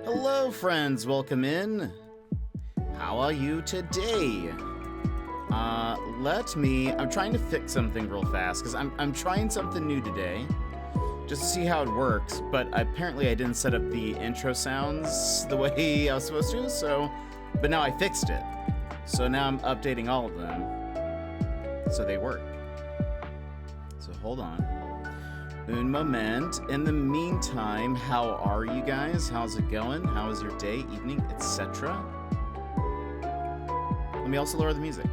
Hello, friends. Welcome in. How are you today? I'm trying to fix something real fast because I'm trying something new today just to see how it works, but apparently I didn't set up the intro sounds the way I was supposed to, but now I fixed it. So now I'm updating all of them so they work. So hold on. Un moment. In the meantime, how are you guys? How's it going? How is your day, evening, etc.? Let me also lower the music.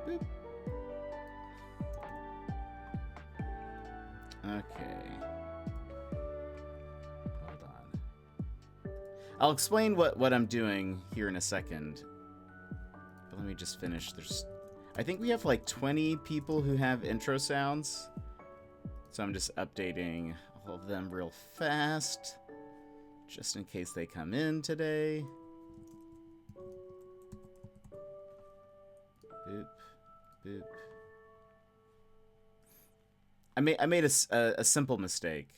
Boop. Okay. Hold on. I'll explain what I'm doing here in a second. But let me just finish. I think we have like 20 people who have intro sounds. So I'm just updating all of them real fast, just in case they come in today. Boop, boop. I made a simple mistake,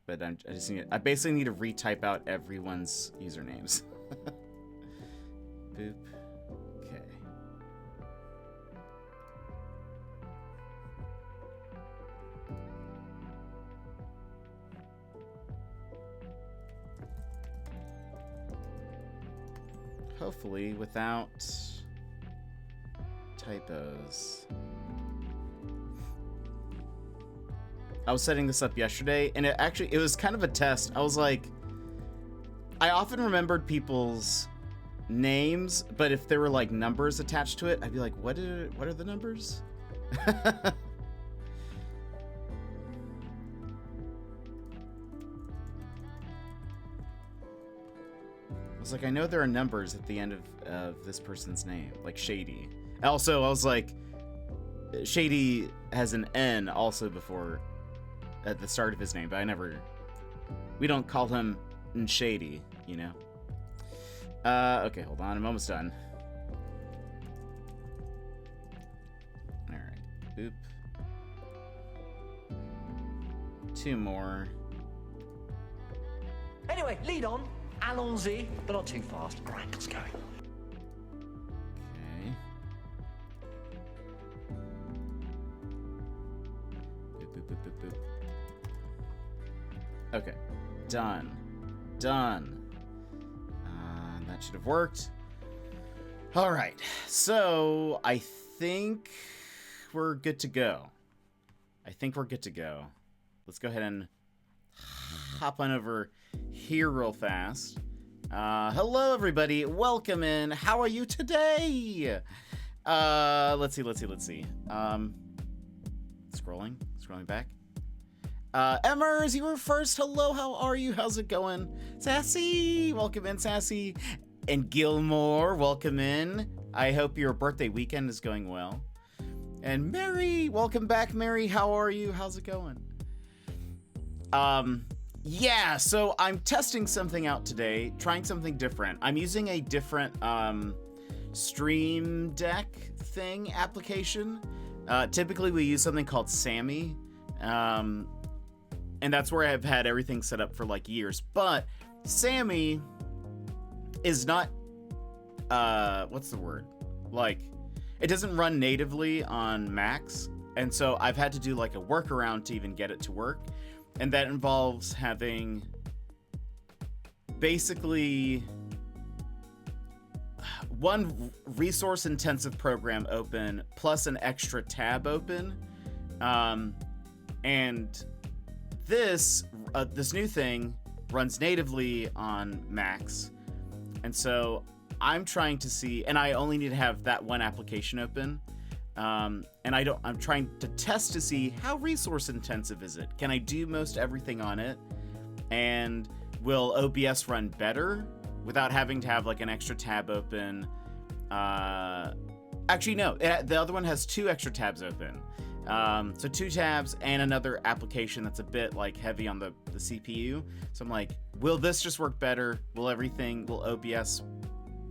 but I basically need to retype out everyone's usernames. Boop. Okay. Hopefully without typos. I was setting this up yesterday, and it was kind of a test. I was like, I often remembered people's names, but if there were like numbers attached to it, I'd be like, what are the numbers? I was like, I know there are numbers at the end of this person's name, like Shady. Also, I was like, Shady has an N also before, at the start of his name, but we don't call him Shady, you know? Okay, hold on, I'm almost done. Alright, boop. 2 more. Anyway, lead on. Allons-y, but not too fast. Right, let's go. Okay. Boop, boop, boop, boop, boop. Okay. Done. That should have worked. All right. So I think we're good to go. Let's go ahead and hop on over here real fast Hello, everybody. Welcome in. How are you today? Let's see. Scrolling back. Emmers, you were first. Hello, how are you? How's it going? Sassy, welcome in, Sassy. And Gilmore, welcome in. I hope your birthday weekend is going well. And Mary, welcome back, Mary. How are you? How's it going? Yeah, so I'm testing something out today, trying something different. I'm using a different Stream Deck thing application. Typically we use something called Sammy, and that's where I've had everything set up for like years. But Sammy is not, what's the word? Like, it doesn't run natively on Macs, and so I've had to do like a workaround to even get it to work. And that involves having basically one resource-intensive program open plus an extra tab open. And this new thing runs natively on Macs. And so I'm trying to see, and I only need to have that one application open. And I'm trying to test to see how resource intensive is it? Can I do most everything on it? And will OBS run better without having to have like an extra tab open? Actually, no, the other one has 2 extra tabs open. So 2 tabs and another application that's a bit like heavy on the CPU. So I'm like, will this just work better? Will OBS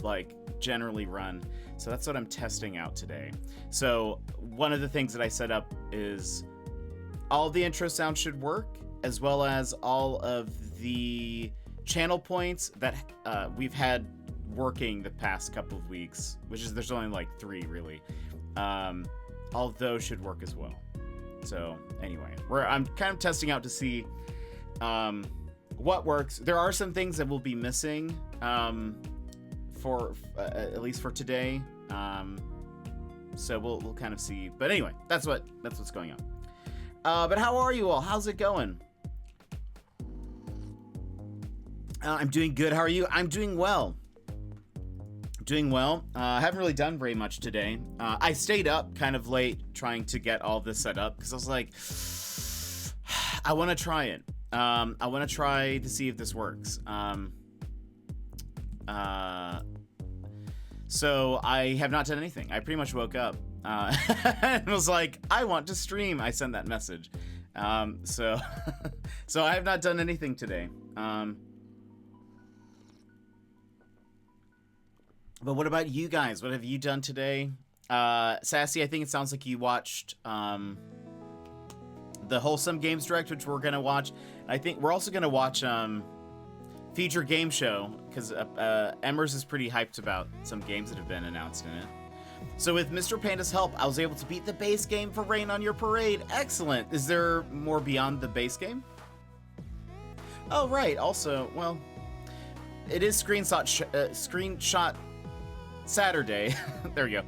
like generally run? So that's what I'm testing out today. So one of the things that I set up is all the intro sound should work, as well as all of the channel points that we've had working the past couple of weeks, which is there's only like 3 really. All of those should work as well. So anyway, I'm kind of testing out to see what works. There are some things that will be missing. For at least for today, so we'll kind of see. But anyway, that's what's going on. But how are you all? How's it going? I'm doing good. How are you? I'm doing well. I haven't really done very much today. I stayed up kind of late trying to get all this set up because I was like, I want to try it. I want to try to see if this works. So I have not done anything. I pretty much woke up and was like, I want to stream. I sent that message. So I have not done anything today. But what about you guys? What have you done today? Sassy, I think it sounds like you watched the Wholesome Games Direct, which we're going to watch. I think we're also going to watch Feature Game Show, because Emmers is pretty hyped about some games that have been announced in it. So with Mr. Panda's help, I was able to beat the base game for Rain on Your Parade. Excellent. Is there more beyond the base game? Oh, right. Also, well, it is screenshot Saturday. There you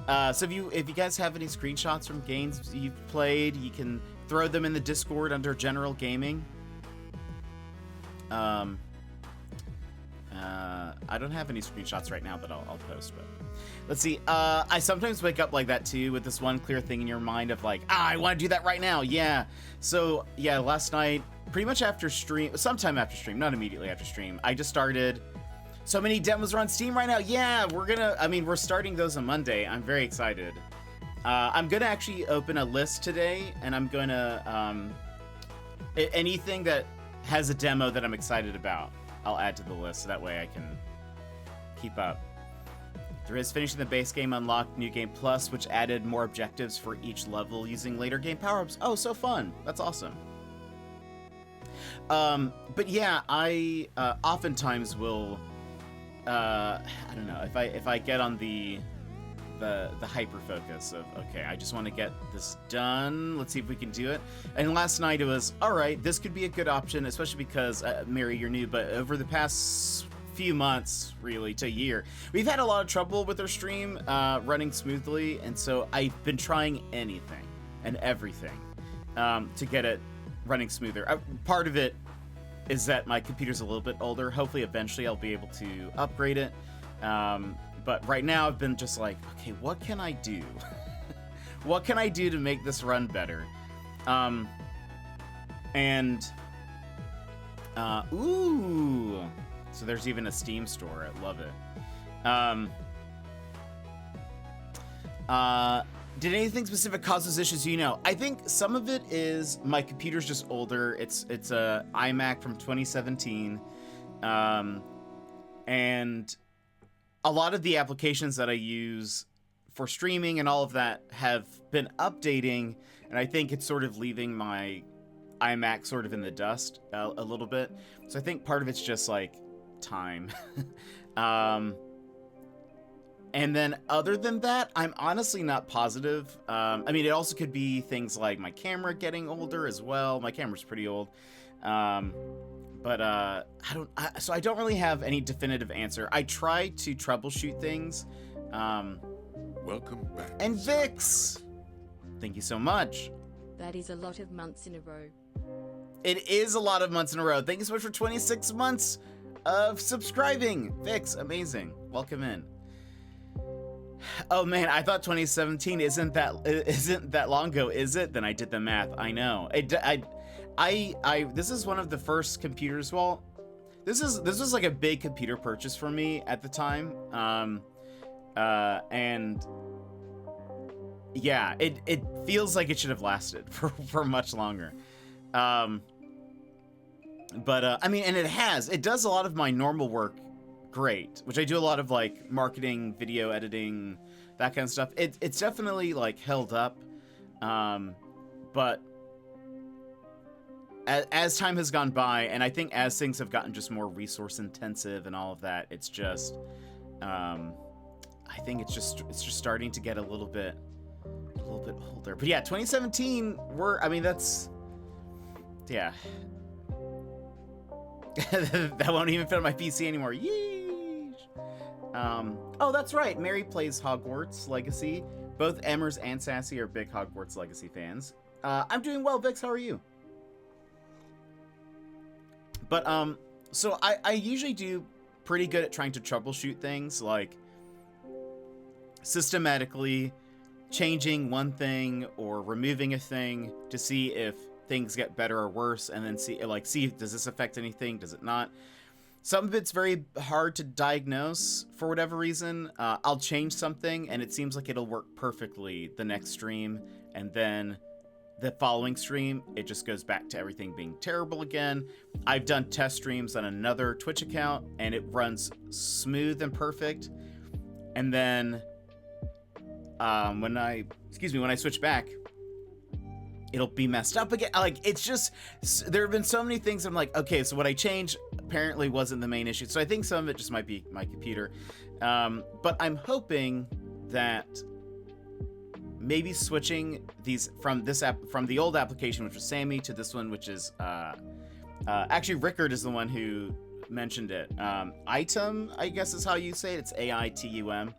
go. So if you guys have any screenshots from games you've played, you can throw them in the Discord under General Gaming. I don't have any screenshots right now, but I'll post. But let's see. I sometimes wake up like that too, with this one clear thing in your mind of like, I want to do that right now. Yeah. So yeah, last night, pretty much after stream, sometime after stream, not immediately after stream, I just started. So many demos are on Steam right now. Yeah, we're starting those on Monday. I'm very excited. I'm gonna actually open a list today, and I'm gonna anything that has a demo that I'm excited about, I'll add to the list, so that way I can keep up. There is finishing the base game unlocked New Game Plus, which added more objectives for each level using later game power-ups. Oh, so fun. That's awesome. But yeah, I oftentimes will I don't know, if I get on the hyper focus of, okay, I just want to get this done, let's see if we can do it. And last night it was, all right, this could be a good option, especially because Mary, you're new, but over the past few months, really to a year, we've had a lot of trouble with our stream running smoothly, and so I've been trying anything and everything to get it running smoother. Part of it is that my computer's a little bit older. Hopefully, eventually, I'll be able to upgrade it. But right now, I've been just like, okay, what can I do? What can I do to make this run better? Ooh, so there's even a Steam store. I love it. Did anything specific cause those issues? I think some of it is my computer's just older. It's a iMac from 2017, and a lot of the applications that I use for streaming and all of that have been updating, and I think it's sort of leaving my iMac sort of in the dust a little bit. So I think part of it's just like time. And then other than that, I'm honestly not positive. I mean, it also could be things like my camera getting older as well. My camera's pretty old. But I don't really have any definitive answer. I try to troubleshoot things. Welcome back. And Vix, thank you so much. That is a lot of months in a row. It is a lot of months in a row. Thank you so much for 26 months of subscribing. Vix, amazing. Welcome in. Oh man, I thought 2017 isn't that long ago, is it? Then I did the math. I know. This is one of the first computers. Well, this was like a big computer purchase for me at the time. And yeah, it feels like it should have lasted for much longer. But I mean, and it does a lot of my normal work great, which I do a lot of like marketing, video editing, that kind of stuff. It's definitely like held up. But as time has gone by, and I think as things have gotten just more resource intensive and all of that, it's just, I think it's just starting to get a little bit older. But yeah, 2017, yeah. That won't even fit on my PC anymore. Yeesh. Oh, that's right. Mary plays Hogwarts Legacy. Both Emmers and Sassy are big Hogwarts Legacy fans. I'm doing well, Vix. How are you? But so I usually do pretty good at trying to troubleshoot things, like systematically changing one thing or removing a thing to see if things get better or worse, and then see if does this affect anything, does it not. Some of it's very hard to diagnose for whatever reason. I'll change something and it seems like it'll work perfectly the next stream, and then the following stream it just goes back to everything being terrible again. I've done test streams on another Twitch account and it runs smooth and perfect, and then when I switch back, it'll be messed up again. Like, it's just, there have been so many things I'm like, okay, so what I changed apparently wasn't the main issue. So I think some of it just might be my computer. But I'm hoping that maybe switching these from the old application, which was Sammy, to this one, which is actually Rickard is the one who mentioned it. Item, I guess is how you say it. It's AITUM.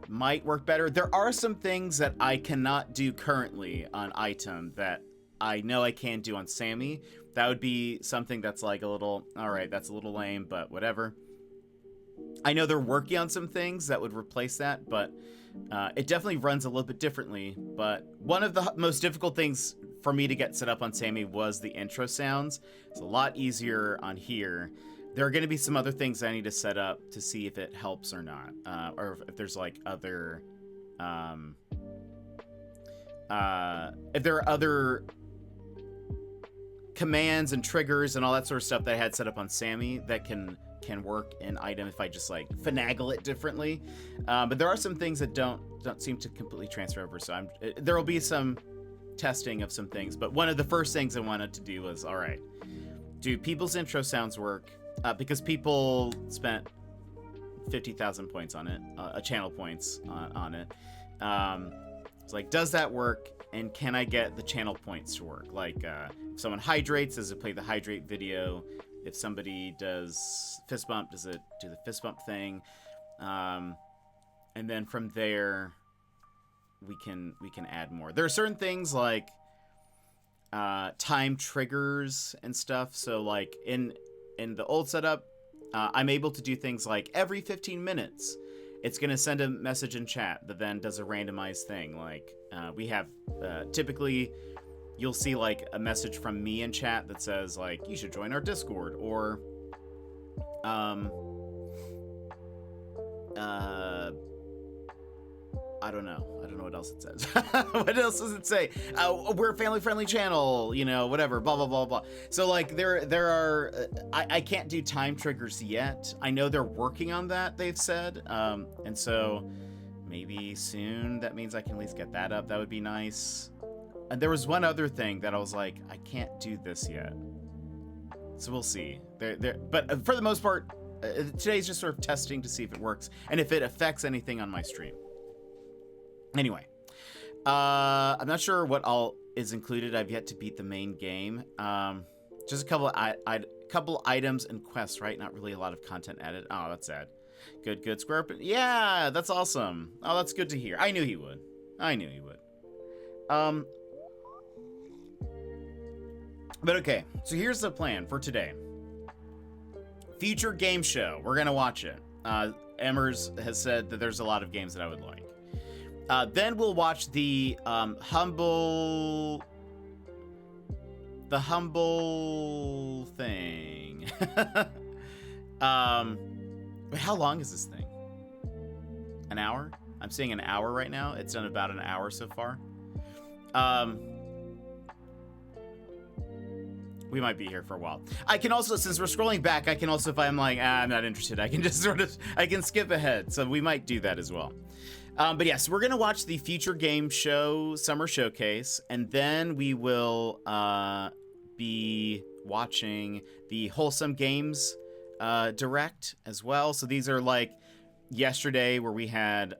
Might work better. There are some things that I cannot do currently on Item that I know I can do on Sammy. That would be something that's like a little, all right, that's a little lame, but whatever. I know they're working on some things that would replace that, but it definitely runs a little bit differently. But one of the most difficult things for me to get set up on Sammy was the intro sounds. It's a lot easier on here. There are going to be some other things I need to set up to see if it helps or not, or if there's like other, if there are other commands and triggers and all that sort of stuff that I had set up on Sammy that can work in Item if I just like finagle it differently. But there are some things that don't seem to completely transfer over. So there will be some testing of some things. But one of the first things I wanted to do was, all right, do people's intro sounds work? Because people spent 50,000 points on it, channel points on it. It's like, does that work? And can I get the channel points to work? Like, if someone hydrates, does it play the hydrate video? If somebody does fist bump, does it do the fist bump thing? And then from there, we can add more. There are certain things like, time triggers and stuff. So like in the old setup, I'm able to do things like every 15 minutes, it's going to send a message in chat that then does a randomized thing. Like we have typically you'll see like a message from me in chat that says like, you should join our Discord, or I don't know what else it says. What else does it say? We're a family-friendly channel, you know, whatever, blah, blah, blah, blah. So, like, there are... I can't do time triggers yet. I know they're working on that, they've said. And so, maybe soon that means I can at least get that up. That would be nice. And there was one other thing that I was like, I can't do this yet. So we'll see. But for the most part, today's just sort of testing to see if it works and if it affects anything on my stream. Anyway, I'm not sure what all is included. I've yet to beat the main game. Just a couple items and quests, right? Not really a lot of content added. Oh, that's sad. Good. Square up. Yeah, that's awesome. Oh, that's good to hear. I knew he would. But okay, so here's the plan for today. Future game show. We're going to watch it. Emmers has said that there's a lot of games that I would like. Then we'll watch the humble thing. How long is this thing? An hour? I'm seeing an hour right now. It's done about an hour so far. We might be here for a while. I can also, since we're scrolling back, I can also, if I'm like, I'm not interested, I can just I can skip ahead. So we might do that as well. But yes, we're going to watch the Future Game Show Summer Showcase, and then we will be watching the Wholesome Games Direct as well. So these are like yesterday where we had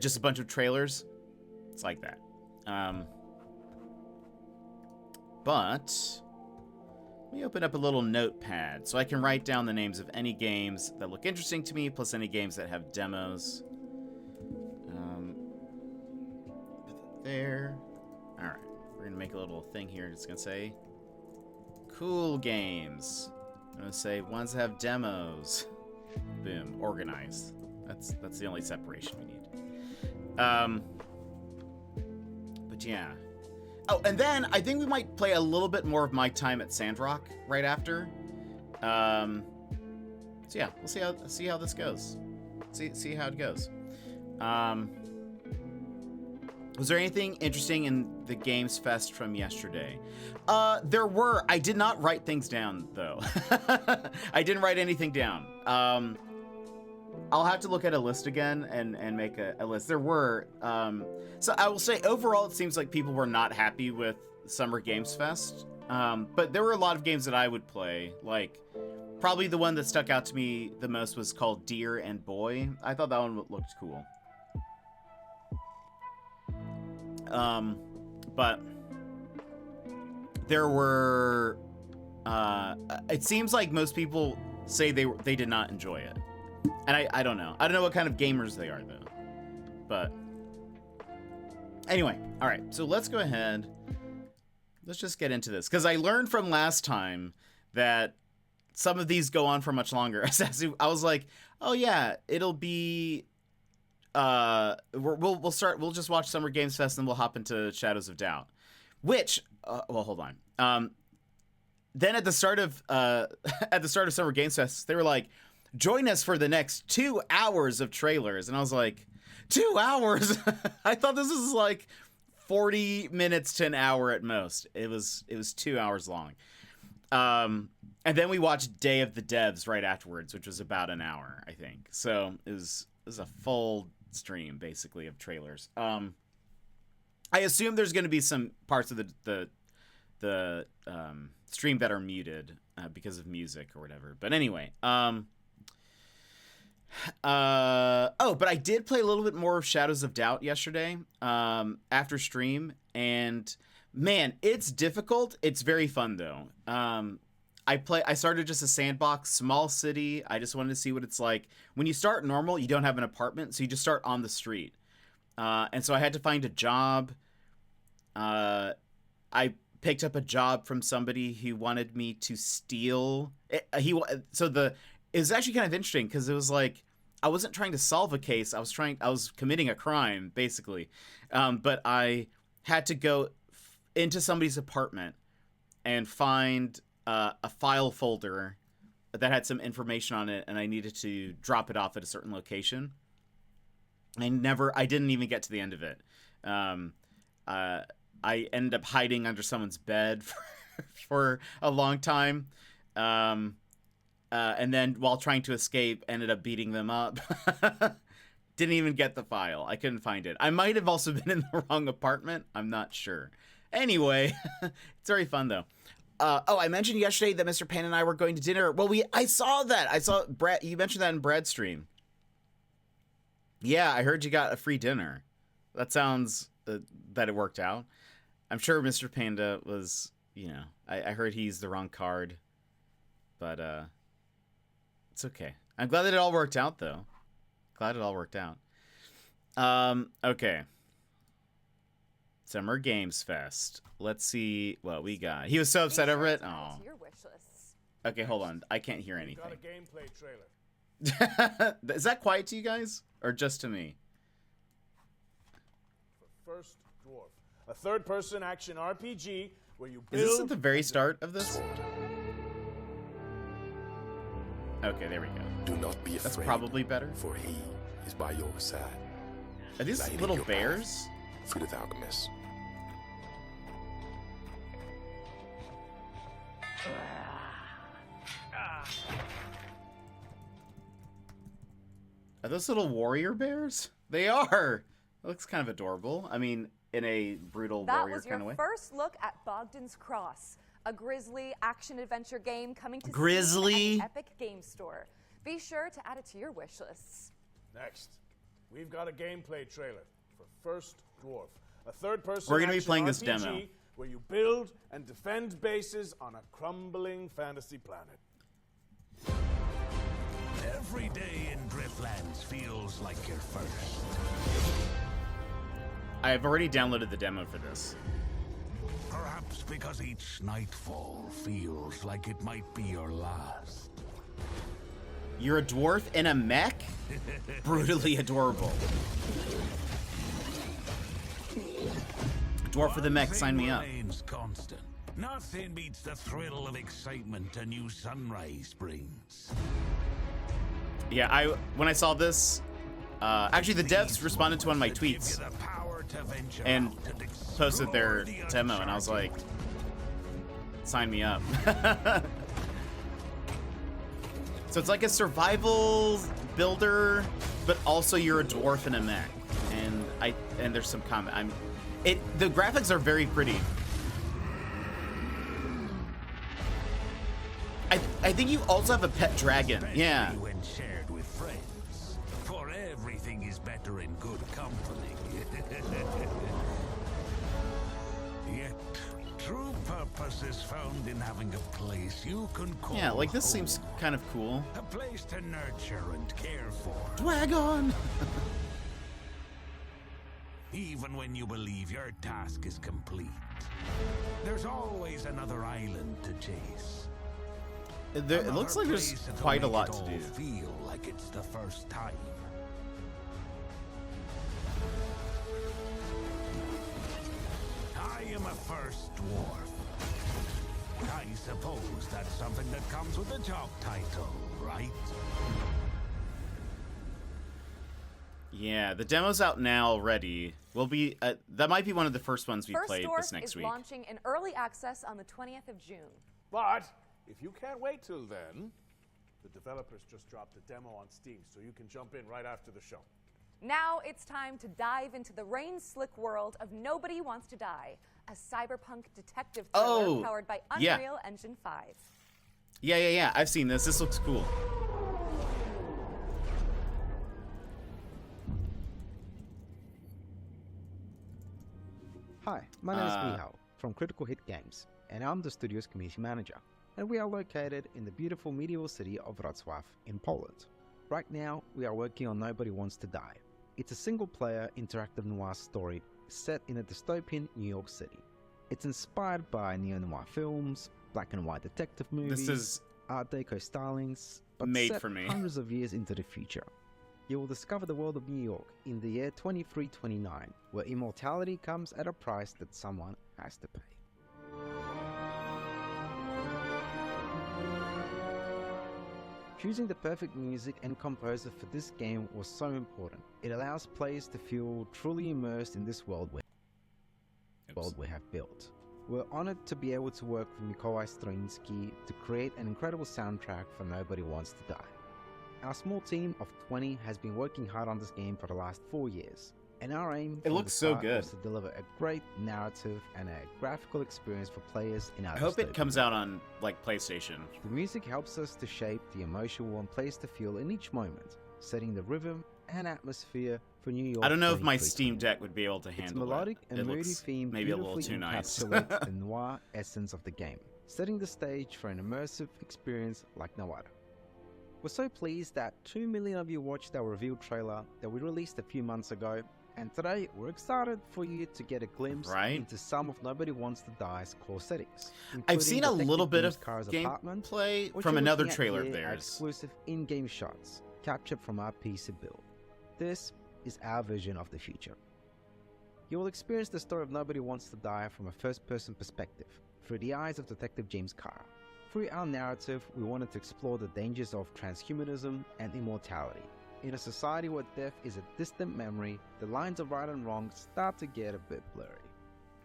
just a bunch of trailers. It's like that. But let me open up a little notepad so I can write down the names of any games that look interesting to me, plus any games that have demos. Put that there. All right, we're gonna make a little thing here. It's gonna say cool games. I'm gonna say ones that have demos. Boom, organized. That's the only separation we need. But yeah. Oh, and then I think we might play a little bit more of my time at Sandrock right after. So yeah, we'll see how this goes. See how it goes. Was there anything interesting in the Games Fest from yesterday? There were. I did not write things down though. I didn't write anything down. I'll have to look at a list again and make a list. There were, so I will say overall it seems like people were not happy with Summer Games Fest, but there were a lot of games that I would play. Like, probably the one that stuck out to me the most was called Deer and Boy. I thought that one looked cool. But there were, it seems like most people say they did not enjoy it. And I don't know. I don't know what kind of gamers they are, though. But anyway, all right. So let's go ahead. Let's just get into this. Because I learned from last time that some of these go on for much longer. I was like, oh, yeah, it'll be... We'll just watch Summer Games Fest and we'll hop into Shadows of Doubt. Which... well, hold on. Then at the start of Summer Games Fest, they were like... join us for the next 2 hours of trailers. And I was like, 2 hours? I thought this was like 40 minutes to an hour at most. It was 2 hours long. And then we watched Day of the Devs right afterwards, which was about an hour, I think. So it was a full stream, basically, of trailers. I assume there's going to be some parts of the stream that are muted because of music or whatever. But anyway, but I did play a little bit more of Shadows of Doubt yesterday, after stream, and man, it's difficult. It's very fun though. I started just a sandbox, small city. I just wanted to see what it's like. When you start normal, you don't have an apartment, so you just start on the street. And so I had to find a job. I picked up a job from somebody who wanted me to steal. It was actually kind of interesting because it was like I wasn't trying to solve a case. I was committing a crime basically, but I had to go into somebody's apartment and find a file folder that had some information on it, and I needed to drop it off at a certain location. I didn't even get to the end of it. I ended up hiding under someone's bed for a long time. And then while trying to escape, ended up beating them up. Didn't even get the file. I couldn't find it. I might have also been in the wrong apartment. I'm not sure. Anyway, it's very fun though. I mentioned yesterday that Mr. Payne and I were going to dinner. Well, I saw that. I saw Brad. You mentioned that in Brad's stream. Yeah, I heard you got a free dinner. That sounds that it worked out. I'm sure Mr. Panda was, I heard he's the wrong card, but it's okay. I'm glad that it all worked out, though. Glad it all worked out. Okay. Summer Games Fest. Let's see what we got. He was so upset over it. Oh. Okay, hold on. I can't hear anything. Got a gameplay trailer. Is that quiet to you guys, or just to me? For First Dwarf, a third-person action RPG where you build. Is this at the very start of this? Okay, there we go. Do not be afraid. That's probably better. For he is by your side. Are these Lighting little your bears? path, Fruit of the Alchemist. Are those little warrior bears? They are. It looks kind of adorable. I mean, in a brutal warrior kind of way. That was your first look at Bogdan's Cross, a grisly action-adventure game coming to Grizzly? Steam at the Epic Game Store. Be sure to add it to your wish lists. Next, we've got a gameplay trailer for First Dwarf, a third-person We're gonna be action playing this RPG demo. where you build and defend bases on a crumbling fantasy planet. Every day in Driftlands feels like your first. I've already downloaded the demo for this. Perhaps because each nightfall feels like it might be your last. You're a dwarf in a mech? Brutally adorable. Dwarf for the mech, sign me up. Remains constant. Nothing beats the thrill of excitement a new sunrise brings. Yeah, when I saw this, actually the devs responded to one of my tweets and posted their demo, and I was like, sign me up. So it's like a survival builder, but also you're a dwarf in a mech, and there's some comment. The graphics are very pretty. I think you also have a pet dragon. Yeah. When shared with friends, for everything is better in good company. Yet, true purpose is found in having a place you can call Yeah, like this home. seems kind of cool. A place to nurture and care for. Dragon! Even when you believe your task is complete, there's always another island to chase. It looks like there's quite a lot to do. Feel like it's the first time. I am a first dwarf. I suppose that's something that comes with a job title, right? Yeah, the demo's out now already. We'll be that might be one of the first ones we played this next week. First Dwarf is launching in early access on the 20th of June. But if you can't wait till then, the developers just dropped a demo on Steam, so you can jump in right after the show. Now it's time to dive into the rain-slick world of Nobody Wants to Die, a cyberpunk detective thriller powered by Unreal Engine 5. Yeah. I've seen this. This looks cool. Hi, my name is Michał from Critical Hit Games, and I'm the studio's community manager, and we are located in the beautiful medieval city of Wrocław in Poland. Right now, we are working on Nobody Wants to Die. It's a single-player interactive noir story set in a dystopian New York City. It's inspired by neo-noir films, black and white detective movies, This is Art Deco stylings, but made set for me. hundreds of years into the future. You will discover the world of New York in the year 2329, where immortality comes at a price that someone has to pay. Choosing the perfect music and composer for this game was so important. It allows players to feel truly immersed in this world we have built. We're honored to be able to work with Mikołaj Stroiński to create an incredible soundtrack for Nobody Wants to Die. Our small team of 20 has been working hard on this game for the last 4 years, and our aim It from looks the so start good. was to deliver a great narrative and a graphical experience for players in our I hope it dystopian comes out on like PlayStation. The music helps us to shape the emotion we want players to feel in each moment, setting the rhythm and atmosphere for New York. I don't know if my 2329. Steam Deck would be able to Its handle melodic it. and It moody looks theme maybe a little beautifully too nice. encapsulates the noir essence of the game, setting the stage for an immersive experience like no other. We're so pleased that 2 million of you watched our reveal trailer that we released a few months ago, and today we're excited for you to get a glimpse into some of Nobody Wants to Die's core settings. I've seen a including little bit Detective of James Carr's apartment, gameplay what from you're another looking at trailer of here are theirs. exclusive in-game shots captured from our PC build. This is our vision of the future. You will experience the story of Nobody Wants to Die from a first-person perspective, through the eyes of Detective James Carr. Through our narrative, we wanted to explore the dangers of transhumanism and immortality. In a society where death is a distant memory, the lines of right and wrong start to get a bit blurry.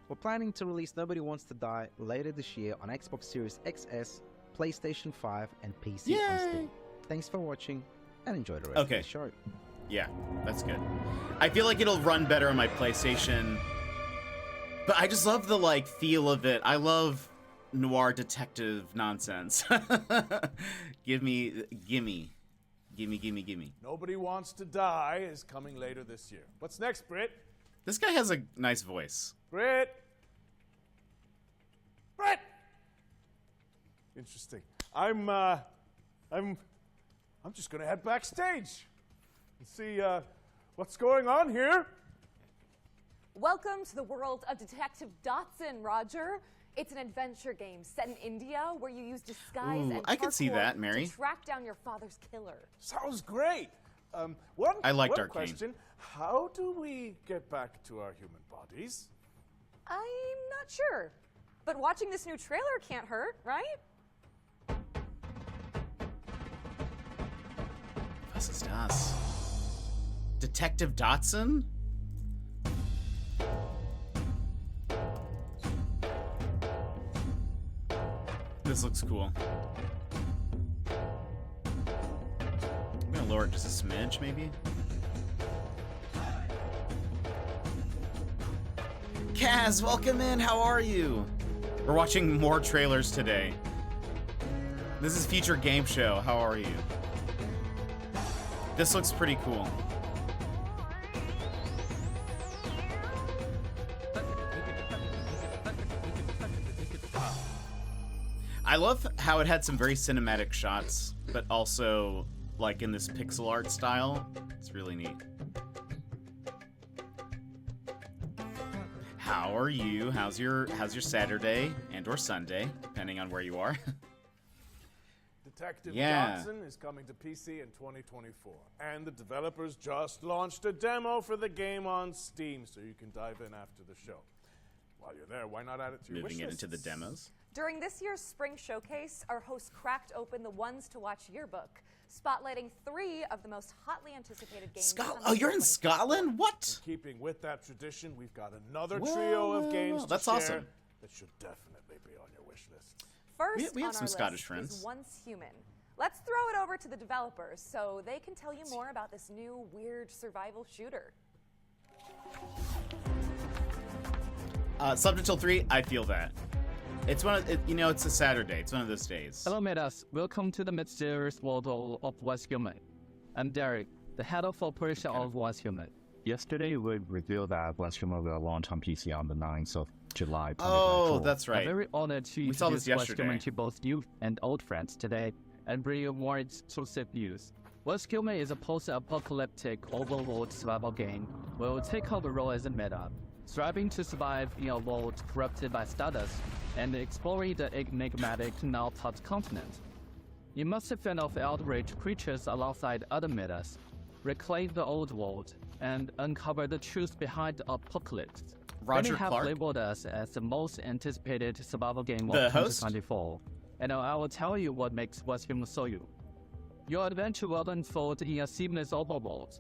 We're planning to release Nobody Wants to Die later this year on Xbox Series XS, PlayStation 5, and PC on Steam. Thanks for watching, and enjoy the rest of the show. Yeah, that's good. I feel like it'll run better on my PlayStation, but I just love the like feel of it. I love noir detective nonsense. Gimme. Nobody Wants to Die is coming later this year. What's next, Britt? This guy has a nice voice. Britt! Interesting. I'm just gonna head backstage and see what's going on here. Welcome to the world of Detective Dotson, Roger. It's an adventure game set in India where you use disguise and I can see parkour that, Mary. to track down your father's killer. Sounds great. I liked one Arcane. question. How do we get back to our human bodies? I'm not sure, but watching this new trailer can't hurt, right? Was ist das? Detective Dotson? This looks cool. I'm gonna lower it just a smidge, maybe. Kaz, welcome in. How are you? We're watching more trailers today. This is Future Game Show. How are you? This looks pretty cool. I love how it had some very cinematic shots, but also like in this pixel art style. It's really neat. How are you? How's your Saturday and or Sunday, depending on where you are? Detective Dotson is coming to PC in 2024, and the developers just launched a demo for the game on Steam, so you can dive in after the show. While you're there, why not add it to your Moving it wishlist? into the demos. During this year's spring showcase, our host cracked open the ones to watch yearbook, spotlighting 3 of the most hotly anticipated games. Oh, you're in Scotland? What? In keeping with that tradition, we've got another trio of games to that's share awesome. that should definitely be on your wish list. First we have on some our Scottish list friends. is Once Human. Let's throw it over to the developers so they can tell you more about this new weird survival shooter. Slept until 3. I feel that. It's it's a Saturday. It's one of those days. Hello, Metas. Welcome to the mysterious world of Once Human. I'm Derek, the head of operation of Once Human. Yesterday, we revealed that Once Human will launch on PC on the 9th of July 2024. Oh, that's right. I'm very honored to We saw this introduce Once yesterday. Human to both new and old friends today and bring you more exclusive news. Once Human is a post-apocalyptic overworld survival game where we'll take over the role as a meta. striving to survive in a world corrupted by stardust and exploring the enigmatic now-taught continent. You must fend off outraged creatures alongside other metas, reclaim the old world, and uncover the truth behind the apocalypse. Roger Many have Clark? labeled us as the most anticipated survival game The of host? 2024, and I will tell you what makes Westhuman so you. Your adventure will unfold in a seamless overworld.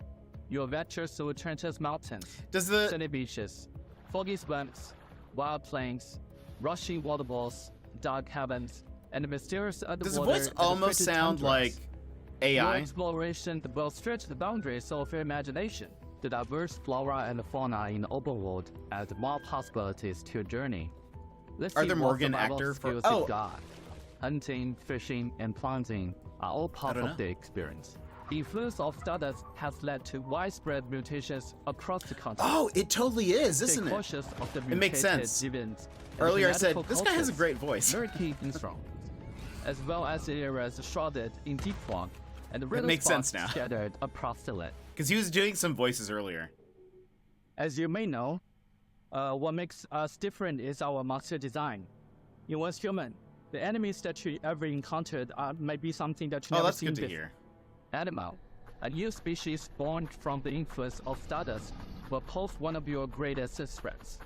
You'll venture through treacherous mountains, sunny beaches, foggy swamps, wild plains, rushing waterfalls, dark caverns, and mysterious underwater. Does the voice almost sound like AI? Your exploration will stretch the boundaries of your imagination. The diverse flora and fauna in the overworld add more possibilities to your journey. Let's Are see there what Morgan survival actor for- skills Oh. you've got. Hunting, fishing, and planting are all part don't of know. the experience. The influence of stardust has led to widespread mutations across the continent. Oh, it totally is, Stay isn't it? cautious of the It makes mutated sense. events and Earlier I said, fanatical this guy has a cultures great voice. lurking in strong, as well as areas shrouded in deep fog and the riddle makes spots sense now. scattered across the land. Because he was doing some voices earlier. As you may know, what makes us different is our monster design. In West Human, the enemies that you ever encountered may be something that you Oh, never that's seen good to before. hear. Animal, a new species born from the influence of stardust, will pose one of your greatest threats.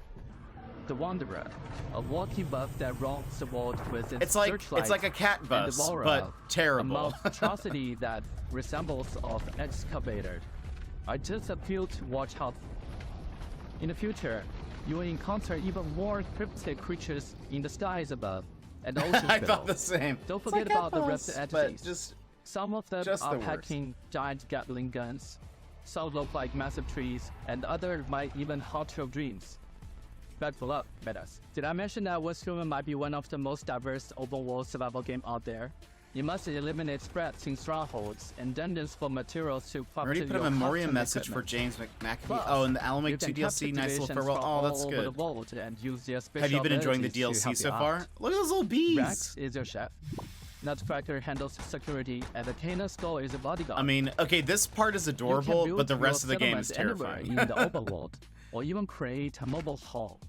The Wanderer, a walking buff that roams the world with its searchlight it's like a cat and bus, devourer, but terrible. a monstrosity that resembles of excavator. I just appeal to watch out. In the future, you will encounter even more cryptic creatures in the skies above and the oceans I below. thought the same. Don't It's forget like about the Cat rest Bus, entities. but just Some of them just are the worst. packing giant Gatling guns. Some look like massive trees, and others might even haunt your dreams. Buckle up, metas. Did I mention that West Human might be one of the most diverse open world survival game out there? You must eliminate spreads in strongholds and dungeons for materials to I craft already your put a memoriam custom message for equipment. James McAfee. Plus, Oh, and the Alan you Wake 2 can DLC, capture nice little divisions farewell. from Oh, that's all over the good. world and use their special Have you been enjoying the abilities to DLC help so you far? out. Look at those little bees. Rex is your chef. Nutcracker handles security, and the Kana Skull is a bodyguard. I mean, okay, this part is You can adorable, build but the your rest of the game is settlements anywhere terrifying. in the overworld, or even create a mobile hall.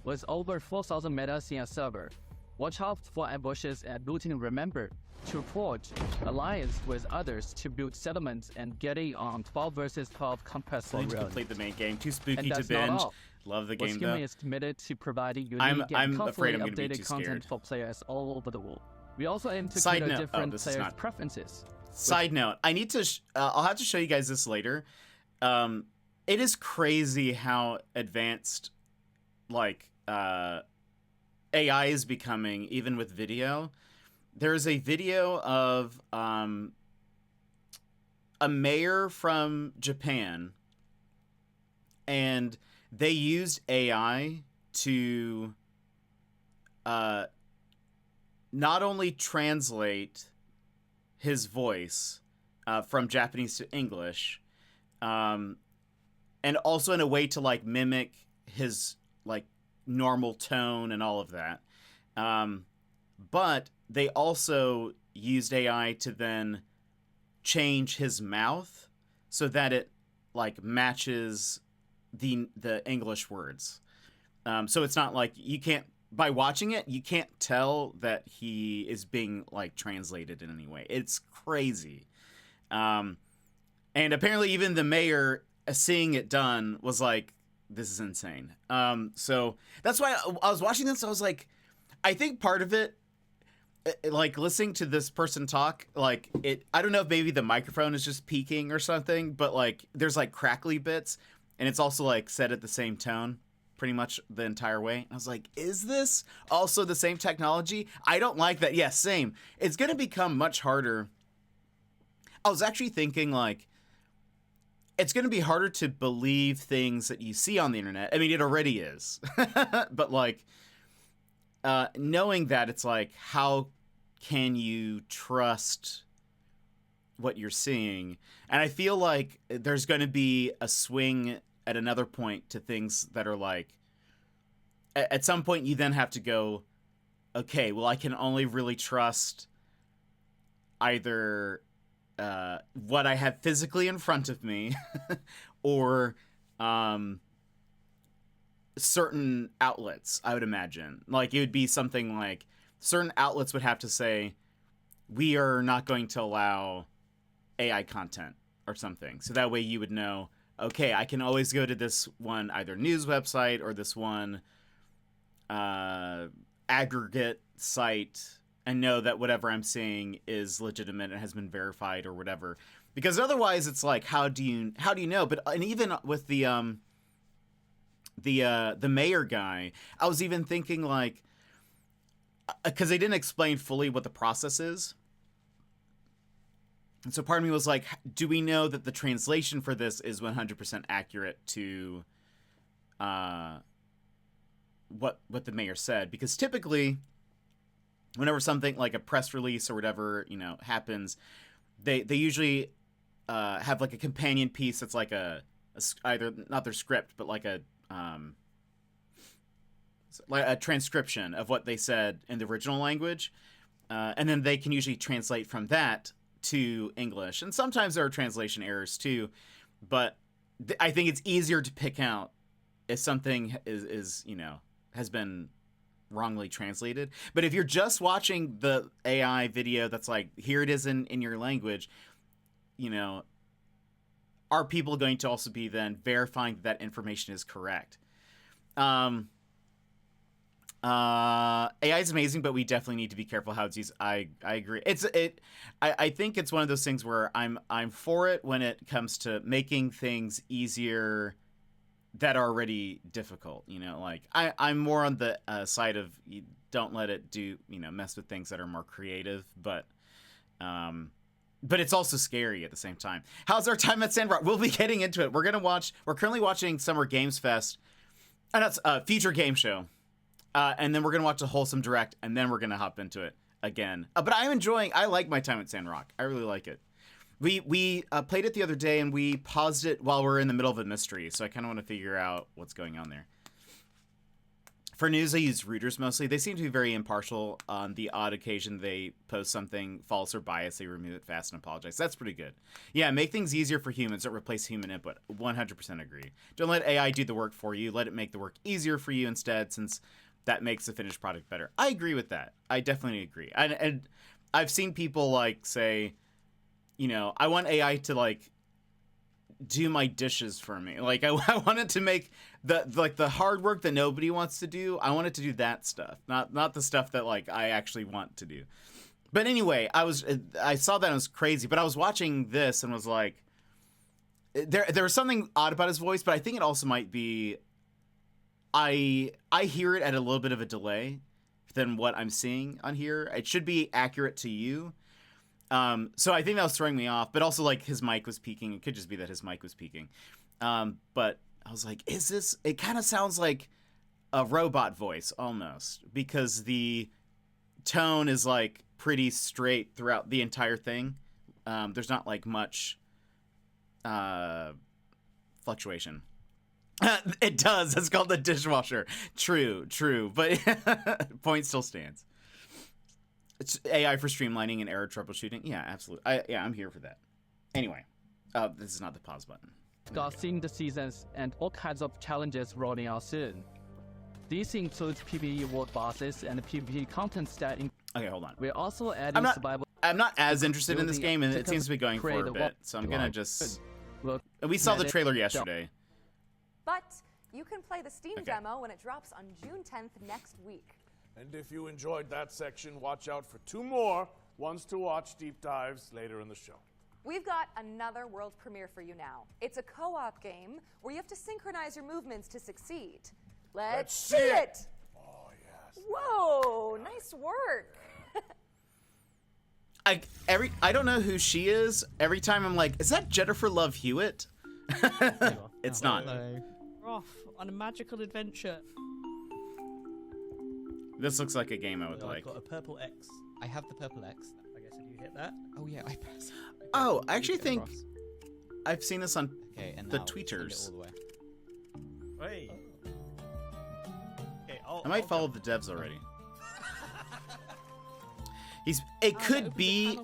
With over 4,000 metas in a server, watch out for ambushes and looting. Remember to forge alliance with others to build settlements and get in on 12 versus 12 compressed So I need to runs. complete the main game. Too spooky And to that's not binge. all. Love the game Westhuman though. is committed to providing unique I'm and afraid constantly I'm gonna be updated too content scared. for players all over the world. We also aim to Side cater note- oh, different this is players' not- preferences. Side note, I need to. I'll have to show you guys this later. It is crazy how advanced, like, AI is becoming, even with video. There's a video of a mayor from Japan, and they used AI to not only translate his voice from Japanese to English, and also in a way to like mimic his like normal tone and all of that. But they also used AI to then change his mouth so that it like matches the English words. So it's not like you can't, by watching it, you can't tell that he is being like translated in any way. It's crazy. And apparently even the mayor seeing it done was like, this is insane. So that's why I was watching this. I was like, I think part of it, like listening to this person talk, like I don't know if maybe the microphone is just peaking or something, but like there's like crackly bits and it's also like said at the same tone pretty much the entire way. I was like, is this also the same technology? I don't like that. Yes, same. It's going to become much harder. I was actually thinking like, it's going to be harder to believe things that you see on the internet. I mean, it already is, but like, knowing that, it's like, how can you trust what you're seeing? And I feel like there's going to be a swing at another point to things that are like, at some point you then have to go, okay, well, I can only really trust either what I have physically in front of me or certain outlets, I would imagine. Like, it would be something like certain outlets would have to say, we are not going to allow AI content or something. So that way you would know, okay, I can always go to this one either news website or this one aggregate site and know that whatever I'm seeing is legitimate and has been verified or whatever. Because otherwise it's like, how do you know? But and even with the mayor guy, I was even thinking like, because they didn't explain fully what the process is. And so part of me was like, do we know that the translation for this is 100% accurate to what the mayor said? Because typically, whenever something like a press release or whatever, you know, happens, they usually have like a companion piece that's like either not their script, but like a transcription of what they said in the original language, and then they can usually translate from that to English. And sometimes there are translation errors too, but I think it's easier to pick out if something is you know, has been wrongly translated. But if you're just watching the AI video that's like, here it is in your language, you know, are people going to also be then verifying that information is correct? AI is amazing, but we definitely need to be careful how it's used. I agree. I think it's one of those things where I'm for it when it comes to making things easier that are already difficult. You know, like I'm more on the side of you don't let it do, you know, mess with things that are more creative, but it's also scary at the same time. How's our time at Sandrock? We'll be getting into it. We're currently watching Summer Games Fest, and that's a Future Game Show. And then we're going to watch a Wholesome Direct, and then we're going to hop into it again. But I like my time at Sandrock. I really like it. We played it the other day, and we paused it while we're in the middle of a mystery, so I kind of want to figure out what's going on there. For news, I use rooters mostly. They seem to be very impartial. On the odd occasion they post something false or biased, they remove it fast and apologize. That's pretty good. Yeah, make things easier for humans. Don't replace human input. 100% agree. Don't let AI do the work for you. Let it make the work easier for you instead, since that makes the finished product better. I agree with that. I definitely agree. And I've seen people like say, you know, I want AI to like do my dishes for me. Like I want it to make the hard work that nobody wants to do. I want it to do that stuff, not the stuff that like I actually want to do. But anyway, I saw that and it was crazy. But I was watching this and was like, there was something odd about his voice, but I think it also might be I hear it at a little bit of a delay than what I'm seeing on here. It should be accurate to you. So I think that was throwing me off, but also like his mic was peaking. It could just be that his mic was peaking. But I was like, it kind of sounds like a robot voice almost, because the tone is like pretty straight throughout the entire thing. There's not like much fluctuation. It does. It's called the dishwasher. True. But point still stands. It's AI for streamlining and error troubleshooting. Yeah, absolutely. I'm here for that. Anyway, this is not the pause button. Discussing the seasons and all kinds of challenges rolling out soon. These include PvE world bosses and PvP content that. Okay, hold on. We're also adding survival. I'm not as interested in this game, and it seems to be going for a bit. So I'm gonna just. We saw the trailer yesterday. But you can play the Steam demo when it drops on June 10th next week. And if you enjoyed that section, watch out for 2 more ones to watch deep dives later in the show. We've got another world premiere for you now. It's a co-op game where you have to synchronize your movements to succeed. Let's see it! Oh, yes. Whoa, nice work. I don't know who she is. Every time I'm like, is that Jennifer Love Hewitt? It's not. We're off on a magical adventure. This looks like a game I would like. I've got a purple X. I have the purple X. I guess if you hit that. Oh yeah, I press. Oh, I actually think I've seen this on the tweeters. Hey. Okay, I might follow the devs already. It could be.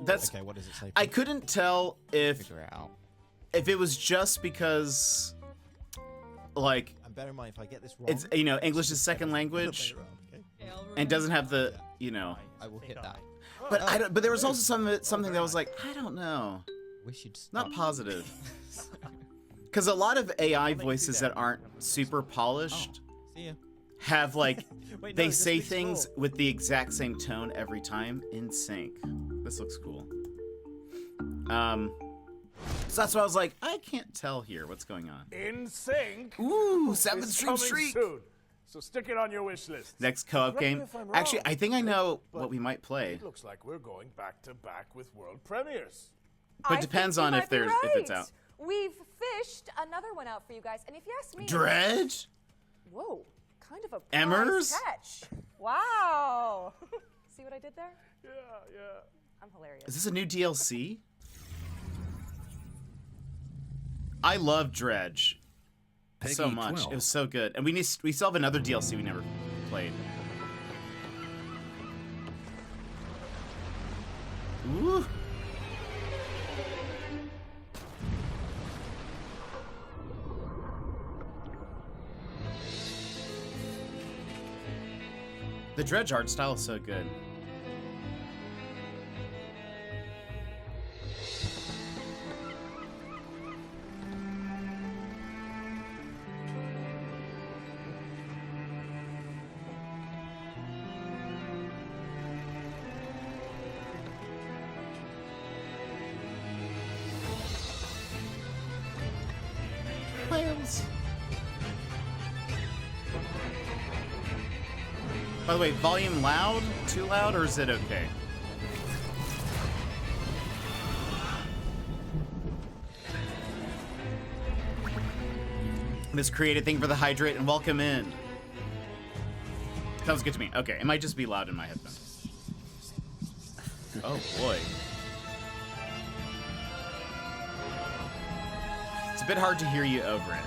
That's okay. What does it say? I couldn't tell if it was just because, like, bear in mind, if I get this wrong, it's, you know, English is second language, and doesn't have the, you know. I will hit that. But I don't. But there was also something that was like, I don't know. Wish you'd not positive. Because a lot of AI voices that aren't super polished See ya. have like Wait, they no, just say explore. things with the exact same tone every time in sync. This looks cool. So that's why I was like, I can't tell here what's going on. In sync. Ooh, is 7th Stream coming Streak. soon. So stick it on your wish list. Next co-op Correct me game. if I'm Actually, wrong, I think I know but what we might play. It looks like we're going back to back with world premieres. But it depends on if there's if it's out. We've fished another one out for you guys, and if you ask me, Dredge? Whoa, kind of a Emmers? prize catch. Wow. See what I did there? Yeah. I'm hilarious. Is this a new DLC? I love Dredge so Peggy much. 12. It was so good, and we still have another DLC we never played. Ooh. The Dredge art style is so good. Whales. By the way, volume loud? Too loud, or is it okay? This created thing for the hydrate and welcome in. Sounds good to me. Okay, it might just be loud in my headphones. Oh boy. It's a bit hard to hear you over it.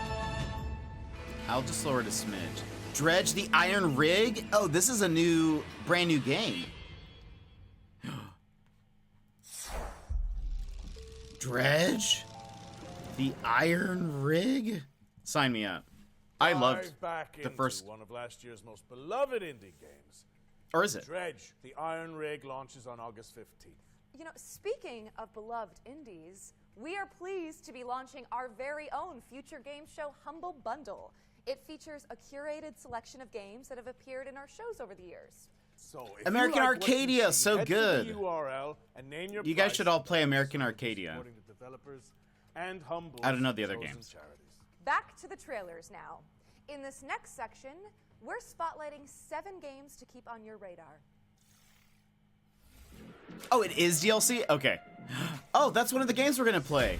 I'll just lower it a smidge. Dredge the Iron Rig? Oh, this is a brand new game. Dredge? The Iron Rig? Sign me up. I loved back the first. one of last year's most beloved indie games. Or is it? Dredge, the Iron Rig launches on August 15th. You know, speaking of beloved indies, we are pleased to be launching our very own future game show, Humble Bundle. It features a curated selection of games that have appeared in our shows over the years. So American Arcadia, so good. URL and name your You guys should all play American Arcadia. supporting the developers and Humble. I don't know the other games. Back to the trailers now. In this next section, we're spotlighting 7 games to keep on your radar. Oh, it is DLC? Okay. Oh, that's one of the games we're gonna play.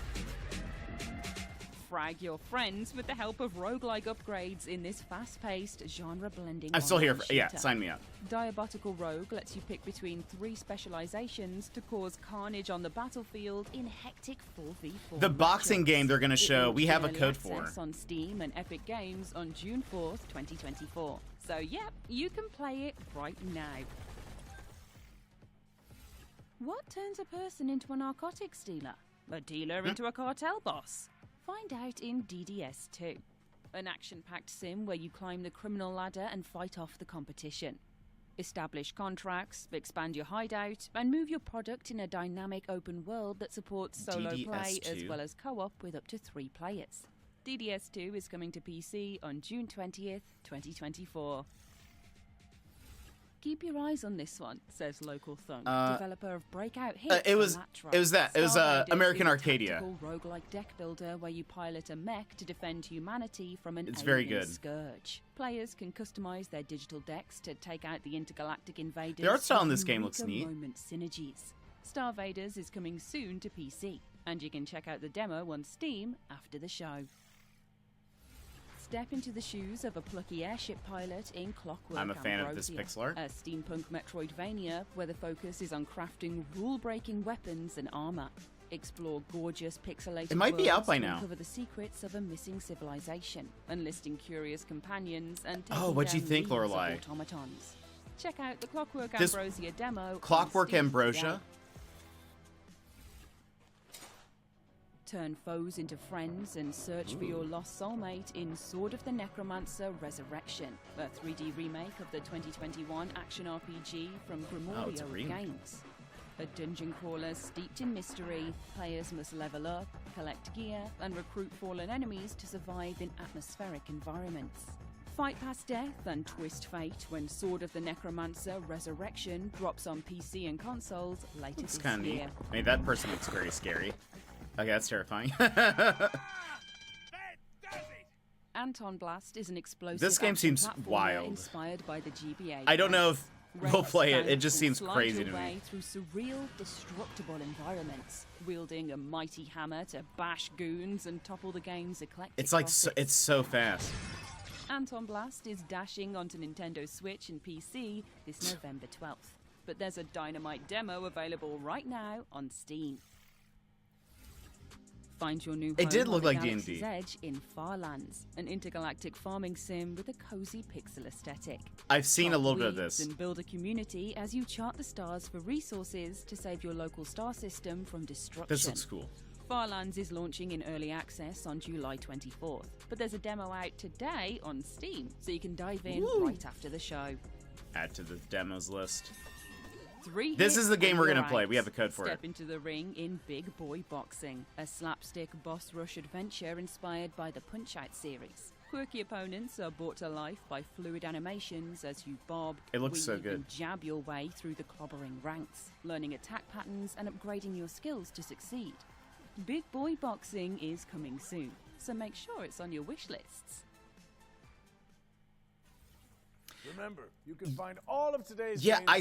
Frag your friends with the help of roguelike upgrades in this fast-paced, genre-blending I'm still here. online Yeah, shooter. sign me up. Diabotical Rogue lets you pick between 3 specializations to cause carnage on the battlefield in hectic 4v4 The boxing matchups. game they're gonna It show, we launched have a in early code for. access on Steam and Epic Games on June 4th, 2024. So yep, you can play it right now. What turns a person into a narcotics dealer? A dealer into a cartel boss? Find out in DDS2, an action-packed sim where you climb the criminal ladder and fight off the competition. Establish contracts, expand your hideout, and move your product in a dynamic open world that supports solo play as DDS2. well as co-op with up to 3 players. DDS2 is coming to PC on June 20th, 2024. Keep your eyes on this one, says Local Thunk, developer of breakout hits. It was Starriders American is a Arcadia. tactical roguelike deck builder where you pilot a mech to defend humanity from an It's very alien good. scourge. Players can customize their digital decks to take out the intergalactic invaders. The art style in with this game looks Eureka neat. Moment synergies. Starvaders is coming soon to PC, and you can check out the demo on Steam after the show. Step into the shoes of a plucky airship pilot in Clockwork I'm a fan of this Ambrosia, pixel art. a steampunk Metroidvania where the focus is on crafting rule-breaking weapons and armor. Explore gorgeous pixelated It might be out worlds by to now. uncover the secrets of a missing civilization, enlisting curious companions and Oh, taking what'd you down think, legions of Lorelai? automatons. Check out the Clockwork This- Ambrosia demo. on Clockwork Steam Ambrosia? today. Turn foes into friends and search for your lost soulmate in Sword of the Necromancer Resurrection, a 3D remake of the 2021 action RPG from Grimorio Games. A dungeon crawler steeped in mystery, players must level up, collect gear, and recruit fallen enemies to survive in atmospheric environments. Fight past death and twist fate when Sword of the Necromancer Resurrection drops on PC and consoles later this year. Neat. I mean, that person looks very scary. Okay, that's terrifying. Anton Blast is an explosive This game seems platformer wild. Inspired by the GBA. I don't know if we'll play it. It just seems Slide crazy your to way me. through surreal, destructible environments, wielding a mighty hammer to bash goons and topple the game's eclectic. It's like bosses. it's so fast. Anton Blast is dashing onto Nintendo Switch and PC this November 12th. But there's a dynamite demo available right now on Steam. Find your new home It did look on the like Galaxy's D&D. Edge in Farlands, an intergalactic farming sim with a cozy pixel aesthetic. I've seen a Chop little bit of weeds this. And build a community as you chart the stars for resources to save your local star system from destruction. This looks cool. Farlands is launching in early access on July 24th, but there's a demo out today on Steam, so you can dive in right after the show. Add to the demos list. This is the game we're gonna play. We have a code for it. Step into the ring in Big Boy Boxing, a slapstick boss rush adventure inspired by the Punch-Out series. Quirky opponents are brought to life by fluid animations as you bob, It looks so weave, good. and jab your way through the clobbering ranks, learning attack patterns and upgrading your skills to succeed. Big Boy Boxing is coming soon, so make sure it's on your wish lists. Remember, you can find all of today's Yeah, games I on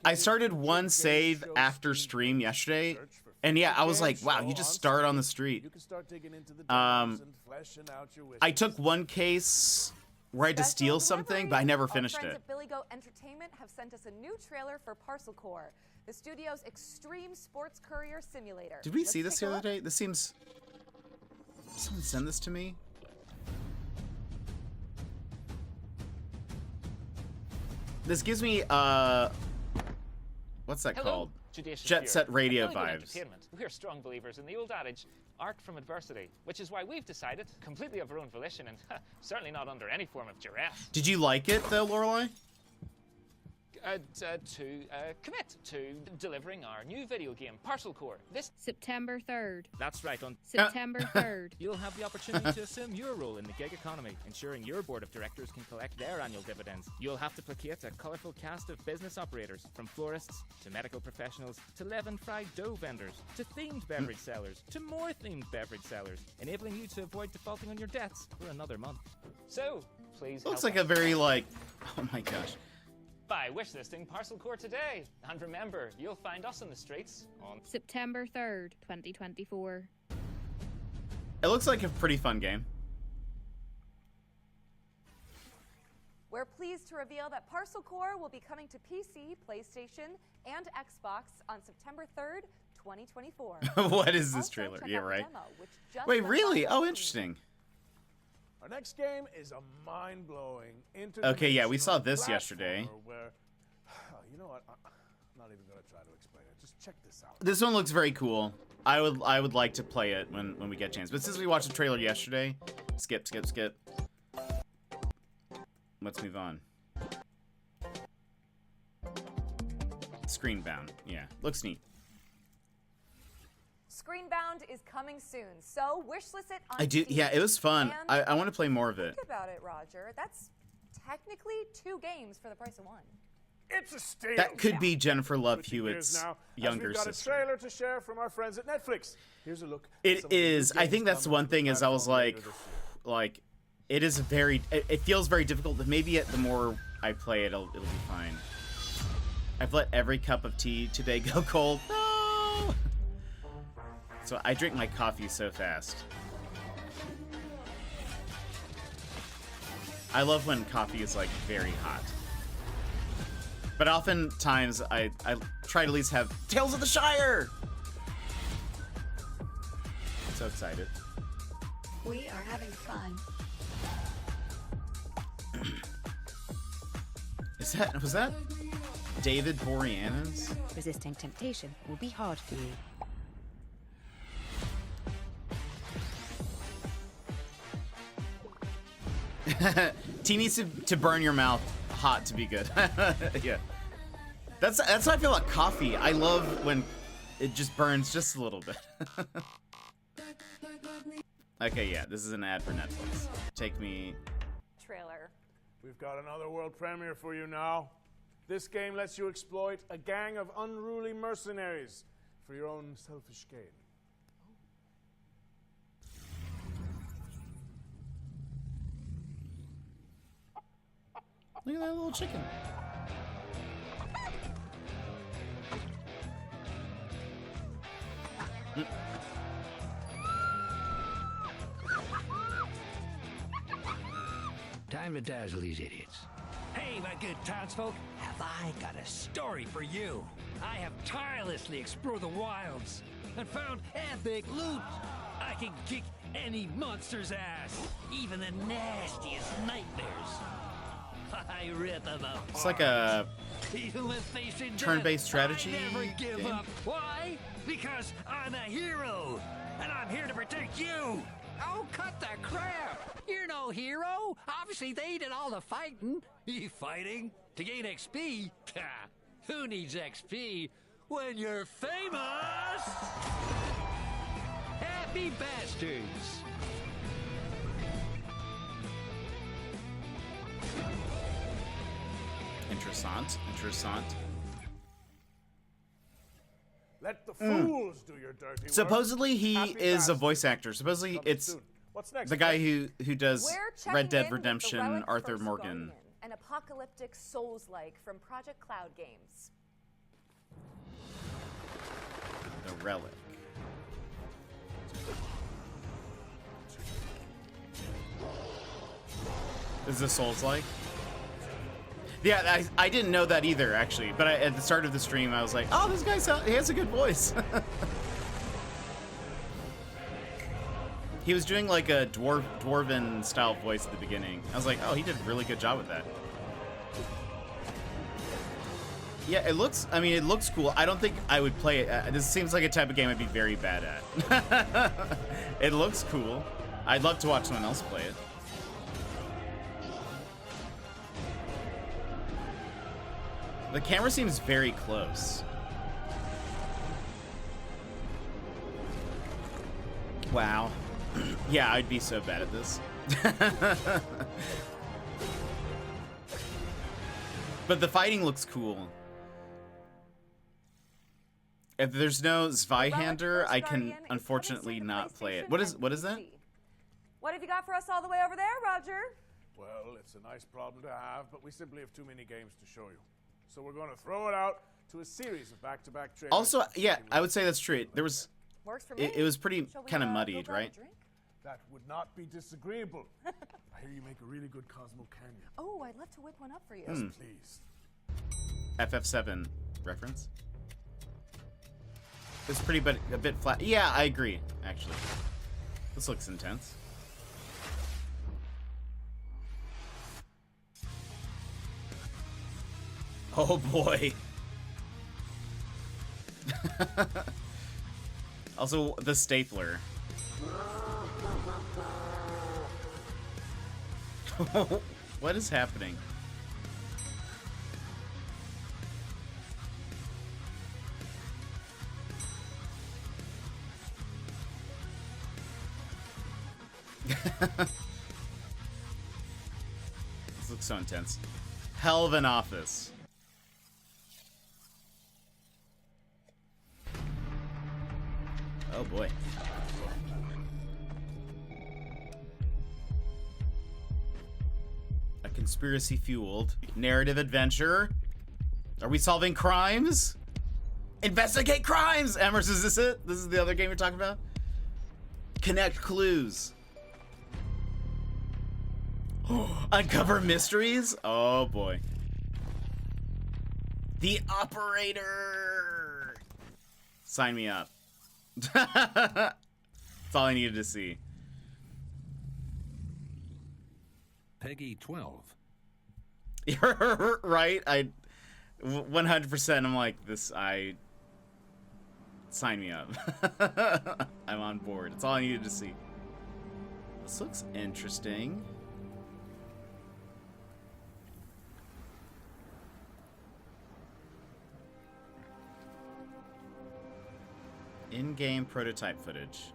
our started one save Show after Steam stream page. yesterday, Search for and yeah, Future I was Game like, wow, Show you just on start on the Steam. street. You can start digging into the demos and fleshing out your wishes. I took one case where I had to steal something, but I never finished Our friends it. at Billy Goat Entertainment have sent us a new trailer for Parcel Core, the studio's extreme sports courier simulator. Did we Let's see this take the a other look. day? This seems... Someone send this to me? This gives me, what's that called? Jet Set Radio vibes. We're strong believers in the old adage, art from adversity, which is why we've decided, completely of our own volition and certainly not under any form of duress, Did you like it, though, Lorelai? to commit to delivering our new video game, Parcel Core. This September 3rd. That's right, on September 3rd. You'll have the opportunity to assume your role in the gig economy, ensuring your board of directors can collect their annual dividends. You'll have to placate a colourful cast of business operators, from florists to medical professionals to leaven fried dough vendors to themed beverage sellers to more themed beverage sellers, enabling you to avoid defaulting on your debts for another month. So, please Looks help like a us very, like... Oh my gosh. by wishlisting Parcel Core today. And remember, you'll find us in the streets on September 3rd, 2024. It looks like a pretty fun game. We're pleased to reveal that Parcel Core will be coming to PC, PlayStation, and Xbox on September 3rd, 2024. What is this Also, trailer? check Yeah, out the right. demo, which just Wait, went really? live Oh, on interesting. Our next game is a mind-blowing Okay, yeah, we saw interdimensional this yesterday. platformer Where, you know what? I'm not even gonna try to explain it. Just check this out. This one looks very cool. I would like to play it when we get a chance. But since we watched the trailer yesterday, skip. Let's move on. Screenbound. Yeah, looks neat. Screenbound is coming soon, so wishlist it on I do. Steam. Yeah, it was fun. And I want to play more of it. think about it, Roger. That's technically 2 games for the price of 1. It's a steal. That could be Jennifer Love Switching gears Hewitt's now, as younger we've got sister. a trailer to share from our friends at Netflix. Here's a look. at some It of the new is. I games think that's coming one to the thing. Is I was platform like, later this year. like, it is very. It feels very difficult. But maybe the more I play it, it'll be fine. I've let every cup of tea today go cold. No. So I drink my coffee so fast. I love when coffee is like very hot. But oftentimes I try to at least have Tales of the Shire. So excited. We are having fun. Was that David Boreanaz? Resisting temptation will be hard for you. Tea needs to burn your mouth hot to be good. Yeah. That's how I feel about coffee. I love when it just burns just a little bit. Okay, yeah, this is an ad for Netflix. Take me. Trailer. We've got another world premiere for you now. This game lets you exploit a gang of unruly mercenaries for your own selfish gain. Look at that little chicken. Time to dazzle these idiots. Hey, my good townsfolk, have I got a story for you? I have tirelessly explored the wilds and found epic loot. I can kick any monster's ass, even the nastiest nightmares. I rip them apart. It's like a Even when facing turn-based death, strategy I never give game. up. Why? Because I'm a hero, and I'm here to protect you. Oh, cut the crap! You're no hero. Obviously, they did all the fighting. You fighting to gain XP? Ha! Who needs XP when you're famous? Happy bastards! Interessant. Let the fools do your dirty work. Supposedly he Happy is a bastards. voice actor. Supposedly Coming it's soon. What's next, the guy Mike? who does We're checking Red Dead in with the Redemption, Relic Arthur First Morgan. Guardian, an apocalyptic Souls-like from Project Cloud Games. The Relic. Is this Souls-like? Yeah, I didn't know that either, actually. But at the start of the stream, I was like, oh, this guy he has a good voice. He was doing like a dwarven style voice at the beginning. I was like, oh, he did a really good job with that. Yeah, it looks cool. I don't think I would play it. This seems like a type of game I'd be very bad at. It looks cool. I'd love to watch someone else play it. The camera seems very close. Wow. Yeah, I'd be so bad at this. But the fighting looks cool. If there's no Zweihander, I can unfortunately not play it. What is that? What have you got for us all the way over there, Roger? Well, it's a nice problem to have, but we simply have too many games to show you. So we're going to throw it out to a series of back-to-back trailers. Also, yeah, I would say that's true. There was, Works for me. it was pretty Shall we, kind of go muddied, grab a right? drink? That would not be disagreeable. I hear you make a really good Cosmo Canyon. Oh, I'd love to whip one up for you. Yes, please. FF7 reference. It's pretty, but a bit flat. Yeah, I agree, actually. This looks intense. Oh boy. Also, the stapler. What is happening? This looks so intense. Hell of an office. Oh boy. A conspiracy-fueled narrative adventure. Are we solving crimes? Investigate crimes! Amherst, is this it? This is the other game you're talking about? Connect clues. Uncover mysteries? Oh boy. The operator! Sign me up. That's all I needed to see. Peggy 12. You're right. 100%. I'm like this. Sign me up. I'm on board. It's all I needed to see. This looks interesting. In-game prototype footage.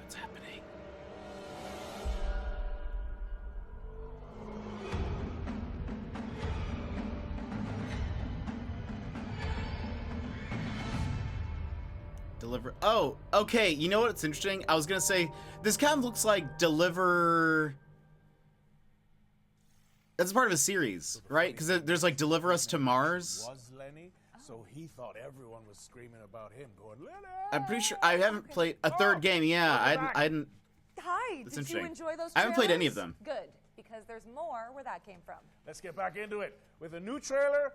What's happening? Deliver. Oh, okay. You know what's interesting? I was gonna say this kind of looks like Deliver. That's part of a series, right? Because there's like Deliver Us to Mars. Was Lenny, so he thought everyone was screaming about him, going Lenny. I'm pretty sure I haven't played a third game. Yeah, I hadn't. Hi, That's did you interesting. enjoy those trailers? I haven't played any of them. Good, because there's more where that came from. Let's get back into it with a new trailer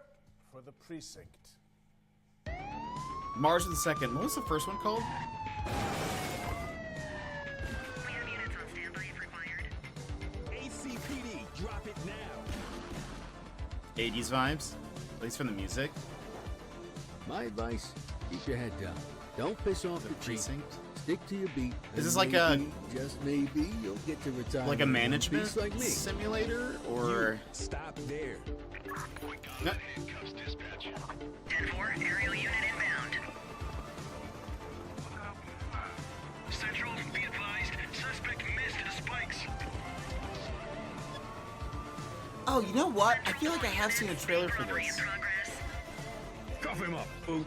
for The Precinct. Mars the Second. What was the first one called? ACPD, drop it now. 80s vibes, at least from the music. My advice, keep your head down. Don't piss off the Precinct. Stick to your beat. Is this and like maybe, just maybe, you'll get to retire. like a management like me. simulator, or? You stop there. No. 10-4, aerial unit inbound. Central, be advised, suspect missed the spikes. Oh, you know what? I feel like I have seen a trailer for this. Cough him up, boot.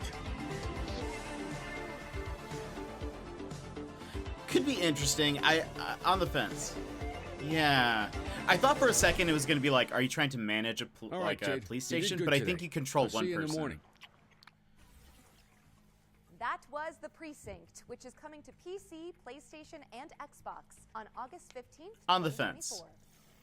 Could be interesting. I on the fence. Yeah, I thought for a second it was going to be like, are you trying to manage a All right, a kid. police You did station? good But I today. think you control I'll one see you in the person. morning. That was The Precinct, which is coming to PC, PlayStation, and Xbox on August 15th, On the fence. 2024.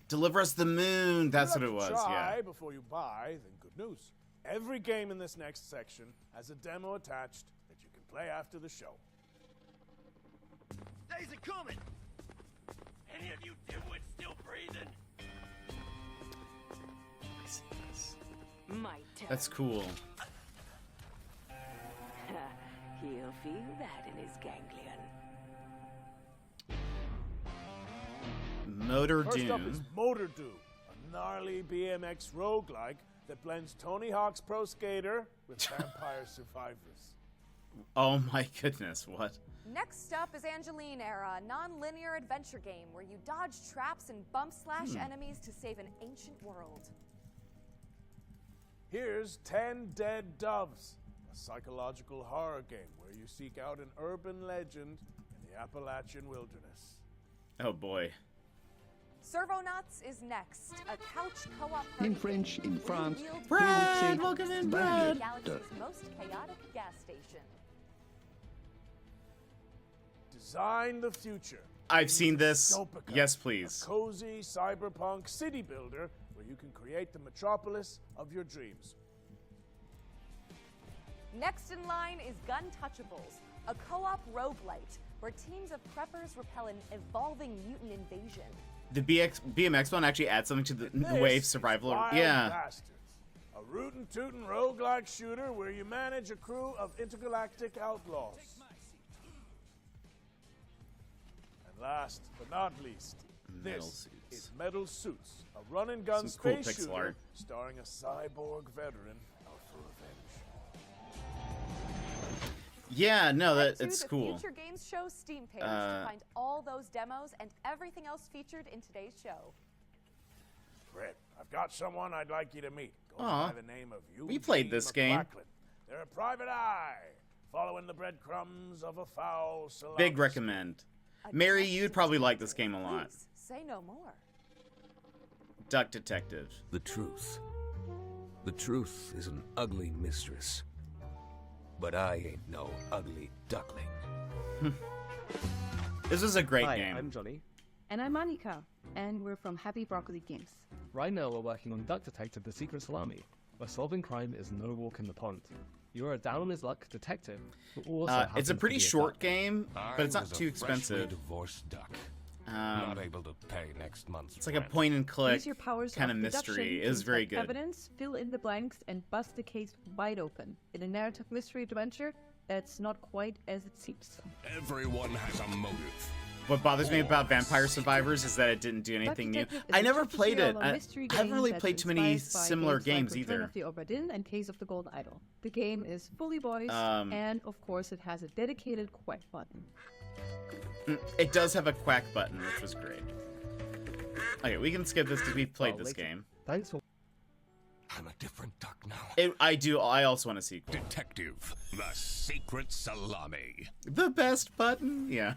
Deliver Us the Moon. That's If what you it like to was. try Yeah. before you buy, then good news. Every game in this next section has a demo attached that you can play after the show. Days are coming. Any of you dimwits still breathing? My turn. That's cool. He'll feel that in his ganglion. Motor First up is Dune. Motor Dune, a gnarly BMX roguelike that blends Tony Hawk's Pro Skater with Vampire Survivors. Oh my goodness, what? Next up is Angeline Era, a non-linear adventure game where you dodge traps and bump slash enemies to save an ancient world. Here's 10 Dead Doves, a psychological horror game where you seek out an urban legend in the Appalachian wilderness. Oh boy. Servonauts is next, a couch co-op party In French, in France, wield we would say welcome in, the Brad. galaxy's most chaotic gas station. Design the future. I've seen this. Dystopica, Yes, please. A cozy cyberpunk city builder where you can create the metropolis of your dreams. Next in line is Gun Touchables, a co-op roguelite where teams of preppers repel an evolving mutant invasion. The BMX one actually adds something to the This wave is survival. Wild Yeah. Bastards, a rootin' tootin' roguelike shooter where you manage a crew of intergalactic outlaws. And last but not least, Metal this Suits. is Metal Suits, a run-and-gun Some cool space pixel shooter art. starring a cyborg veteran out for revenge. Yeah, no, Head that's to the cool. Future Games Show Steam page to find all those demos and everything else featured in today's show. Fred, I've got someone I'd like you to meet. Goes Aw. by the name of We played this game. McLachlan. They're a private eye, following the breadcrumbs of a foul salami. Big recommend. Mary, you'd probably like this game a lot. Please, say no more. Duck Detective. The truth. The truth is an ugly mistress. But I ain't no ugly duckling. This was a great Hi, game. I'm Johnny. And I'm Annika, and we're from Happy Broccoli Games. Right now we're working on Duck Detective the Secret Salami, where solving crime is no walk in the pond. You're a down-on-his-luck detective who also It's happens a to pretty be a short duck. game, but it's not too expensive. Divorced duck. Not able to pay next month's It's like a rent. point-and-click Use your powers kind of of mystery. deduction It was to very detect good. Evidence, fill in the blanks, and bust the case wide open in a narrative mystery adventure it's not quite as it seems. Everyone has a motive. What bothers me about Vampire Survivors is that it didn't do anything new. I never played it. I haven't really played too many similar games either. Return of the Obra Dinn and Case of the Golden Idol. The game is fully voiced, and of course it has a dedicated quack button. It does have a quack button, which was great. Okay, we can skip this because we've played this game. Thanks for. I'm a different duck now. I also want a sequel. Detective, the Secret Salami. The best button? Yeah.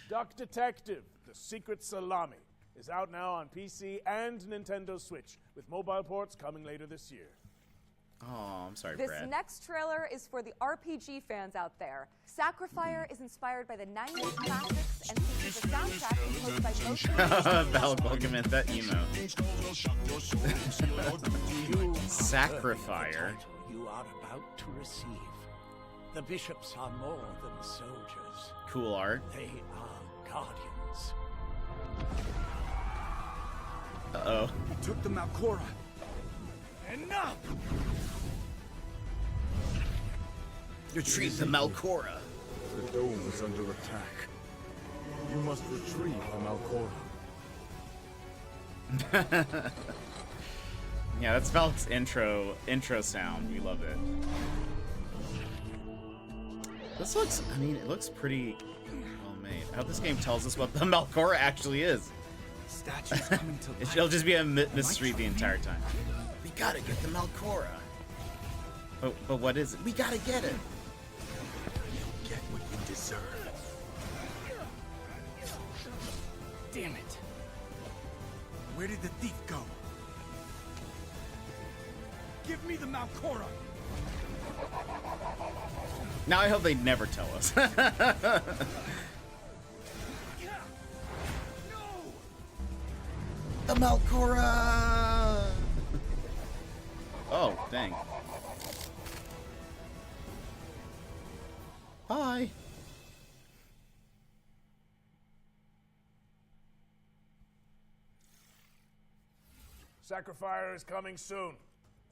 Duck Detective, the Secret Salami, is out now on PC and Nintendo Switch, with mobile ports coming later this year. Oh, I'm sorry, This Brad. next trailer is for the RPG fans out there. Sacrifier is inspired by the 90s classics and features a soundtrack composed by most Val Welcome that emo. Sacrifier. You are about to receive. The bishops are more than soldiers. Cool art. They are guardians. Uh-oh. He took the Malcora. Enough! Retrieve the Malcora. The dome is under attack. You must retrieve the Malcora. Yeah, that's Valk's intro sound. We love it. This looks, I mean, it looks pretty well made. I hope this game tells us what the Malcora actually is. Statues coming to life. It'll just be a mystery the entire time. We gotta get the Malcora. But what is it? We gotta get it. You'll get what you deserve. Damn it. Where did the thief go? Give me the Malcora. Now I hope they never tell us. The Malcora! Oh, dang. Bye. Sacrifier is coming soon,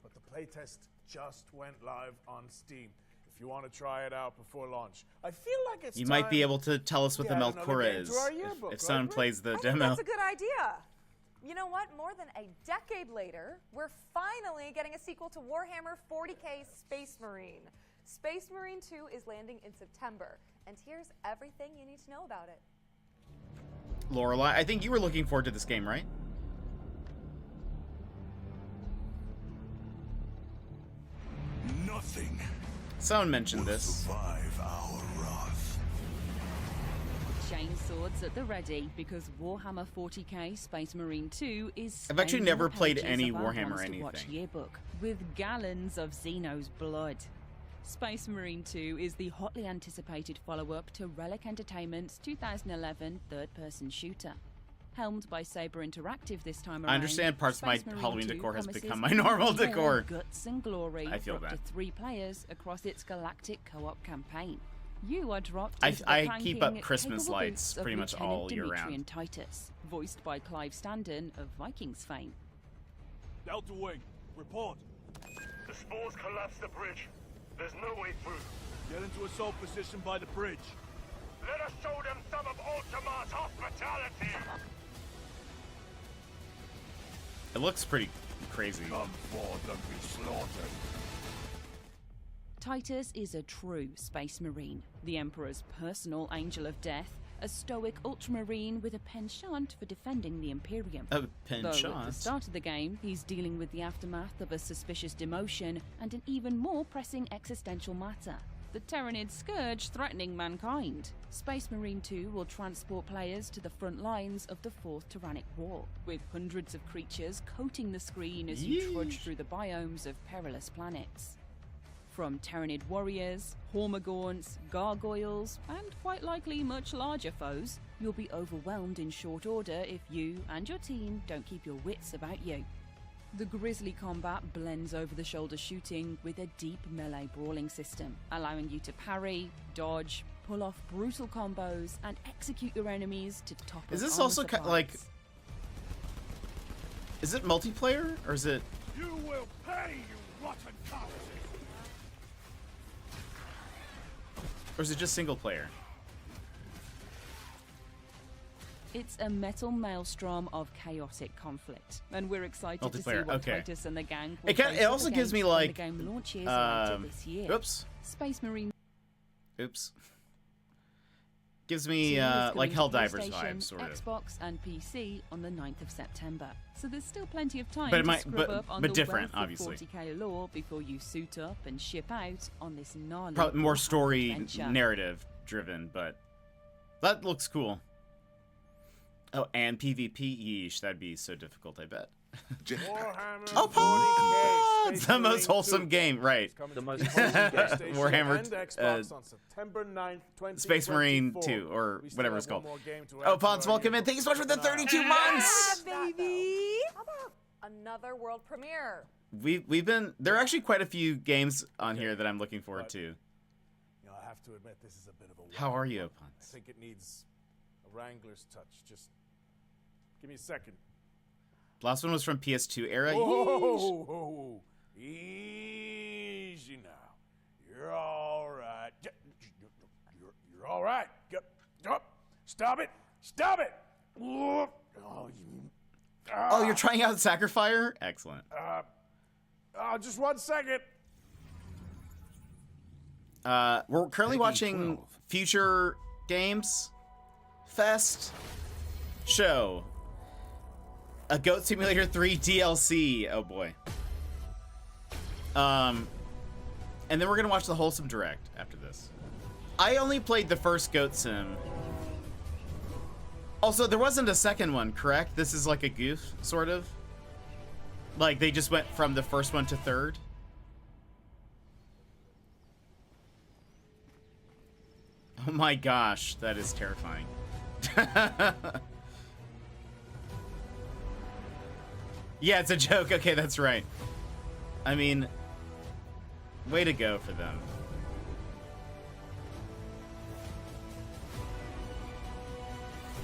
but the playtest just went live on Steam. If you want to try it out before launch, I feel like it's You time might be able to tell us what the to add another Malcora game is to our yearbook, if someone right, plays the I think demo. that's a good idea. You know what? More than a decade later, we're finally getting a sequel to Warhammer 40k Space Marine. Space Marine 2 is landing in September, and here's everything you need to know about it. Lorelai, I think you were looking forward to this game, right? Nothing. Someone mentioned this. Survive our wrath. Chainswords at the ready, because Warhammer 40k Space Marine 2 is I've actually staying never on the played pages any of our Warhammer Wants to Watch anything. yearbook, with gallons of Xeno's blood. Space Marine 2 is the hotly anticipated follow-up to Relic Entertainment's 2011 third-person shooter. Helmed by Saber Interactive this time around, I understand parts of my Space Marine Halloween 2 decor has promises become my normal more decor. Guts and glory I feel for up that. to 3 players across its galactic co-op campaign. You are dropped I into the keep up clanking, Christmas capable lights boots of pretty much Lieutenant all year round. Demetrian Titus, voiced by Clive Standen of Vikings fame. Delta Wing, report. The spores collapsed the bridge. There's no way through. Get into assault position by the bridge. Let us show them some of Ultima's hospitality. It looks pretty crazy. Come forth and be slaughtered. Titus is a true space marine, the Emperor's personal angel of death, a stoic ultramarine with a penchant for defending the Imperium. A Though at the penchant? start of the game, he's dealing with the aftermath of a suspicious demotion and an even more pressing existential matter: the Terranid Scourge threatening mankind. Space Marine 2 will transport players to the front lines of the Fourth Tyrannic War, with hundreds of creatures coating the screen as you trudge through the biomes of perilous planets. From Terranid warriors, Hormagaunts, gargoyles, and quite likely much larger foes, you'll be overwhelmed in short order if you and your team don't keep your wits about you. The grisly combat blends over-the-shoulder shooting with a deep melee brawling system, allowing you to parry, dodge, pull off brutal combos, and execute your enemies to top Is up this armor also like... Is it multiplayer, or is it... You will pay, you rotten carcasses! Or is it just single player? It's a metal maelstrom of chaotic conflict, and we're excited to see what Titus and the gang will It also gives me like the game launches later this year. Oops. Space Marine. Oops. Gives me like Helldivers vibes, sort of. Xbox and PC on the 9th of September, so there's still plenty of time But it to might, scrub up on but the different, wealth obviously. of 40k lore before you suit up and ship out on this gnarly Probably more story adventure. narrative driven, but that looks cool. Oh, and PvP, yeesh, that'd be so difficult, I bet. Oh, it's the most wholesome game, right? The most wholesome game. Warhammer and Xbox on September 9th, 2024. Space Marine 2, or whatever it's called. Oh, Pons, welcome in. Thank you so much for the 32 months! Baby! How about another world premiere? We've been... There are actually quite a few games on here that I'm looking forward to. You know, I have to admit, this is a bit of a... How are you, Pons? I think it needs a Wrangler's touch. Just give me a second. Last one was from PS2 era. Whoa, easy now. You're all right. You're all right. Stop it. Stop it. Oh, you're trying out Sacrifier? Excellent. Just 1 second. We're currently watching Future Games Fest show. A Goat Simulator 3 DLC. Oh boy. And then we're gonna watch the Wholesome Direct after this. I only played the first Goat Sim. Also, there wasn't a second one, correct? This is like a goof, sort of. Like they just went from the first one to third. Oh my gosh, that is terrifying. Yeah, it's a joke. Okay, that's right. I mean, way to go for them.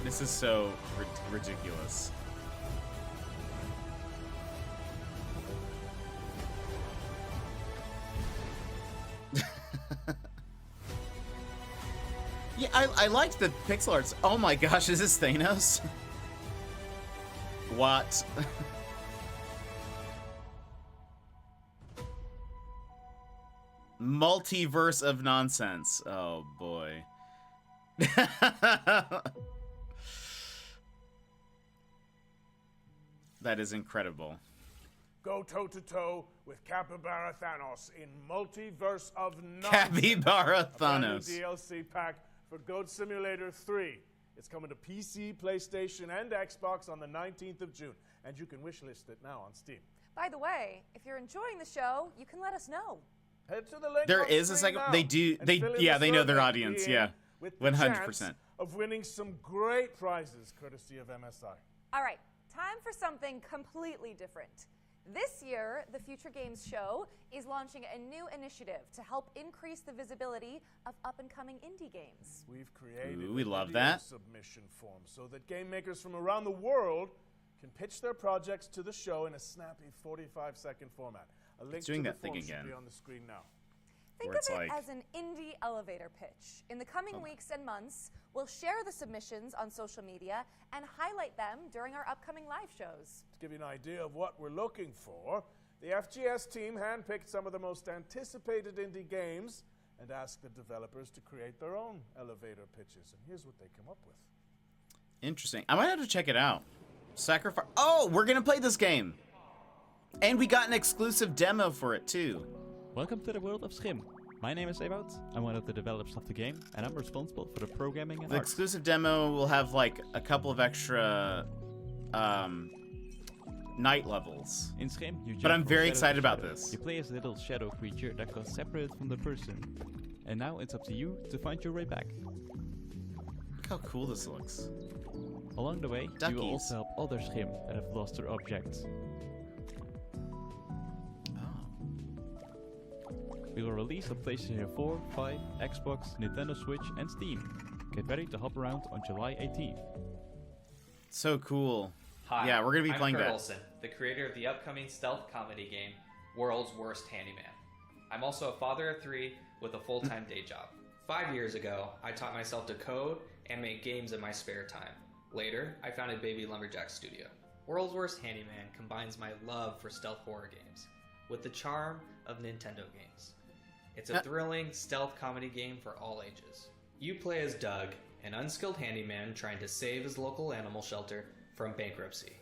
This is so ridiculous. Yeah, I liked the pixel arts. Oh my gosh, is this Thanos? What? Multiverse of nonsense. Oh boy. That is incredible. Go toe-to-toe with Capybara Thanos in Multiverse of Nonsense. Capybara A brand new Thanos. DLC pack for Goat Simulator 3. It's coming to PC, PlayStation, and Xbox on the 19th of June. And you can wishlist it now on Steam. By the way, if you're enjoying the show, you can let us know. Head to the link There on is a screen second- now they do- and they- fill in yeah, the they know their survey audience, to be yeah. in with the 100%. chance of winning some great prizes courtesy of MSI. All right, time for something completely different. This year, the Future Games Show is launching a new initiative to help increase the visibility of up-and-coming indie games. We've created Ooh, we a love video that. submission form so that game makers from around the world can pitch their projects to the show in a snappy 45-second format. A link doing to that the thing form should again. be on the screen now. Think Where of it's it like- as an indie elevator pitch. In the coming weeks and months, we'll share the submissions on social media and highlight them during our upcoming live shows. To give you an idea of what we're looking for, the FGS team handpicked some of the most anticipated indie games and asked the developers to create their own elevator pitches. And here's what they came up with. Interesting. I might have to check it out. Sacrifice. Oh, we're gonna play this game. And we got an exclusive demo for it too. Welcome to the world of Schim. My name is Ewout. I'm one of the developers of the game, and I'm responsible for the programming and The art. exclusive demo will have like a couple of extra night levels. In Schim, you jump But I'm from very shadow to excited about shadow. this. You play as a little shadow creature that got separated from the person. And now it's up to you to find your way back. Look how cool this looks. Along the way, you Duckies. will also help other Schim that have lost their objects. We will release on PlayStation 4, 5, Xbox, Nintendo Switch, and Steam. Get ready to hop around on July 18th. So cool. Hi, Yeah, we're gonna be I'm playing Kurt that. Olson, the creator of the upcoming stealth comedy game, World's Worst Handyman. I'm also a father of 3 with a full-time day job. 5 years ago, I taught myself to code and make games in my spare time. Later, I founded Baby Lumberjack Studio. World's Worst Handyman combines my love for stealth horror games with the charm of Nintendo games. It's a thrilling stealth comedy game for all ages. You play as Doug, an unskilled handyman trying to save his local animal shelter from bankruptcy.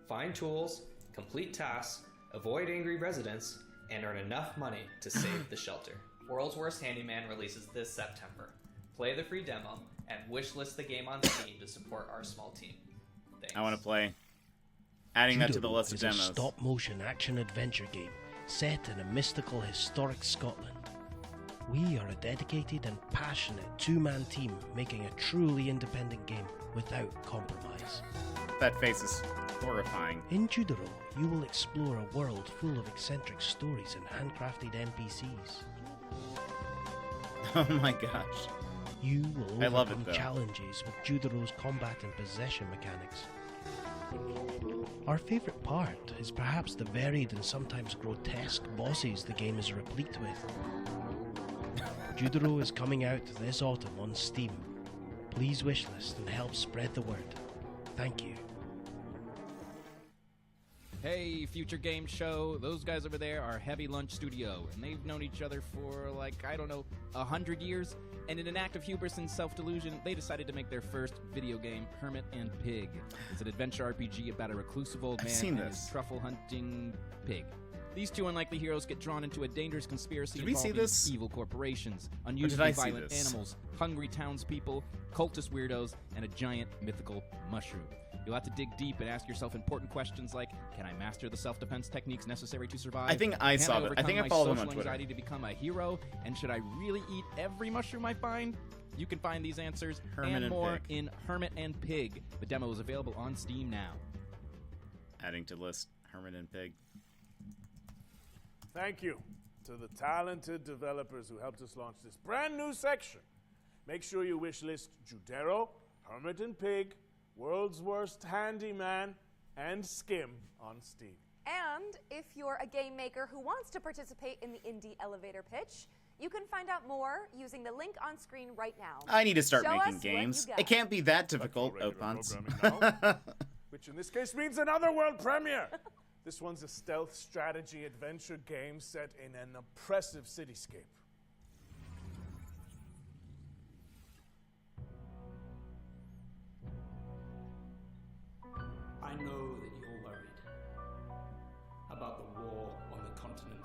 Find tools, complete tasks, avoid angry residents, and earn enough money to save the shelter. World's Worst Handyman releases this September. Play the free demo and wishlist the game on Steam to support our small team. Thanks. I want to play. Adding that to the list of is a demos. stop-motion action-adventure game set in a mystical, historic Scotland. We are a dedicated and passionate two-man team making a truly independent game without compromise. That face is horrifying. In Judoro, you will explore a world full of eccentric stories and handcrafted NPCs. Oh my gosh. You will I love it, overcome though. challenges with Judoro's combat and possession mechanics. Our favourite part is perhaps the varied and sometimes grotesque bosses the game is replete with. Judoro is coming out this autumn on Steam. Please wishlist and help spread the word. Thank you. Hey, Future Game Show. Those guys over there are Heavy Lunch Studio, and they've known each other for, like, I don't know, 100 years. And in an act of hubris and self-delusion, they decided to make their first video game, Hermit and Pig. It's an adventure RPG about a reclusive old man and his truffle-hunting pig. These two unlikely heroes get drawn into a dangerous conspiracy Did we see involving this? evil corporations, Or did unusually I see violent this? animals, hungry townspeople, cultist weirdos, and a giant mythical mushroom. You'll have to dig deep and ask yourself important questions like, can I master the self-defense techniques necessary to survive? I think I Can saw it. I overcome think I my followed him on social Twitter. anxiety to become a hero? And should I really eat every mushroom I find? You can find these answers Hermit and and more Pig. in Hermit and Pig. The demo is available on Steam now. Adding to list, Hermit and Pig. Thank you to the talented developers who helped us launch this brand new section. Make sure you wishlist Judero, Hermit and Pig, World's Worst Handyman, and Skim on Steam. And if you're a game maker who wants to participate in the indie elevator pitch, you can find out more using the link on screen right now. I need to start Show making us what games. you got. It can't be that difficult, Opons. Which in this case means another world premiere. This one's a stealth strategy adventure game set in an oppressive cityscape. I know that you're worried about the war on the continent.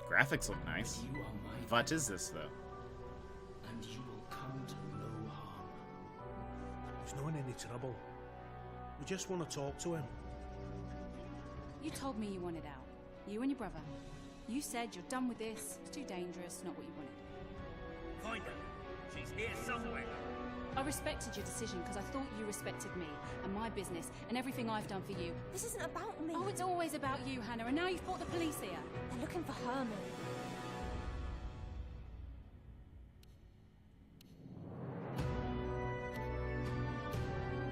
Graphics look nice. But you are my What is this, though? and you will come to no harm. He's not in any trouble. We just want to talk to him. You told me you wanted out. You and your brother. You said you're done with this. It's too dangerous, not what you wanted. Find her. She's here somewhere. I respected your decision because I thought you respected me and my business and everything I've done for you. This isn't about me. Oh, it's always about you, Hannah, and now you've brought the police here. They're looking for Herman.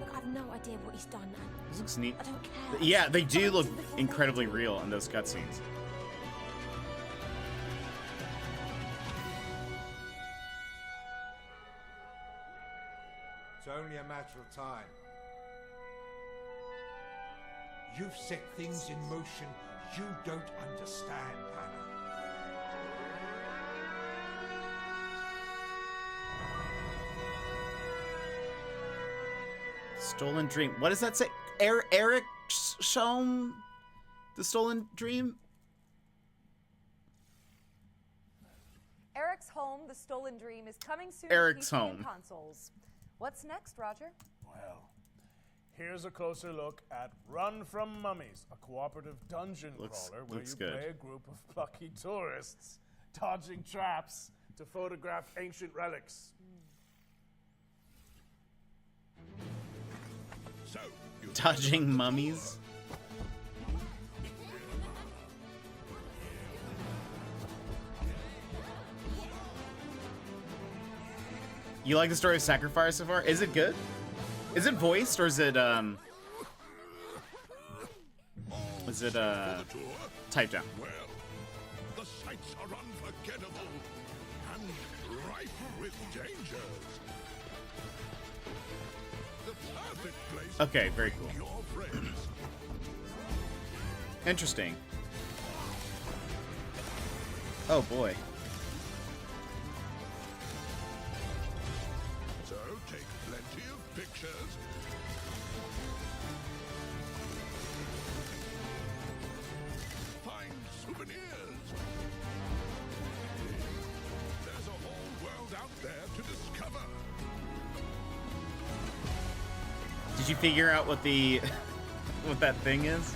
Look, I've no idea what he's done. This looks neat. I don't care. Yeah, they do look incredibly real in those cutscenes. It's only a matter of time. You've set things in motion you don't understand, Hannah. Stolen Dream. What does that say? Eric Sholm? The Stolen Dream? Eric's Home, The Stolen Dream, is coming soon Eric's to PC and Home. consoles. What's next, Roger? Well, here's a closer look at Run from Mummies, a cooperative dungeon crawler where looks you good. play a group of plucky tourists dodging traps to photograph ancient relics. So, Dodging mummies? You like the story of Sacrifice so far? Is it good? Is it voiced or is it typed out? the sights are unforgettable. unforgettable and rife with dangers. The perfect place Okay, very for cool. your friends. Interesting. Oh boy. So take plenty of pictures. Find souvenirs. There's a whole world out there to discover. Did you figure out what the what that thing is?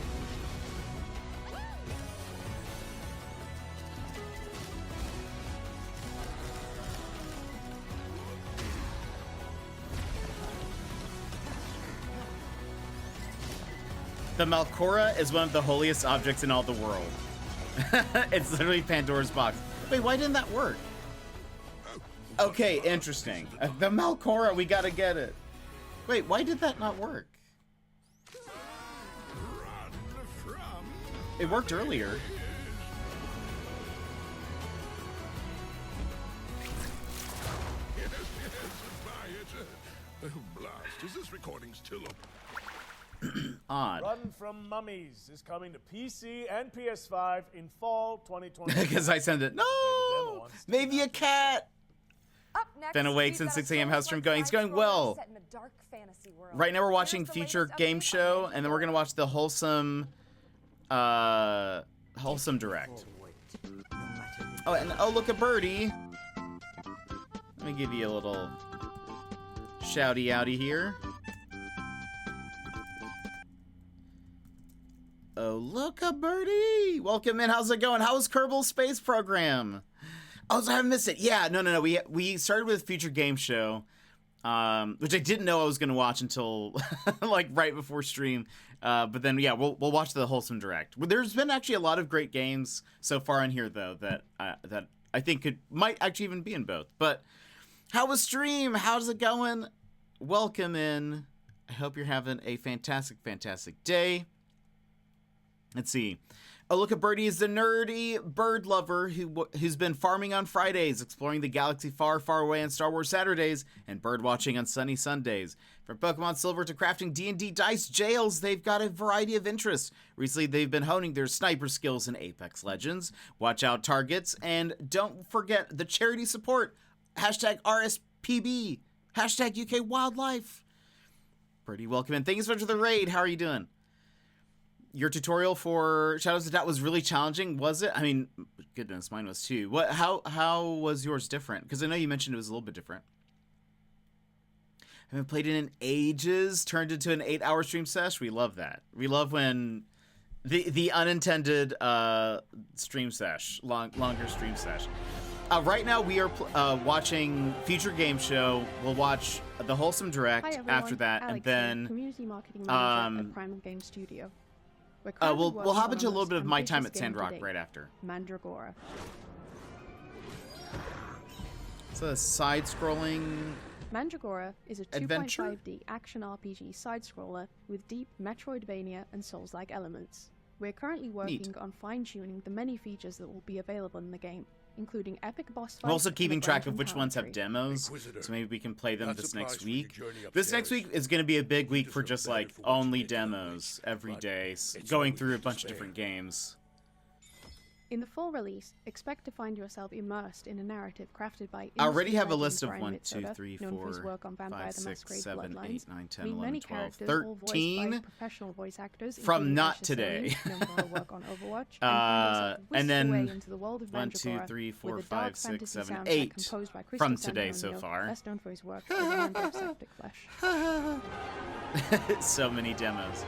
The Malcora is one of the holiest objects in all the world. It's literally Pandora's box. Wait, why didn't that work? Okay, interesting. The Malcora, we gotta get it. Wait, why did that not work? It worked earlier. Yes, buy it. Oh, blast. Is this recording still up? Odd. Run from Mummies is coming to PC and PS5 in fall 2020. Because I sent it. No! Maybe a cat! Up next, Then awakes we've in got 6 a a.m. How's stream going? It's going side-scroller well. set in a dark fantasy world. Right now we're watching Here's the Future latest Game update Show, on and then we're gonna watch the Wholesome Direct. Oh, and oh, look, a birdie. Let me give you a little shouty outy here. Oh, look, a birdie. Welcome in. How's it going? How was Kerbal Space Program? Oh, so I haven't missed it. Yeah, no. We started with Future Game Show, which I didn't know I was going to watch until like right before stream. But then, yeah, we'll watch the Wholesome Direct. There's been actually a lot of great games so far in here, though, that I think might actually even be in both. But how was stream? How's it going? Welcome in. I hope you're having a fantastic, fantastic day. Let's see. Oh, look, a birdie is the nerdy bird lover who's been farming on Fridays, exploring the galaxy far, far away on Star Wars Saturdays, and bird watching on sunny Sundays. From Pokemon Silver to crafting D&D dice jails, they've got a variety of interests. Recently, they've been honing their sniper skills in Apex Legends. Watch out targets, and don't forget the charity support. #RSPB. #UK Wildlife. Pretty welcome, and thank you so much for the raid. How are you doing? Your tutorial for Shadows of Doubt was really challenging, was it? I mean, goodness, mine was too. How was yours different? Because I know you mentioned it was a little bit different. I haven't played it in ages. Turned into an 8-hour stream sesh. We love that. We love when the unintended stream sesh, longer stream sesh. Right now we are watching Future Game Show. We'll watch the Wholesome Direct after that, Alex and then community marketing manager at Primal Game Studio. we'll hop into a little bit of my time at Sandrock right after. Mandragora. It's a side-scrolling Mandragora is a adventure? 2.5D action RPG side-scroller with deep Metroidvania and Souls-like elements. We're currently working on fine-tuning the many features that will be available in the game, including epic boss fights. I'm also and keeping a track branch of which on ones have poetry. demos, so maybe we can play them this next week. upstairs. This next week is going to be a big week for just like only demos every day, going through a bunch of different games. In the full release, expect to find yourself immersed in a narrative crafted by I already have a industry list of legend 1, Brian 2, Mitsoda, 3, known for his 4, work on Vampire 5, the 6, Masquerade 7, Bloodlines, 8, 9, 10, meet 11, many 12, characters, all voiced by 13 professional voice actors, from including not Asher today. Salim, known for her work on Overwatch, and And away then into the world of 1, 2, Mandragora 3, 4, with a dark 5, 6, fantasy 7, soundtrack 8 composed by from Christian today so Sant'Antonio, far. best known for his work as a member of Septic Flesh. So many demos.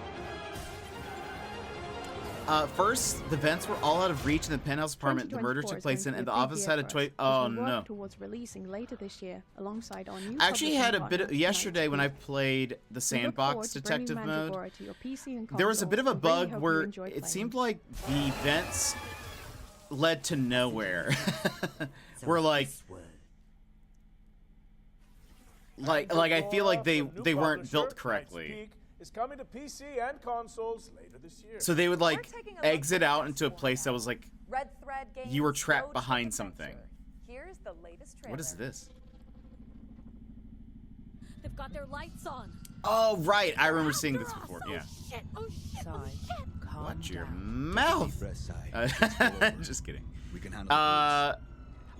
First, the vents were all out of reach in the penthouse apartment the murder took place in, and the office had a toy. Oh no! Towards releasing later this year, alongside our new I actually had a publishing bit of, partner, yesterday when I played the Sandbox detective mode. There was a bit of a bug where it seemed like the vents led to nowhere. We're like I feel like they weren't built correctly. is coming to PC and consoles later this year. So they would like exit out into a place that was like Red Thread Games you were trapped Road behind Trip something. Adventure. Here's the latest trailer. What is this? They've got their lights on. Oh right, I remember seeing this before. Yeah. Shit, oh shit, oh shit. Watch your mouth. Just kidding. We can handle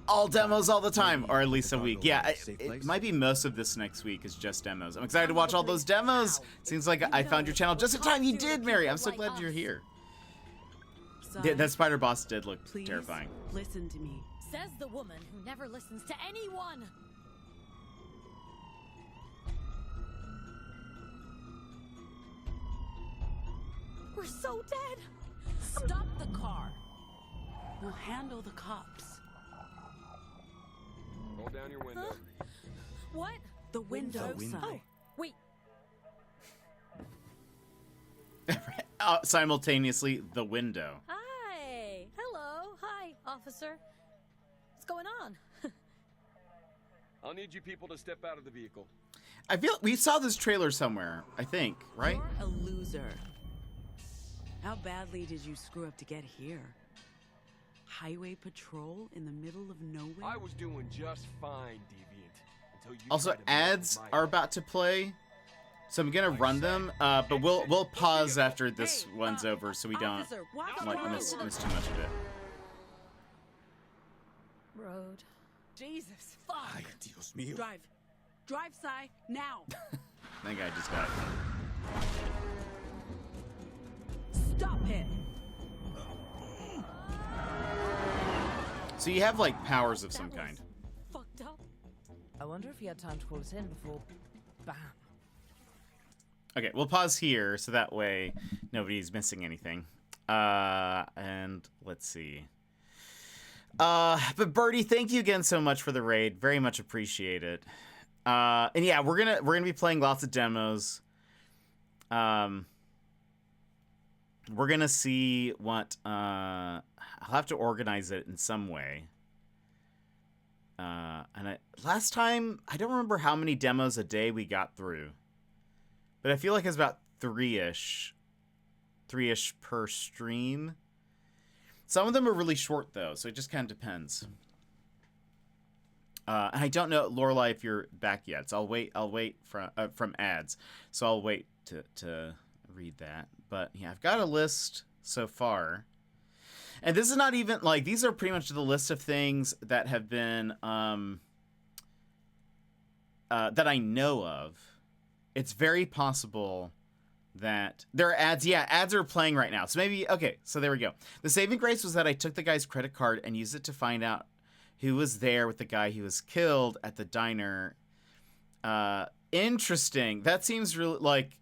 all demos all the time, or at least a week. Yeah, it might be most of this next week is just demos. I'm excited to watch all those demos. Seems like I found your channel just in time. You did, Mary. I'm so glad you're here. That spider boss did look terrifying. Listen to me. Says the woman who never listens to anyone. We're so dead. Stop the car. We'll handle the cops. Roll down your window. Huh? What? The window side. Oh, wait. Simultaneously, the window. Hi. Hello. Hi, officer. What's going on? I'll need you people to step out of the vehicle. I feel we saw this trailer somewhere, I think, right? You're a loser. How badly did you screw up to get here? Highway patrol in the middle of nowhere? I was doing just fine, Deviant. Until you Also, ads are about to play, so I'm gonna run them. But we'll pause after this one's over, so we don't like miss too much of it. Road. Jesus, fuck! Ay, Dios mío. Drive, Sai, now! That guy just got. Stop it! So you have like powers of some kind. Fucked up. I wonder if he had time to call us in before. Bam. Okay, we'll pause here so that way nobody's missing anything. And let's see. But Birdie, thank you again so much for the raid. Very much appreciate it. And yeah, we're gonna be playing lots of demos. We're gonna see what I'll have to organize it in some way. And last time I don't remember how many demos a day we got through, but I feel like it's about three-ish per stream. Some of them are really short though, so it just kind of depends. And I don't know, Lorelai, if you're back yet. So I'll wait from ads. So I'll wait to read that. But yeah, I've got a list so far. And this is not even like these are pretty much the list of things that have been that I know of. It's very possible that there are ads. Yeah, ads are playing right now. So maybe okay. So there we go. The saving grace was that I took the guy's credit card and used it to find out who was there with the guy who was killed at the diner. Interesting. That seems really like.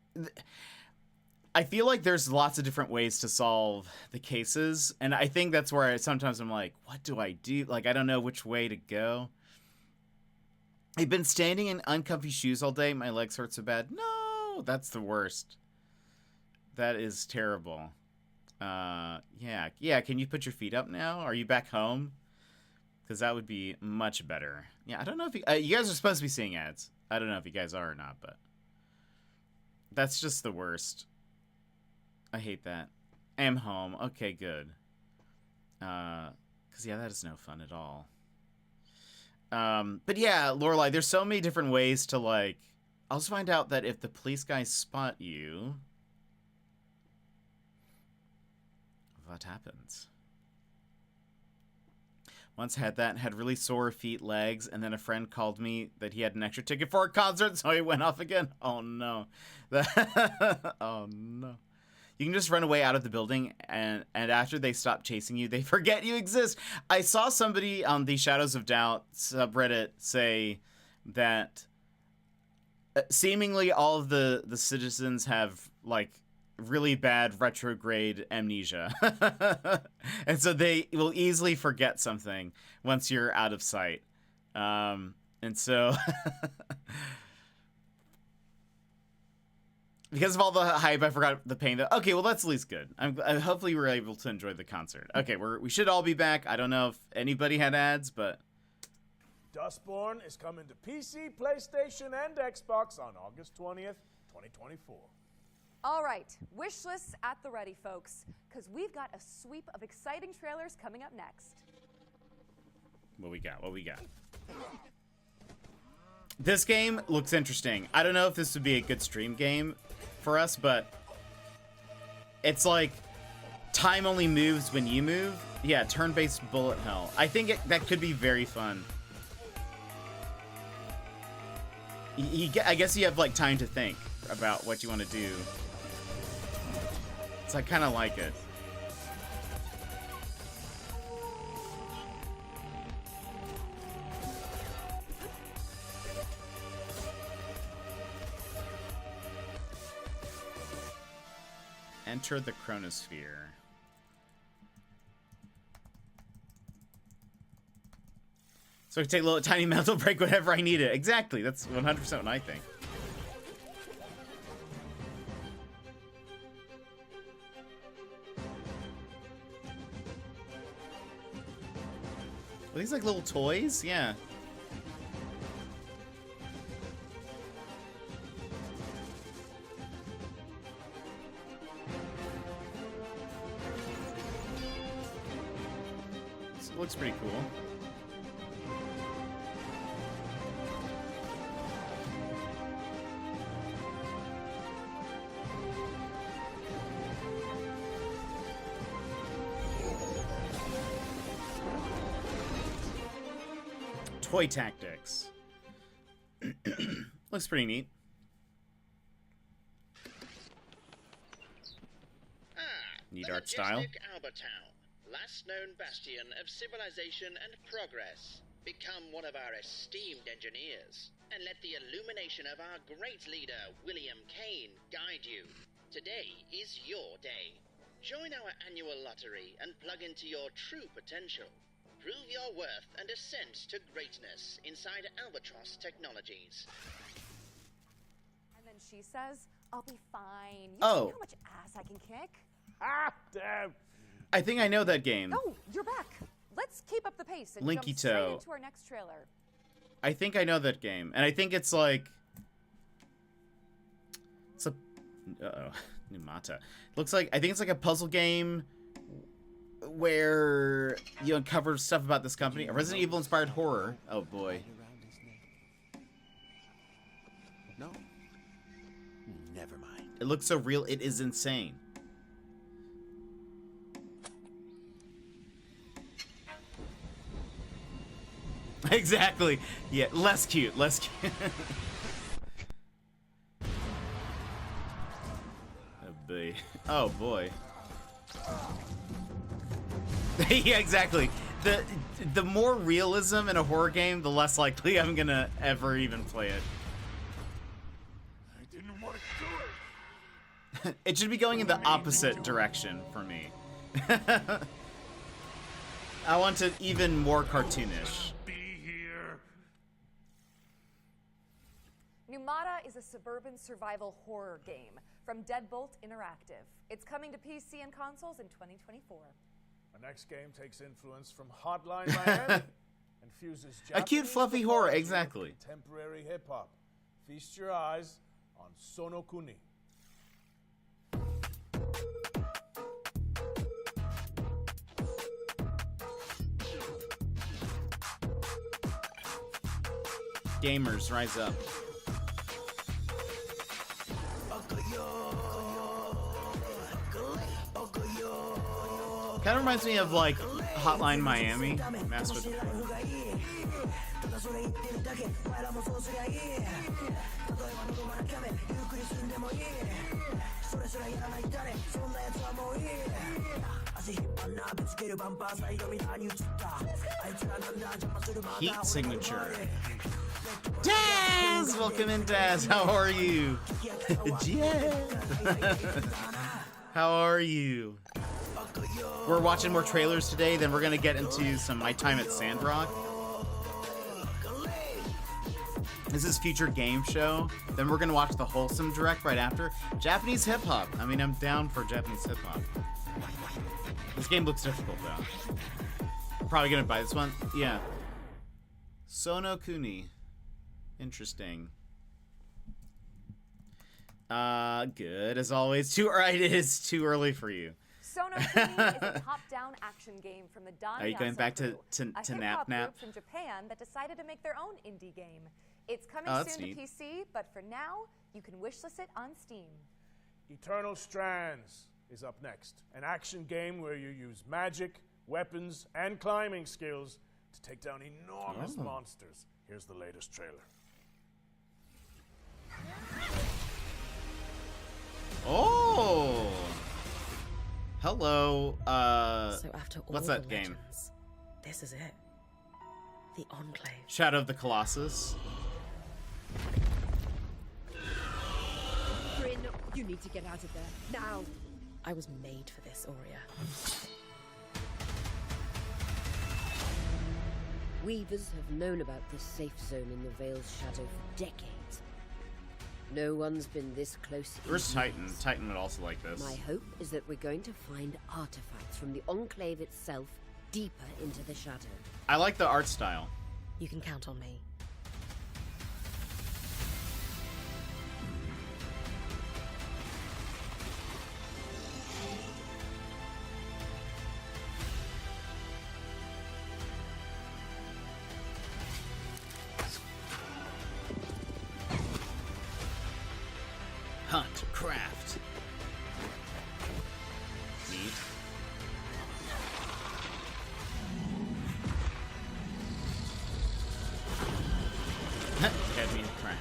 I feel like there's lots of different ways to solve the cases, and I think that's where sometimes I'm like, what do I do? Like, I don't know which way to go. I've been standing in uncomfy shoes all day. My legs hurt so bad. No, that's the worst. That is terrible. Yeah. Can you put your feet up now? Are you back home? Because that would be much better. Yeah, I don't know if you guys are supposed to be seeing ads. I don't know if you guys are or not, but that's just the worst. I hate that. I am home. Okay, good. Because, yeah, that is no fun at all. But, yeah, Lorelai, there's so many different ways to, like... I'll just find out that if the police guys spot you... What happens? Once had really sore feet, legs, and then a friend called me that he had an extra ticket for a concert, so he went off again. Oh, no. Oh, no. You can just run away out of the building, and after they stop chasing you, they forget you exist. I saw somebody on the Shadows of Doubt subreddit say that seemingly all of the citizens have, like, really bad retrograde amnesia. And so they will easily forget something once you're out of sight. And so... Because of all the hype, I forgot the pain. Okay, well, that's at least good. Hopefully we're able to enjoy the concert. Okay, we should all be back. I don't know if anybody had ads, but... Dustborn is coming to PC, PlayStation, and Xbox on August 20th, 2024. All right, wish lists at the ready, folks, because we've got a sweep of exciting trailers coming up next. What we got? What we got? This game looks interesting. I don't know if this would be a good stream game for us, but it's like time only moves when you move. Yeah, turn-based bullet hell. I think that could be very fun. I guess you have like time to think about what you want to do. So I kind of like it. Enter the chronosphere. So I can take a little tiny mental break whenever I need it. Exactly. That's 100% what I think. Are these like little toys? Yeah. This looks pretty cool. Toy tactics. Looks pretty neat. Neat art style. Albertown, last known bastion of civilization and progress. Become one of our esteemed engineers, and let the illumination of our great leader, William Kane, guide you. Today is your day. Join our annual lottery and plug into your true potential. Prove your worth and ascend to greatness inside Albatross Technologies. And then she says, I'll be fine. You Oh. see how much ass I can kick? Ah, damn. I think I know that game. Oh, you're back. Let's keep up the pace and Linky jump straight Toe. into our next trailer. I think I know that game. And I think it's like... It's a... Uh-oh. Numata. Looks like... I think it's like a puzzle game where you uncover stuff about this company. A Resident Evil inspired horror. Oh boy. No. Never mind. It looks so real, it is insane. Exactly. Yeah, less cute, less cute. Oh boy. Oh boy. Yeah, exactly. The more realism in a horror game, the less likely I'm gonna ever even play it. I didn't want to do it. It should be going in the opposite direction for me. I want it even more cartoonish. Numata is a suburban survival horror game from Deadbolt Interactive. It's coming to PC and consoles in 2024. Our next game takes influence from Hotline Miami and fuses A cute, Japanese fluffy horror, mythology exactly. with contemporary hip hop. Feast your eyes on Sonokuni. Gamers, rise up. Kind of reminds me of like Hotline Miami. Master of the Heat signature. Daz! Welcome in, Daz. How are you? Jazz. How are you? We're watching more trailers today, then we're gonna get into some My Time at Sandrock. This is Future Game Show. Then we're gonna watch the Wholesome Direct right after. Japanese hip-hop. I mean, I'm down for Japanese hip-hop. This game looks difficult, though. Probably gonna buy this one. Yeah. Sonokuni. Interesting. Good as always. It is too early for you. Sono Kuni is a top-down action game from the Don Are you going back to a Nap Nap? group from Japan that decided to make their own indie game. It's coming that's soon neat. to PC, but for now, you can wishlist it on Steam. Eternal Strands is up next. An action game where you use magic, weapons, and climbing skills to take down enormous monsters. Here's the latest trailer. Oh! Hello, So after all what's that game? Legends, this is it. The Enclave. Shadow of the Colossus. Bryn, you need to get out of there, now! I was made for this, Aurea. Weavers have known about this safe zone in the Vale's shadow for decades. No one's been this close. Where's Titan? Titan would also like this. My hope is that we're going to find artifacts from the Enclave itself deeper into the shadow. I like the art style. You can count on me. Hunt, craft. Neat. Head me craft.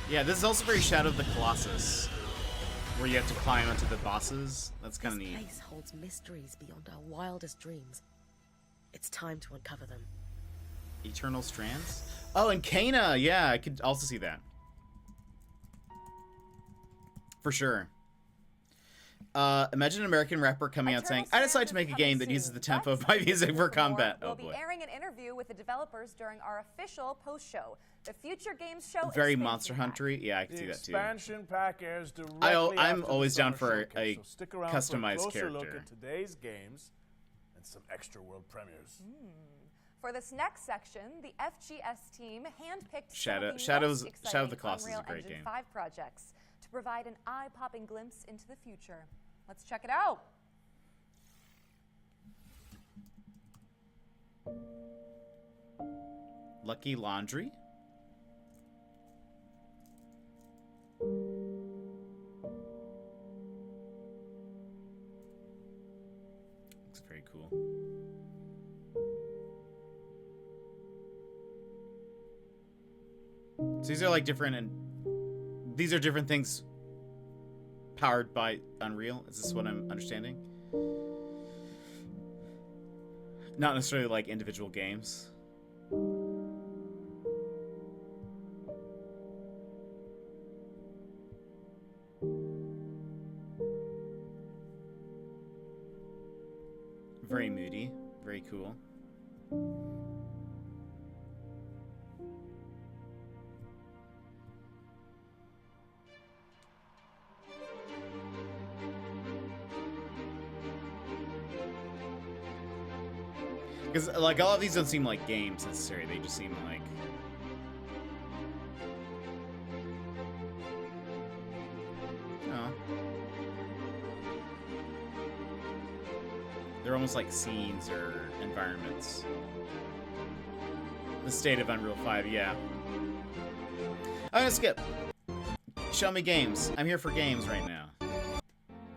Yeah, this is also very Shadow of the Colossus, where you have to climb onto the bosses. That's kind of neat. This place holds mysteries beyond our wildest dreams. It's time to uncover them. Eternal Strands? Oh, and Kana! Yeah, I could also see that. For sure. Imagine an American rapper coming out saying, I decided to make a game that uses the tempo of my music for combat. Oh boy. We'll be airing an interview with the developers during our official post-show. The Future Games Show Very Monster Hunter-y. Yeah, I can see that too. Expansion pack airs directly I'm after always the down summer for a showcase, so stick around customized for a closer look character. at today's games and some extra world premieres. For this next section, the FGS team handpicked Shadow some of the Colossus is Unreal a great Engine game. 5 projects to provide an eye-popping glimpse into the future. Let's check it out. Lucky Laundry? Looks very cool. So these are like different, and these are different things powered by Unreal. Is this what I'm understanding? Not necessarily like individual games. Very moody, very cool. Because, like, all of these don't seem like games necessarily. They just seem like... Oh. They're almost like scenes or environments. The state of Unreal 5, yeah. I'm gonna skip. Show me games. I'm here for games right now.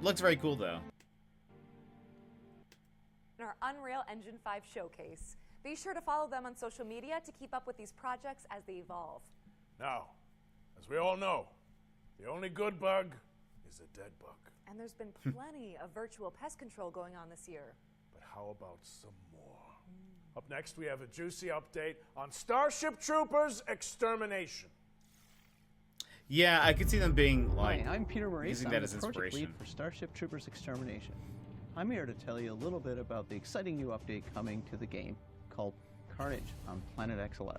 Looks very cool, though. In our Unreal Engine 5 showcase. Be sure to follow them on social media to keep up with these projects as they evolve. Now, as we all know, the only good bug is a dead bug. And there's been plenty of virtual pest control going on this year. But how about some more? Up next, we have a juicy update on Starship Troopers Extermination. Yeah, I could see them being like Hi, I'm Peter Maurice. using I'm that the as project inspiration. lead for Starship Troopers Extermination. I'm here to tell you a little bit about the exciting new update coming to the game called Carnage on Planet X11.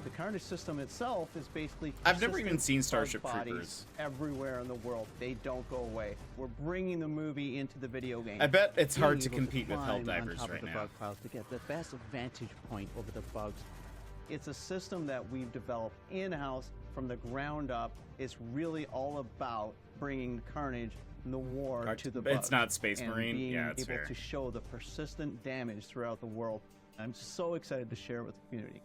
The Carnage system itself is basically I've never even persistent seen Starship bug bodies Troopers. everywhere in the world. They don't go away. We're bringing the movie into the video game. I bet it's hard Being to able compete with climb on Helldivers top right of the now. bug piles to get the best vantage point over the bugs It's a system that we've developed in-house from the ground up. It's really all about bringing carnage and the war to the bugs. It's not Space and Marine. being Yeah, it's able fair. to show the persistent damage throughout the world. I'm so excited to share it with the community.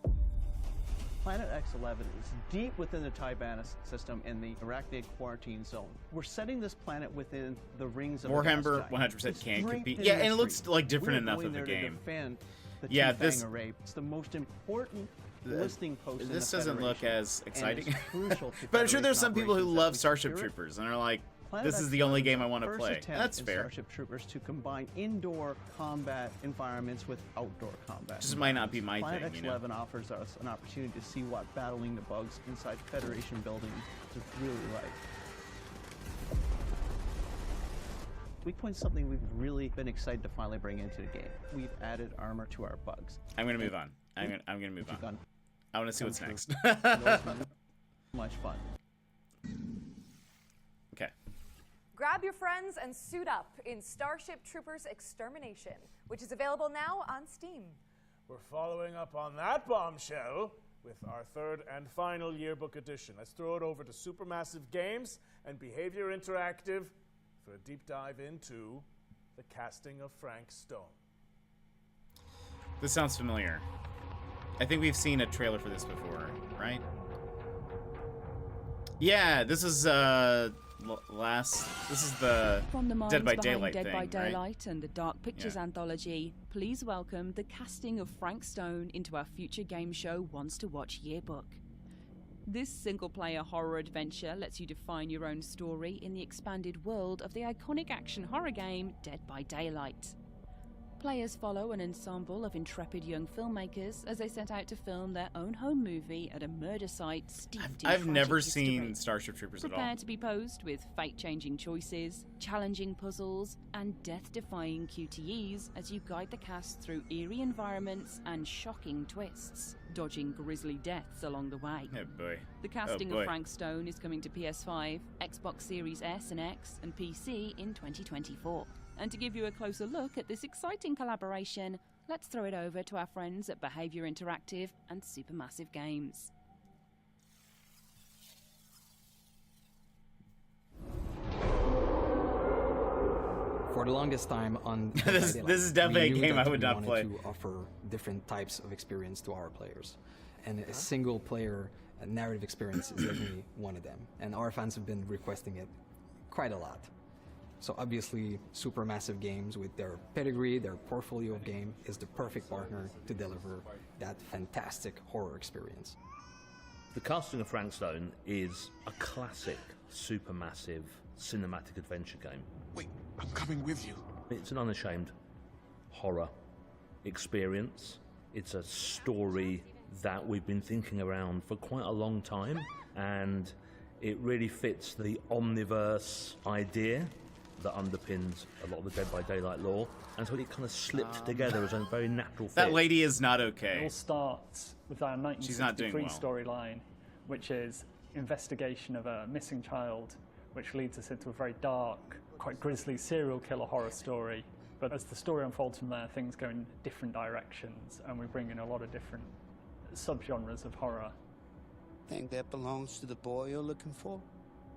Planet X11 is deep within the Tibana system in the Arachnid Quarantine Zone. We're setting this planet within the rings of Warhammer the 100% can great compete. in Yeah, and it history. looks like different We're enough going of a there to game. defend the Yeah, T-Fang this array. It's the most important listing post in This the doesn't look Federation, as and exciting. it's crucial to But I'm sure there's Federation some people who operations love that we Starship secure it. Troopers and are like, Planet this is the only X11's game I want to first play. attempt That's in fair. Starship Troopers to combine indoor combat environments with outdoor combat. Just might not be my Planet thing, you know? X11 offers us an opportunity to see what battling the bugs inside Federation buildings is really like. Weakpoint's something we've really been excited to finally bring into the game. We've added armor to our bugs. I'm gonna move on. I'm gonna move on. I want to see what's next. Much fun. Okay. Grab your friends and suit up in Starship Troopers Extermination, which is available now on Steam. We're following up on that bombshell with our third and final yearbook edition. Let's throw it over to Supermassive Games and Behavior Interactive for a deep dive into the casting of Frank Stone. This sounds familiar. I think we've seen a trailer for this before, right? Yeah, this is this is the From the minds Dead by behind Daylight Dead thing, by right? Daylight and the Dark Pictures Yeah. anthology, please welcome the casting of Frank Stone into our future game show Wants to Watch yearbook. This single-player horror adventure lets you define your own story in the expanded world of the iconic action horror game Dead by Daylight. Players follow an ensemble of intrepid young filmmakers as they set out to film their own home movie at a murder site steeped in I've never tragic seen history. Starship Troopers at all. Prepare to be posed with fate-changing choices, challenging puzzles, and death-defying QTEs as you guide the cast through eerie environments and shocking twists, dodging grisly deaths along the way. Oh boy. The casting Oh boy. of Frank Stone is coming to PS5, Xbox Series S and X, and PC in 2024. And to give you a closer look at this exciting collaboration, let's throw it over to our friends at Behavior Interactive and Supermassive Games. For the longest time on This is definitely a we knew game that I would we not wanted play. to offer different types of experience to our players, and a single player narrative experience is definitely one of them, and our fans have been requesting it quite a lot. So obviously Supermassive Games, with their pedigree, their portfolio of game, is the perfect partner to deliver that fantastic horror experience. The casting of Frank Stone is a classic supermassive cinematic adventure game. Wait, I'm coming with you. It's an unashamed horror experience. It's a story that we've been thinking around for quite a long time, and it really fits the omniverse idea that underpins a lot of the Dead by Daylight lore, and so it kind of slipped together as a very natural fit. That lady is not It okay. all starts with our She's not doing 1963 well. storyline, which is investigation of a missing child, which leads us into a very dark, quite grisly serial killer horror story. But as the story unfolds from there, things go in different directions, and we bring in a lot of different subgenres of horror. Think that belongs to the boy you're looking for?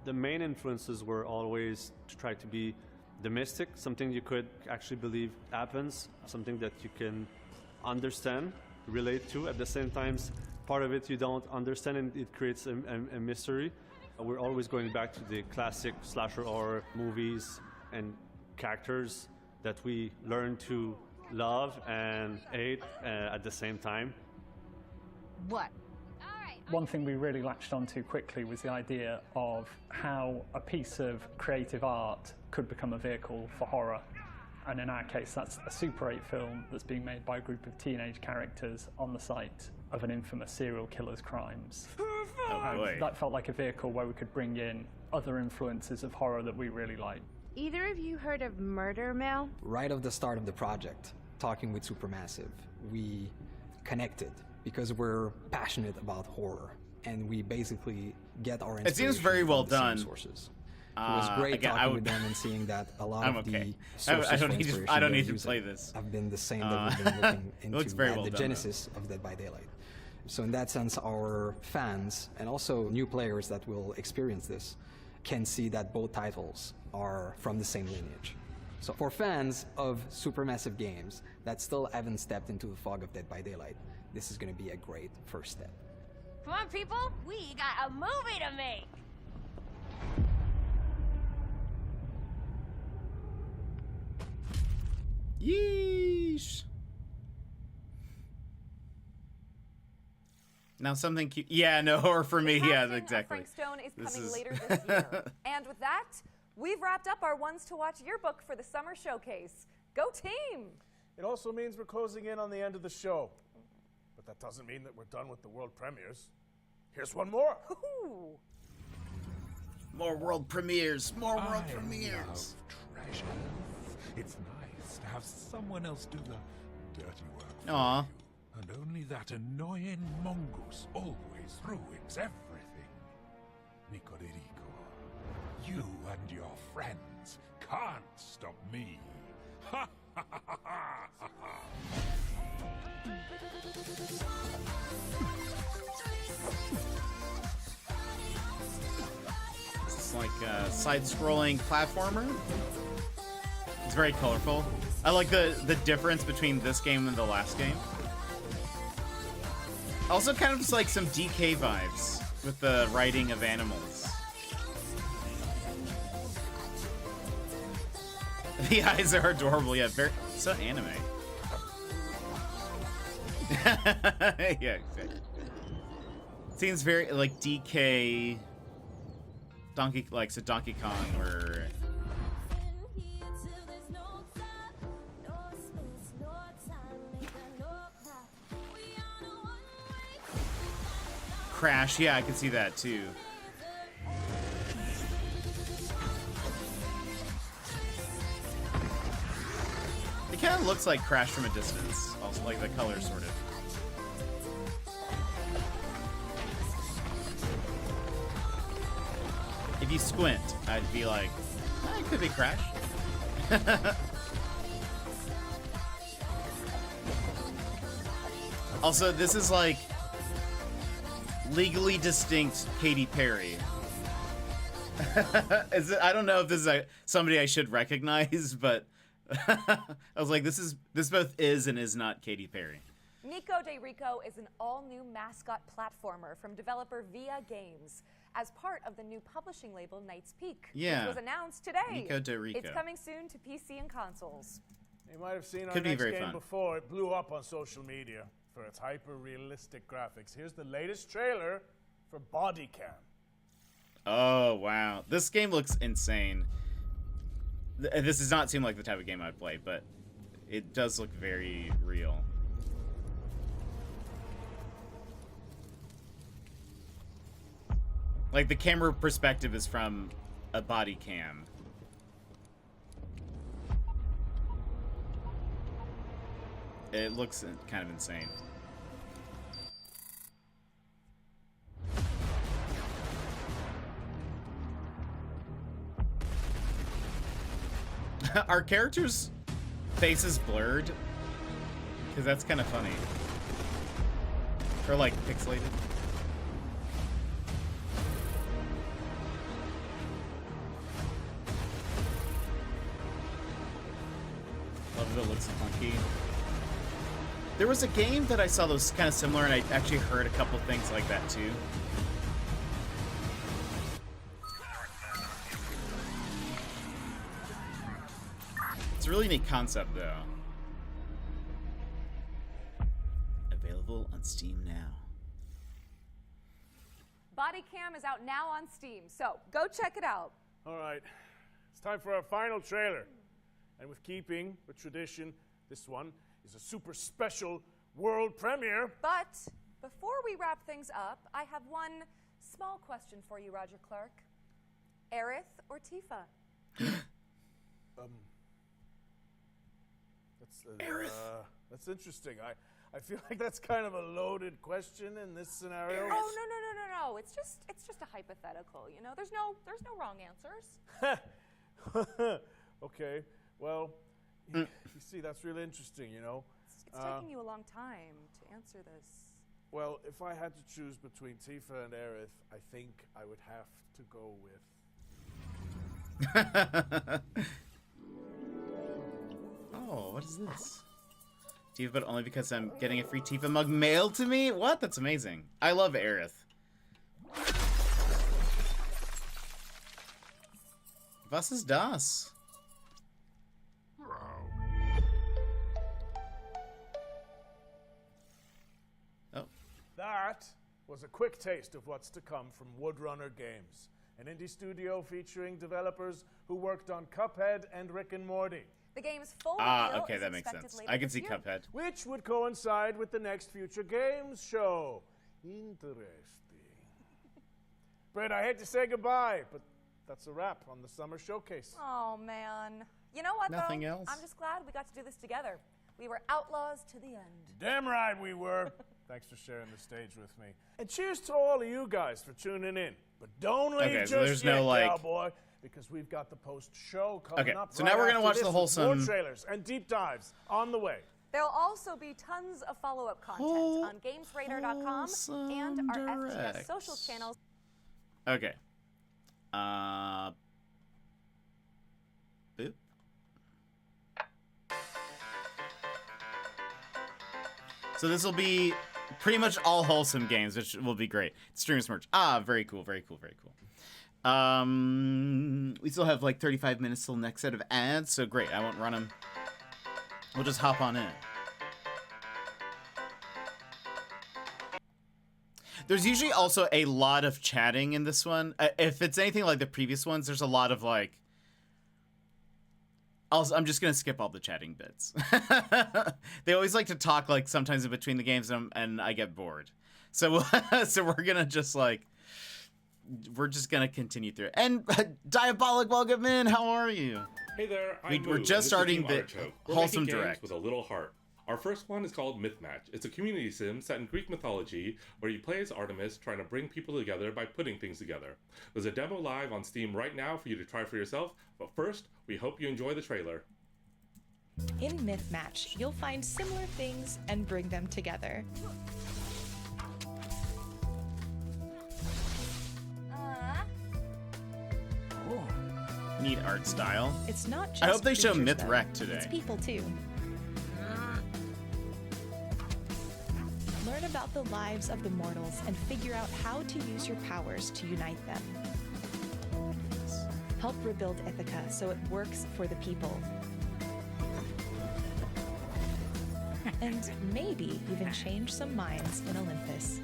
The main influences were always to try to be the mystic, something you could actually believe happens, something that you can understand, relate to. At the same time, part of it you don't understand, and it creates a mystery. We're always going back to the classic slasher horror movies and characters that we learn to love and hate at the same time. What? One thing we really latched onto quickly was the idea of how a piece of creative art could become a vehicle for horror. And in our case, that's a Super 8 film that's being made by a group of teenage characters on the site of an infamous serial killer's crimes. Oh boy. That felt like a vehicle where we could bring in other influences of horror that we really like. Either of you heard of Murder Mill? Right off the start of the project, talking with Supermassive, we connected because we're passionate about horror, and we basically get our It seems inspiration very well from the same done. sources. It was great again, talking with them and seeing that a lot I'm of okay. the sources I don't for need to- inspiration I don't they're need to using play this. have been the same that we've been looking It looks into very at well the done, genesis of Dead by Daylight. So in that sense, our fans and also new players that will experience this can see that both titles are from the same lineage. So for fans of supermassive games that still haven't stepped into the fog of Dead by Daylight, this is going to be a great first step. Come on, people, we got a movie to make! Yeesh. Now something cute. Yeah, no, or for me, yeah, exactly. Frank Stone is coming later this year. And with that, we've wrapped up our Ones to Watch yearbook for the summer showcase. Go team! It also means we're closing in on the end of the show. But that doesn't mean that we're done with the world premieres. Here's one more. Ooh. More world premieres. More world premieres. Love treasures. It's nice to have someone else do the dirty work for Aw. you. And only that annoying mongoose always ruins everything. Nicoderico, you and your friends can't stop me. Ha ha ha ha ha ha! It's like a side-scrolling platformer. It's very colorful. I like the difference between this game and the last game. Also kind of just like some DK vibes with the writing of animals. The eyes are adorable, yeah, very so anime. Yeah, exactly. Seems very like DK Donkey Donkey Kong or Crash, yeah, I can see that too. It kind of looks like Crash from a distance, also like the color sort of. If you squint, I'd be like, oh, it could be Crash. Also, this is like legally distinct Katy Perry. I don't know if this is somebody I should recognize, but I was like, this both is and is not Katy Perry. Nico de Rico is an all-new mascot platformer from developer Via Games as part of the new publishing label Knight's Peak, Yeah. which was announced today. Nico de Rico. It's coming soon to PC and consoles. You might have seen our Could be next very game fun. before. It blew up on social media for its hyper-realistic graphics. Here's the latest trailer for Body Cam. Oh, wow. This game looks insane. This does not seem like the type of game I'd play, but it does look very real. Like, the camera perspective is from a body cam. It looks kind of insane. Are characters' faces blurred? Because that's kind of funny. Or like pixelated. Love that it looks funky. There was a game that I saw that was kind of similar, and I actually heard a couple things like that too. It's a really neat concept, though. Available on Steam now. Body Cam is out now on Steam, so go check it out. All right, it's time for our final trailer. And with keeping with tradition, this one is a super special world premiere. But before we wrap things up, I have one small question for you, Roger Clark. Aerith or Tifa? That's interesting. I feel like that's kind of a loaded question in this scenario. Oh no! It's just a hypothetical. You know, there's no wrong answers. Okay. Well, you see, that's really interesting. You know, It's taking you a long time to answer this. Well, if I had to choose between Tifa and Aerith, I think I would have to go with... Oh, what is this? Tifa, but only because I'm getting a free Tifa mug mailed to me? What? That's amazing. I love Aerith. Was ist das? Oh. That was a quick taste of what's to come from Woodrunner Games, an indie studio featuring developers who worked on Cuphead and Rick and Morty. The game's full reveal okay, is that makes expected sense. later I can this see year. Cuphead. Which would coincide with the next Future Games show. Interesting. Brett, I hate to say goodbye, but that's a wrap on the summer showcase. Oh, man. You know what, Nothing though? else? I'm just glad we got to do this together. We were outlaws to the end. Damn right we were. Thanks for sharing the stage with me. And cheers to all of you guys for tuning in. But don't leave just so there's yet, no, like... cowboy, because we've got the post-show coming up. So right now we're gonna after watch this the with Wholesome... more trailers and deep dives on the way. There'll also be tons of follow-up content on GamesRadar.com and our FTS social channels. Okay. Boop. So this will be pretty much all Wholesome games, which will be great. Streamers merch. Very cool, very cool, very cool. We still have like 35 minutes till next set of ads, so great. I won't run them. We'll just hop on in. There's usually also a lot of chatting in this one. If it's anything like the previous ones, there's a lot of like... I'm just going to skip all the chatting bits. They always like to talk like sometimes in between the games and I get bored. So, so we're going to just like... We're just going to continue through it. And Diabolic, welcome in. How are you? Hey there, I'm We're Moo, just and this is starting Team the Artichoke. We're Wholesome making games Direct. with a little heart. Our first one is called Myth Match. It's a community sim set in Greek mythology where you play as Artemis trying to bring people together by putting things together. There's a demo live on Steam right now for you to try for yourself, but first, we hope you enjoy the trailer. In Myth Match, you'll find similar things and bring them together. Neat art style. It's not just I hope they show creatures, Myth though. Wreck today. It's people too. Learn about the lives of the mortals and figure out how to use your powers to unite them. Help rebuild Ithaca so it works for the people. And maybe even change some minds in Olympus.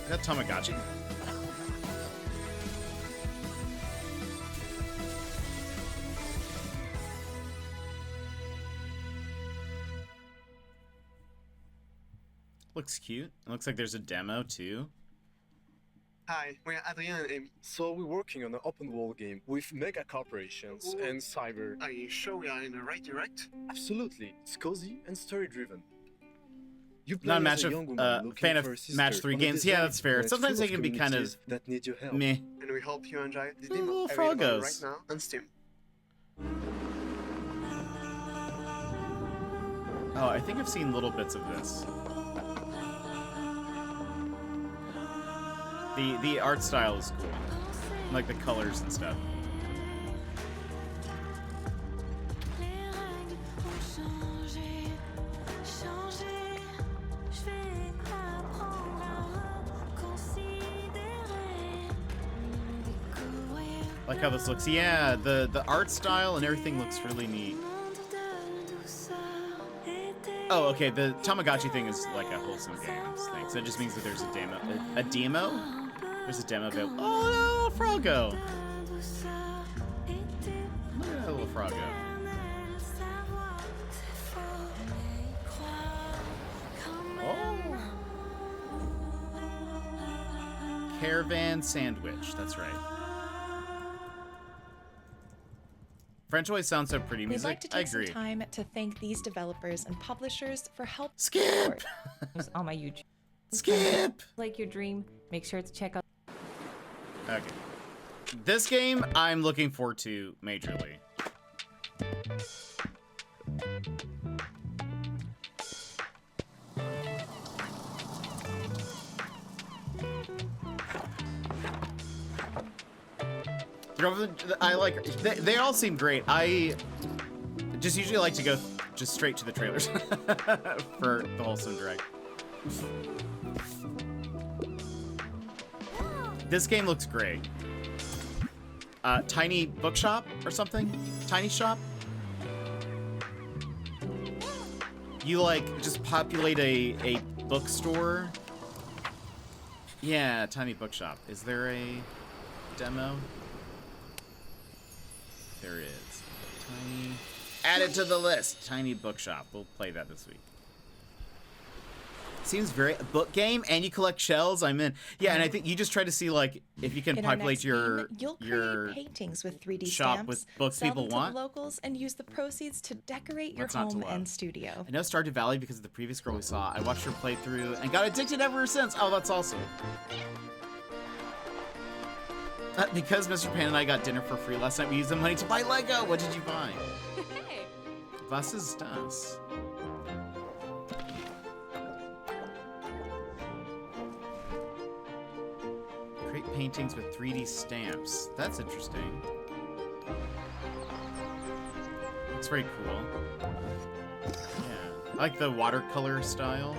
Is that Tamagotchi? Looks cute. It looks like there's a demo too. Hi, we're Adrian and Amy. So we're working on an open world game with mega corporations and cyber. Are you sure we are in the right direct? Absolutely. It's cozy and story driven. You play Not a as match a of young woman looking fan of for a sister match 3 on a games. Yeah, deserted that's fair. planet Sometimes full they of can be kind of communities that need your help. meh. And we hope you enjoy the Little demo. Available Frogos. right now on Steam. Oh, I think I've seen little bits of this. The art style is cool. Like the colors and stuff. Like how this looks. Yeah, the art style and everything looks really neat. Oh, okay, the Tamagotchi thing is like a Wholesome Games thing. So it just means that there's a demo. A demo? There's a demo available. Oh, little Froggo! Look at that little Froggo. Oh! Caravan Sandwich, that's right. French always sounds so pretty. We'd Music, like to I take some agree. time to thank these developers and publishers for help. Skip! On my YouTube. Skip! Like your dream, make sure to check out. Okay. This game, I'm looking forward to majorly. I like. They all seem great. I just usually like to go just straight to the trailers for the Wholesome Direct. This game looks great. Tiny bookshop or something? Tiny shop? You like just populate a bookstore. Yeah, tiny bookshop. Is there a demo? There is. Tiny. Add it to the list. Tiny bookshop. We'll play that this week. Seems very a book game, and you collect shells. I'm in. Yeah, and I think you just try to see like if you can In our populate next your game, you'll your create paintings with 3D shop stamps, with books sell people them to want. the locals, and use the proceeds to decorate your What's not to home love? and studio. I know Stardew Valley because of the previous girl we saw. I watched her playthrough and got addicted ever since. Oh, that's awesome. Because Mr. Pan and I got dinner for free last night, we used the money to buy Lego. What did you buy? Hey. Was ist das? Create paintings with 3D stamps. That's interesting. Looks very cool. Yeah. I like the watercolor style.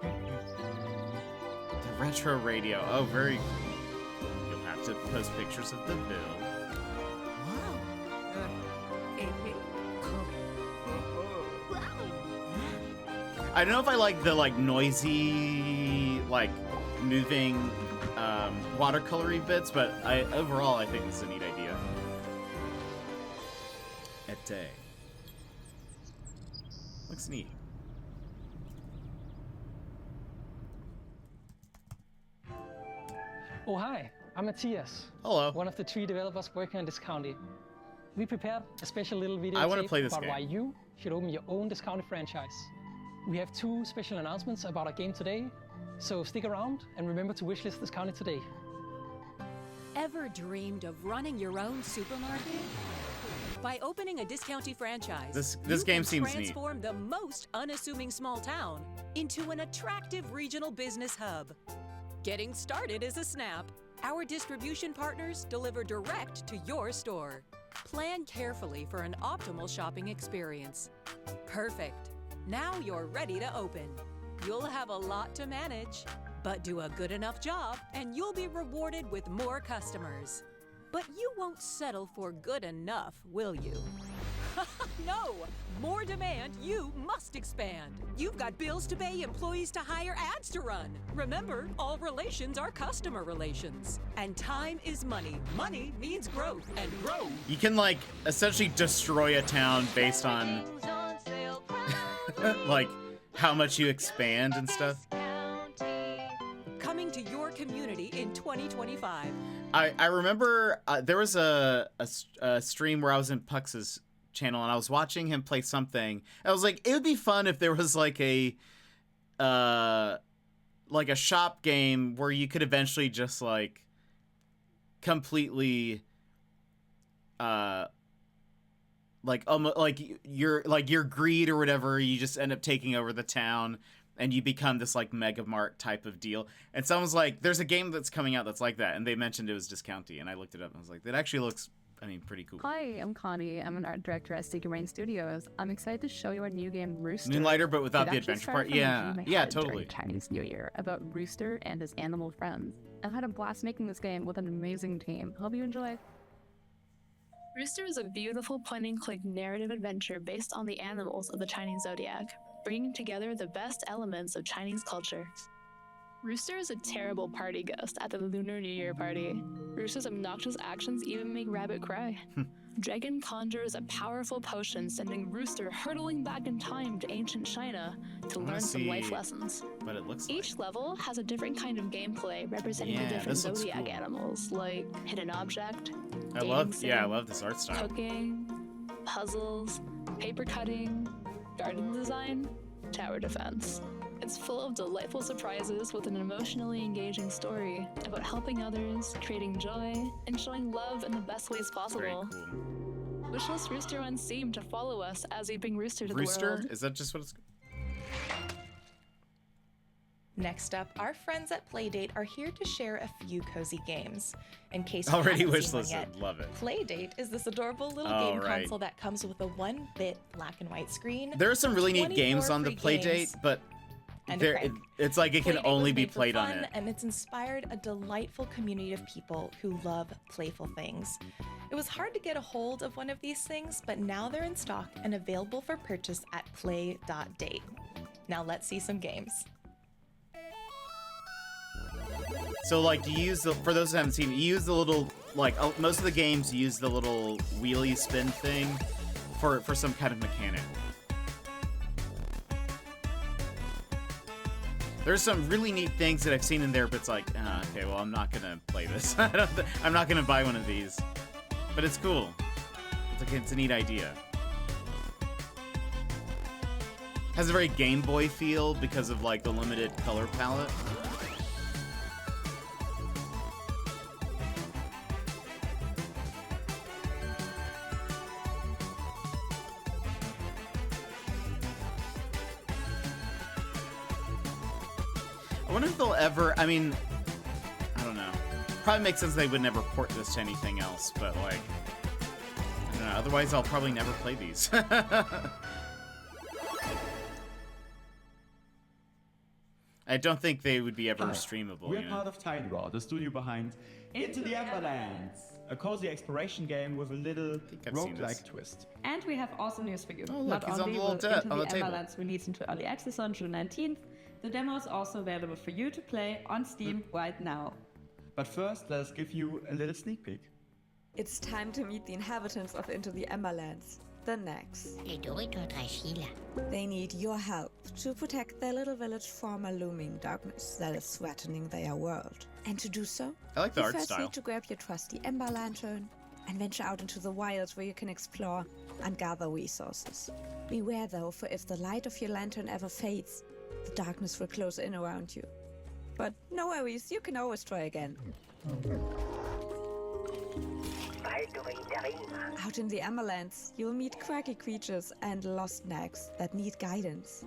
The retro radio. Oh, very cool. You'll have to post pictures of the bill. I don't know if I like the noisy, moving watercolory bits, but overall I think this is a neat idea. Ete. Looks neat. Oh, hi. I'm Matthias. Hello. One of the 3 developers working on Discounty. We prepared a special little video I wanna tape play this about game. why you should open your own Discounty franchise. We have 2 special announcements about our game today, so stick around and remember to wishlist Discounty today. Ever dreamed of running your own supermarket? By opening a Discounty franchise, This game seems neat. transform the most unassuming small town into an attractive regional business hub. Getting started is a snap. Our distribution partners deliver direct to your store. Plan carefully for an optimal shopping experience. Perfect. Now you're ready to open. You'll have a lot to manage, but do a good enough job and you'll be rewarded with more customers. But you won't settle for good enough, will you? No! More demand, you must expand. You've got bills to pay, employees to hire, ads to run. Remember, all relations are customer relations. And time is money. Money means growth, and growth. You can essentially destroy a town based on how much you expand and stuff. Coming to your community in 2025. I remember there was a stream where I was in Pux's channel and I was watching him play something. I was like, it would be fun if there was a shop game where you could eventually just completely your greed or whatever, you just end up taking over the town and you become this Mega Mart type of deal. And someone's like, there's a game that's coming out that's like that, and they mentioned it was Discounty, and I looked it up and I was like, that actually looks pretty cool. Hi, I'm Connie. I'm an art director at Sticky Rain Studios. I'm excited to show you our new game, Rooster. Moonlighter, but without It the actually adventure started part. from a Yeah, dream I yeah, had during totally. Chinese New Year about Rooster and his animal friends. I've had a blast making this game with an amazing team. Hope you enjoy. Rooster is a beautiful point-and-click narrative adventure based on the animals of the Chinese zodiac, bringing together the best elements of Chinese culture. Rooster is a terrible party ghost at the Lunar New Year party. Rooster's obnoxious actions even make Rabbit cry. Dragon conjures a powerful potion, sending Rooster hurtling back in time to ancient China to I wanna learn some see life lessons. what it looks Each level has a different kind of gameplay representing Yeah, the different this looks zodiac cool. animals, like hidden object, I love dancing, this art style. cooking, puzzles, paper cutting, garden design, tower defense. It's full of delightful surprises with an emotionally engaging story about helping others, creating joy, and showing love in the best ways possible. Wishlist Rooster on Steam to follow us as we bring Rooster to the Rooster? world. Is that just what it's... Next up, our friends at Playdate are here to share a few cozy games. In case you Already haven't seen one wishlisted. yet, Love it. Playdate is this adorable little Oh, game right. console that comes with a 1-bit black and white screen. There are some really neat 24 games on the free Playdate, games, but and a crank. it's like it can Playdate only was be made for played on fun, it. and it's inspired a delightful community of people who love playful things. It was hard to get a hold of one of these things, but now they're in stock and available for purchase at play.date. Now let's see some games. So, like, do you use the, for those who haven't seen, you use the little, like, most of the games use the little wheelie spin thing for some kind of mechanic. There's some really neat things that I've seen in there, but it's like, okay, well, I'm not gonna play this. I'm not gonna buy one of these. But it's cool. It's a neat idea. Has a very Game Boy feel because of, like, the limited color palette. I wonder if they'll ever, I mean, I don't know. Probably makes sense they would never port this to anything else, but like, I don't know. Otherwise, I'll probably never play these. I don't think they would be ever streamable. We're You know? part of Sandrock, the studio behind Into the Everlands, a cozy exploration game with a little I've seen this. roguelike twist. And we have awesome news for you. Oh, look, Not he's on only the little will debt Into on the the table. Everlands release into early access on June 19th, the demo is also available for you to play on Steam right now. But first, let us give you a little sneak peek. It's time to meet the inhabitants of Into the Emberlands, the Nags. They need your help to protect their little village from a looming darkness that is threatening their world. And to do so, I like the you art first style. need to grab your trusty Ember Lantern and venture out into the wilds where you can explore and gather resources. Beware though, for if the light of your lantern ever fades, the darkness will close in around you. But no worries, you can always try again. Out in the Emberlands, you'll meet quirky creatures and lost nags that need guidance.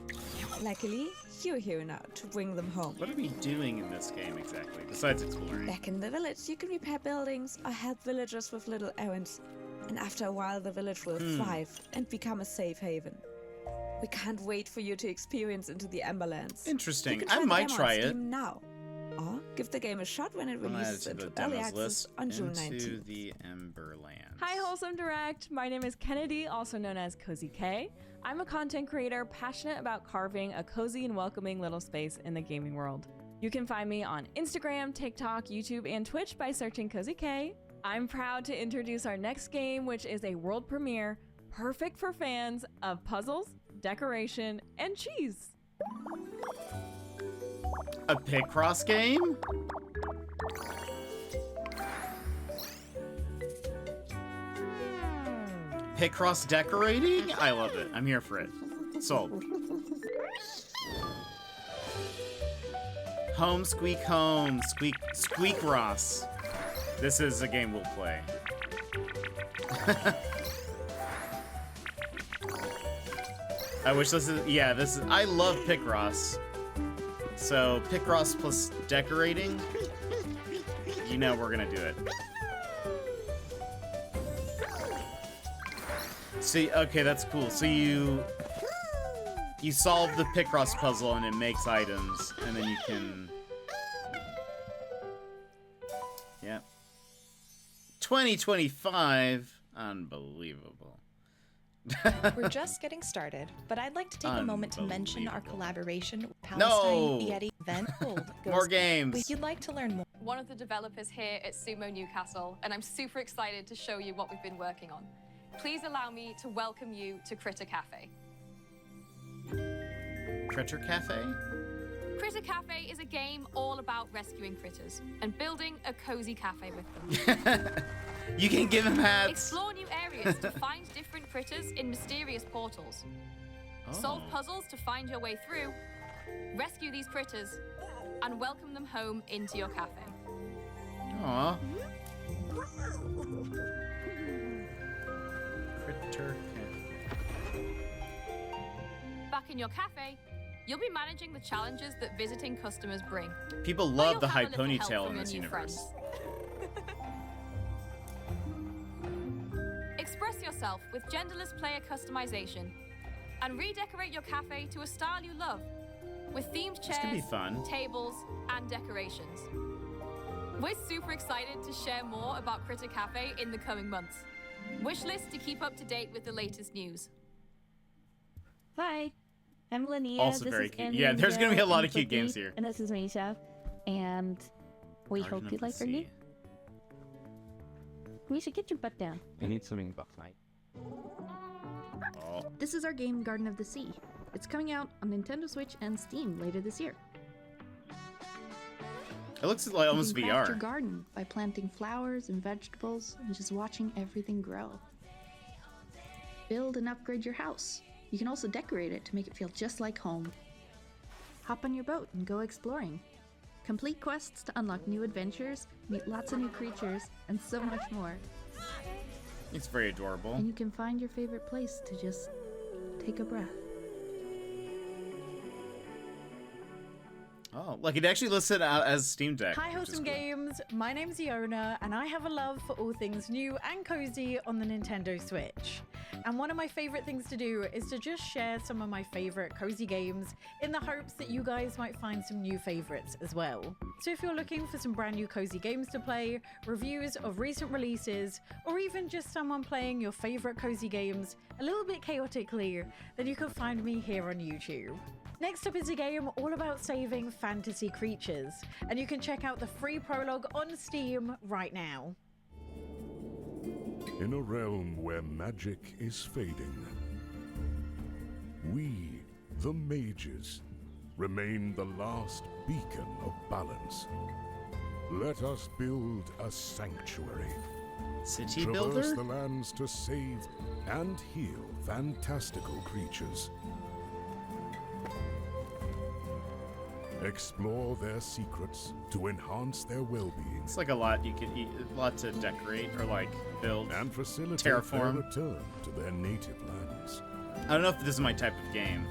Luckily, you're here now to bring them home. What are we doing in this game exactly, besides exploring? Back in the village, you can repair buildings or help villagers with little errands. And after a while, the village will thrive and become a safe haven. We can't wait for you to experience Into the Emberlands. Interesting. You can I might the demo try on it. Steam now. Or give the game a shot when it I'm gonna add it releases to the into early demos access list. on June Into 19th. the Emberlands. Hi, Wholesome Direct. My name is Kennedy, also known as Cozy K. I'm a content creator passionate about carving a cozy and welcoming little space in the gaming world. You can find me on Instagram, TikTok, YouTube, and Twitch by searching Cozy K. I'm proud to introduce our next game, which is a world premiere, perfect for fans of puzzles, decoration, and cheese. A Picross game? Picross decorating? I love it. I'm here for it. Sold. Home squeak home. Squeak Ross. This is a game we'll play. I wish this is, yeah, this is, I love Picross. So, Picross plus decorating, you know we're gonna do it. See, okay, that's cool. So you solve the Picross puzzle and it makes items, and then you can, yeah. 2025, unbelievable. We're just getting started, but I'd like to take a moment to mention our collaboration with Palestine No! Yeti event. More games. If you'd like to learn more. One of the developers here at Sumo Newcastle, and I'm super excited to show you what we've been working on. Please allow me to welcome you to Critter Cafe. Critter Cafe? Critter Cafe is a game all about rescuing critters and building a cozy cafe with them. You can give him hats. Explore new areas to find different critters in mysterious portals. Solve puzzles to find your way through, rescue these critters, and welcome them home into your cafe. Aww. Critter Cafe. Back in your cafe, You'll be managing the challenges that visiting customers bring. People But love you'll the have high a little help ponytail from in your this new universe. Express yourself with genderless player customization and redecorate your cafe to a style you love with themed This could be chairs, fun. tables, and decorations. We're super excited to share more about Critter Cafe in the coming months. Wishlist to keep up to date with the latest news. Hi, I'm Linnea. Also this very is cute. Andy Yeah, there's gonna be a Miguel lot and of cute Flippy, games here. And this is Misha. And we Garden hope of you the like our game. We should get your butt down. I need something buff night. Oh. This is our game Garden of the Sea. It's coming out on Nintendo Switch and Steam later this year. It looks like almost you can craft your VR. garden by planting flowers and vegetables and just watching everything grow. Build and upgrade your house. You can also decorate it to make it feel just like home. Hop on your boat and go exploring. Complete quests to unlock new adventures, meet lots of new creatures, and so much more. It's very adorable. And you can find your favorite place to just take a breath. Oh, like it actually listed out as Steam Deck. Hi, which is Wholesome cool. Games. My name's Iona, and I have a love for all things new and cozy on the Nintendo Switch. And one of my favorite things to do is to just share some of my favorite cozy games in the hopes that you guys might find some new favorites as well. So if you're looking for some brand new cozy games to play, reviews of recent releases, or even just someone playing your favorite cozy games a little bit chaotically, then you can find me here on YouTube. Next up is a game all about saving fantasy creatures, and you can check out the free prologue on Steam right now. In a realm where magic is fading, we, the mages, remain the last beacon of balance. Let us build a sanctuary. City Traverse builder? the lands to save and heal fantastical creatures. Explore their secrets to enhance their well-being. It's like a lot you could eat, a lot to decorate or like build and facilitate terraform. their return to their native lands. I don't know if this is my type of game.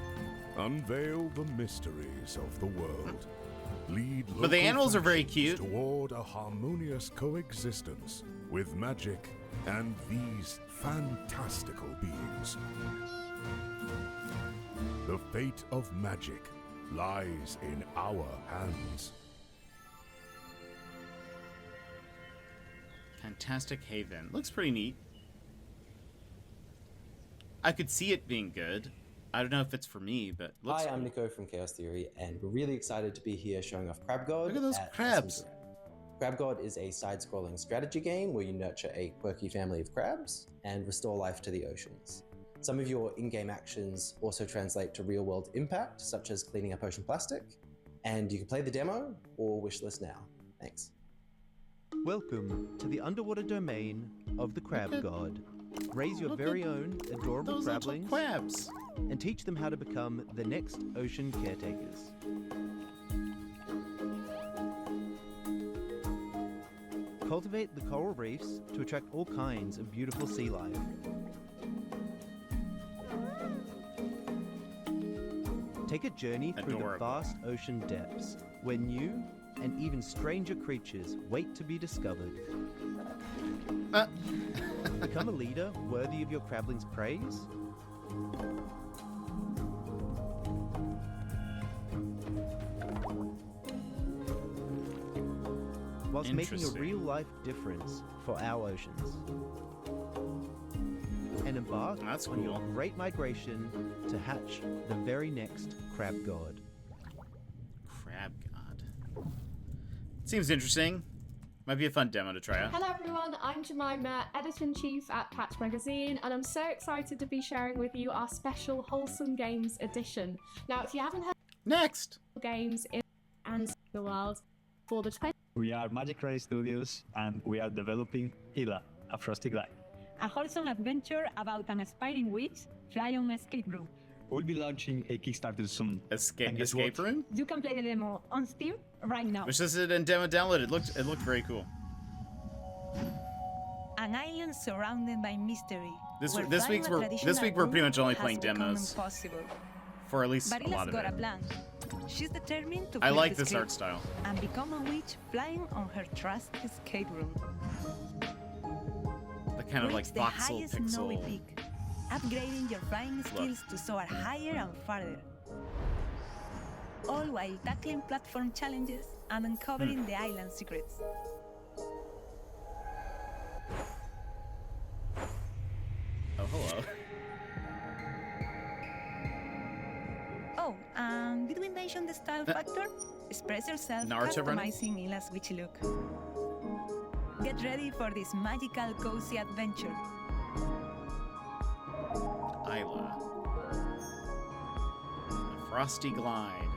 Unveil the mysteries of the world. Lead But the local animals are very factions cute. toward a harmonious coexistence with magic and these fantastical beings. The fate of magic lies in our hands. Fantastic Haven. Looks pretty neat. I could see it being good. I don't know if it's for me, but looks Hi, I'm cool. Nico from Chaos Theory, and we're really excited to be here showing off Crab God. Look at those crabs. Crab God is a side-scrolling strategy game where you nurture a quirky family of crabs and restore life to the oceans. Some of your in-game actions also translate to real-world impact, such as cleaning up ocean plastic, and you can play the demo or wishlist now. Thanks. Welcome to the underwater domain of the Crab God. Raise your very own adorable those little crablings crabs and teach them how to become the next ocean caretakers. Cultivate the coral reefs to attract all kinds of beautiful sea life. Take a journey through the vast ocean depths, where new and even stranger creatures wait to be discovered. Become a leader worthy of your crabling's praise. Whilst making a Interesting. real-life difference for our oceans. And embark on your great migration to hatch the very next Crab God. Crab God. Seems interesting. Might be a fun demo to try out. Hello everyone, I'm Jemima, Editor-in-Chief at Patch Magazine, and I'm so excited to be sharing with you our special Wholesome Games edition. Now, if you haven't heard Next games in and the world for the 20 We are Magic Ray Studios, and we are developing Ila, a Frosty Glide. A wholesome adventure about an aspiring witch fly on escape room. We'll be launching a Kickstarter soon. Escape room? You can play the demo on Steam right now. Wish this and demo downloaded. It looked very cool. An island surrounded by mystery. This where week flying a we're traditional pretty much only route playing has become demos. impossible. for at least a Barilla's lot of got a it. plan. She's determined to I flip like the this art script style. and become a witch flying on her trust escape room. The kind of like Reach the voxel highest snowy pixel. peak, upgrading your flying skills to soar higher and farther. All while tackling platform challenges and uncovering the island's secrets. Oh, hello. Oh, and did we mention the style factor? Express yourself Naruto running? customizing Ila's witchy look. Get ready for this magical, cozy adventure. Isla. The Frosty Glide.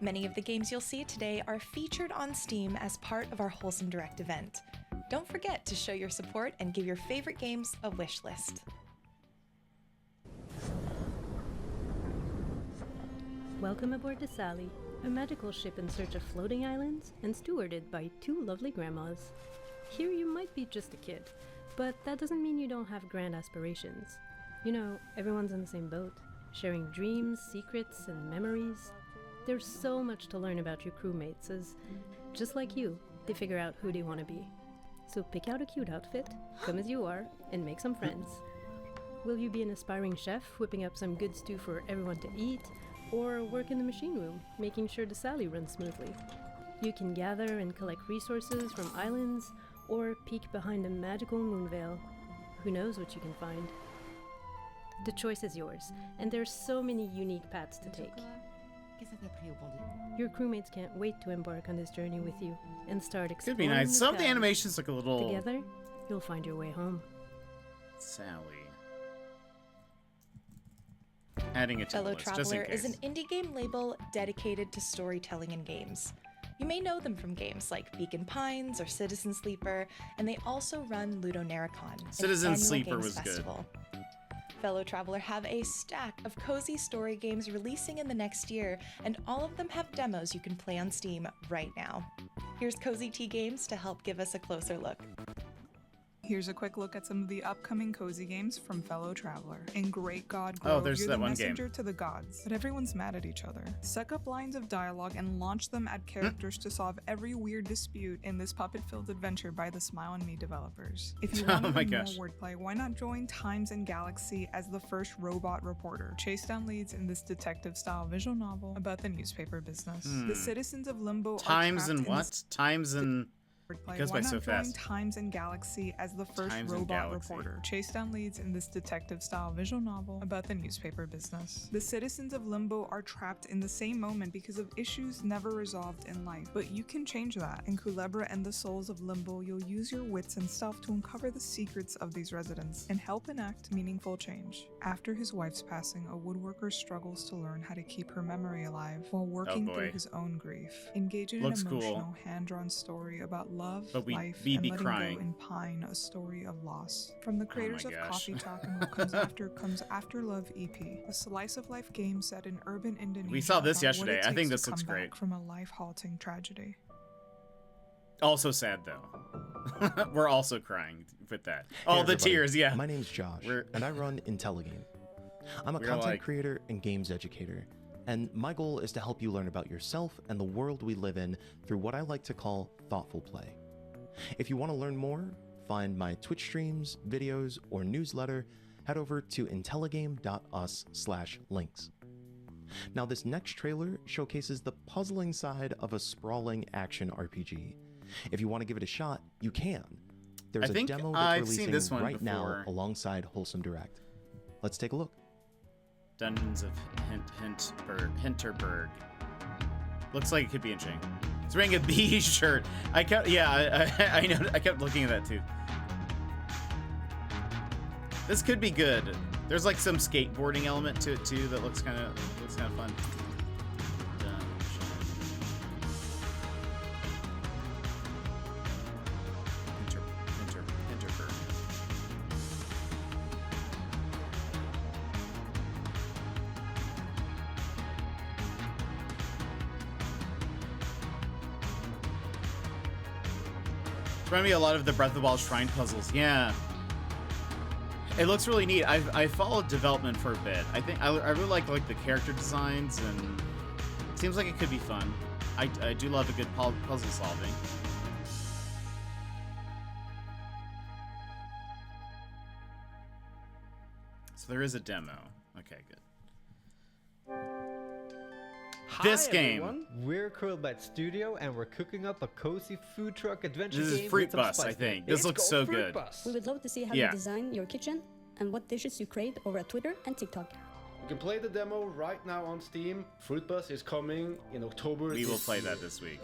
Many of the games you'll see today are featured on Steam as part of our Wholesome Direct event. Don't forget to show your support and give your favorite games a wish list. Welcome aboard the Sally, a magical ship in search of floating islands and stewarded by two lovely grandmas. Here you might be just a kid, but that doesn't mean you don't have grand aspirations. You know, everyone's in the same boat, sharing dreams, secrets, and memories. There's so much to learn about your crewmates as, just like you, they figure out who they want to be. So pick out a cute outfit, come as you are, and make some friends. Will you be an aspiring chef, whipping up some good stew for everyone to eat, or work in the machine room, making sure the Sally runs smoothly? You can gather and collect resources from islands, or peek behind a magical moon veil. Who knows what you can find? The choice is yours, and there's so many unique paths to take. Your crewmates can't wait to embark on this journey with you and start exploring. Could be nice. Some of the skies. animations look a little. Together, you'll find your way home. Sally. Adding it to the Fellow list, just in Traveler is an case. indie game label dedicated to storytelling in games. You may know them from games like Beacon Pines or Citizen Sleeper, and they also run Ludonericon, an Citizen annual Sleeper games was good. festival. Fellow Traveler have a stack of cozy story games releasing in the next year, and all of them have demos you can play on Steam right now. Here's Cozy Tea Games to help give us a closer look. Here's a quick look at some of the upcoming cozy games from Fellow Traveler. In Great God Grove, there's you're that the one game. messenger to the gods, but everyone's mad at each other. Suck up lines of dialogue and launch them at characters to solve every weird dispute in this puppet-filled adventure by the Smile and Me developers. If you want Oh my even more gosh. wordplay, why not join Times and Galaxy as the first robot reporter? Chase down leads in this detective-style visual novel about the newspaper business. Hmm. The citizens of Limbo Times are and trapped in what? Times and. wordplay. It goes Why by not so join fast. Times and Galaxy as the first Times and robot Galaxy. reporter? Chase down leads in this detective-style visual novel about the newspaper business. The citizens of Limbo are trapped in the same moment because of issues never resolved in life, but you can change that. In Culebra and the Souls of Limbo, you'll use your wits and stuff to uncover the secrets of these residents and help enact meaningful change. After his wife's passing, a woodworker struggles to learn how to keep her memory alive while working boy. through his own grief. Engage in Looks an cool. emotional, hand-drawn story about love, But life, we and be letting crying. go in Pine, a story of loss. From the creators my of gosh. Coffee Talk and What Comes After Love EP, a slice of life game set in urban Indonesia. We saw this about what yesterday. it I think takes this to looks come back great. from a life-halting tragedy. Also sad though. We're also crying with that. Hey, Oh, the everybody. tears, yeah. My name's Josh, and I run Intelligame. I'm a We're content like- creator and games educator, and my goal is to help you learn about yourself and the world we live in through what I like to call thoughtful play. If you want to learn more, find my Twitch streams, videos, or newsletter, head over to intelligame.us/links. Now, this next trailer showcases the puzzling side of a sprawling action RPG. If you want to give it a shot, you can. There's I a think demo that's I've releasing seen this one right now before. alongside Wholesome Direct. Let's take a look. Dungeons of Hinterberg. Looks like it could be interesting. It's wearing a bee shirt. I kept, yeah, I know. I kept looking at that too. This could be good. There's like some skateboarding element to it too that looks kind of fun. Hinterberg. It's reminding me a lot of the Breath of the Wild shrine puzzles. Yeah. It looks really neat. I followed development for a bit. I think I really like the character designs, and it seems like it could be fun. I do love a good puzzle solving. So there is a demo. Okay, good. This game. Everyone. We're Curlbite Studio, and we're cooking up a cozy food truck adventure This game. is Fruit with some Bus, spice I think. in it. This It's looks called so Fruit good. Bus. We would love to see how Yeah. you design your kitchen and what dishes you create over at Twitter and TikTok. You can play the demo right now on Steam. Fruit Bus is coming in October. We will play that this week.